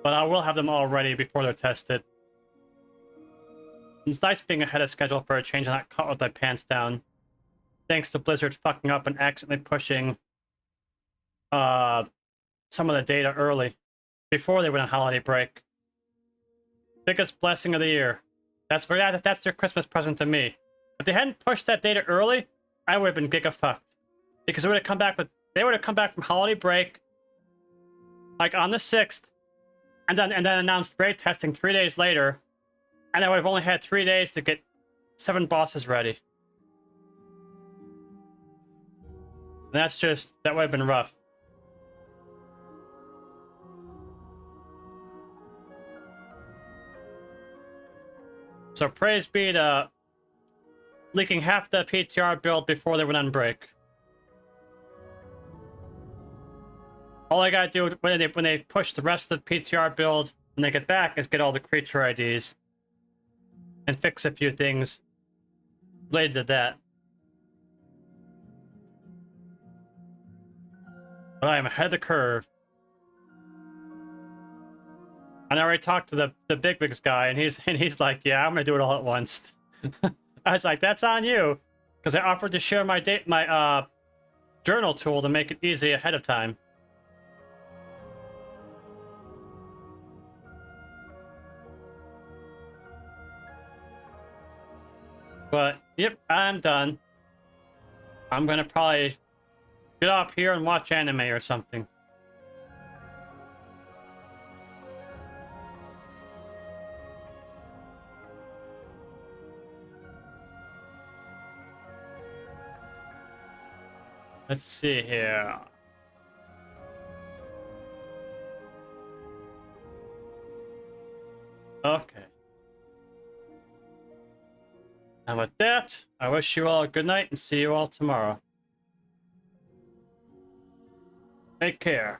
But I will have them all ready before they're tested. It's nice being ahead of schedule for a change and not caught with my pants down. Thanks to Blizzard fucking up and accidentally pushing some of the data early, before they went on holiday break. Biggest blessing of the year. That's their Christmas present to me. If they hadn't pushed that data early, I would have been giga fucked. Because they would have come back from holiday break, like on the 6th, and then announced raid testing 3 days later, and I would have only had 3 days to get 7 bosses ready. And that would have been rough. So praise be to leaking half the PTR build before they went on break. All I gotta do when they push the rest of the PTR build when they get back is get all the creature IDs and fix a few things related to that. But I am ahead of the curve. And I already talked to the big wigs guy, and he's like, "Yeah, I'm gonna do it all at once." I was like, "That's on you," because I offered to share my journal tool to make it easy ahead of time. But yep, I'm done. I'm gonna probably get off here and watch anime or something. Let's see here. Okay. And with that, I wish you all a good night and see you all tomorrow. Take care.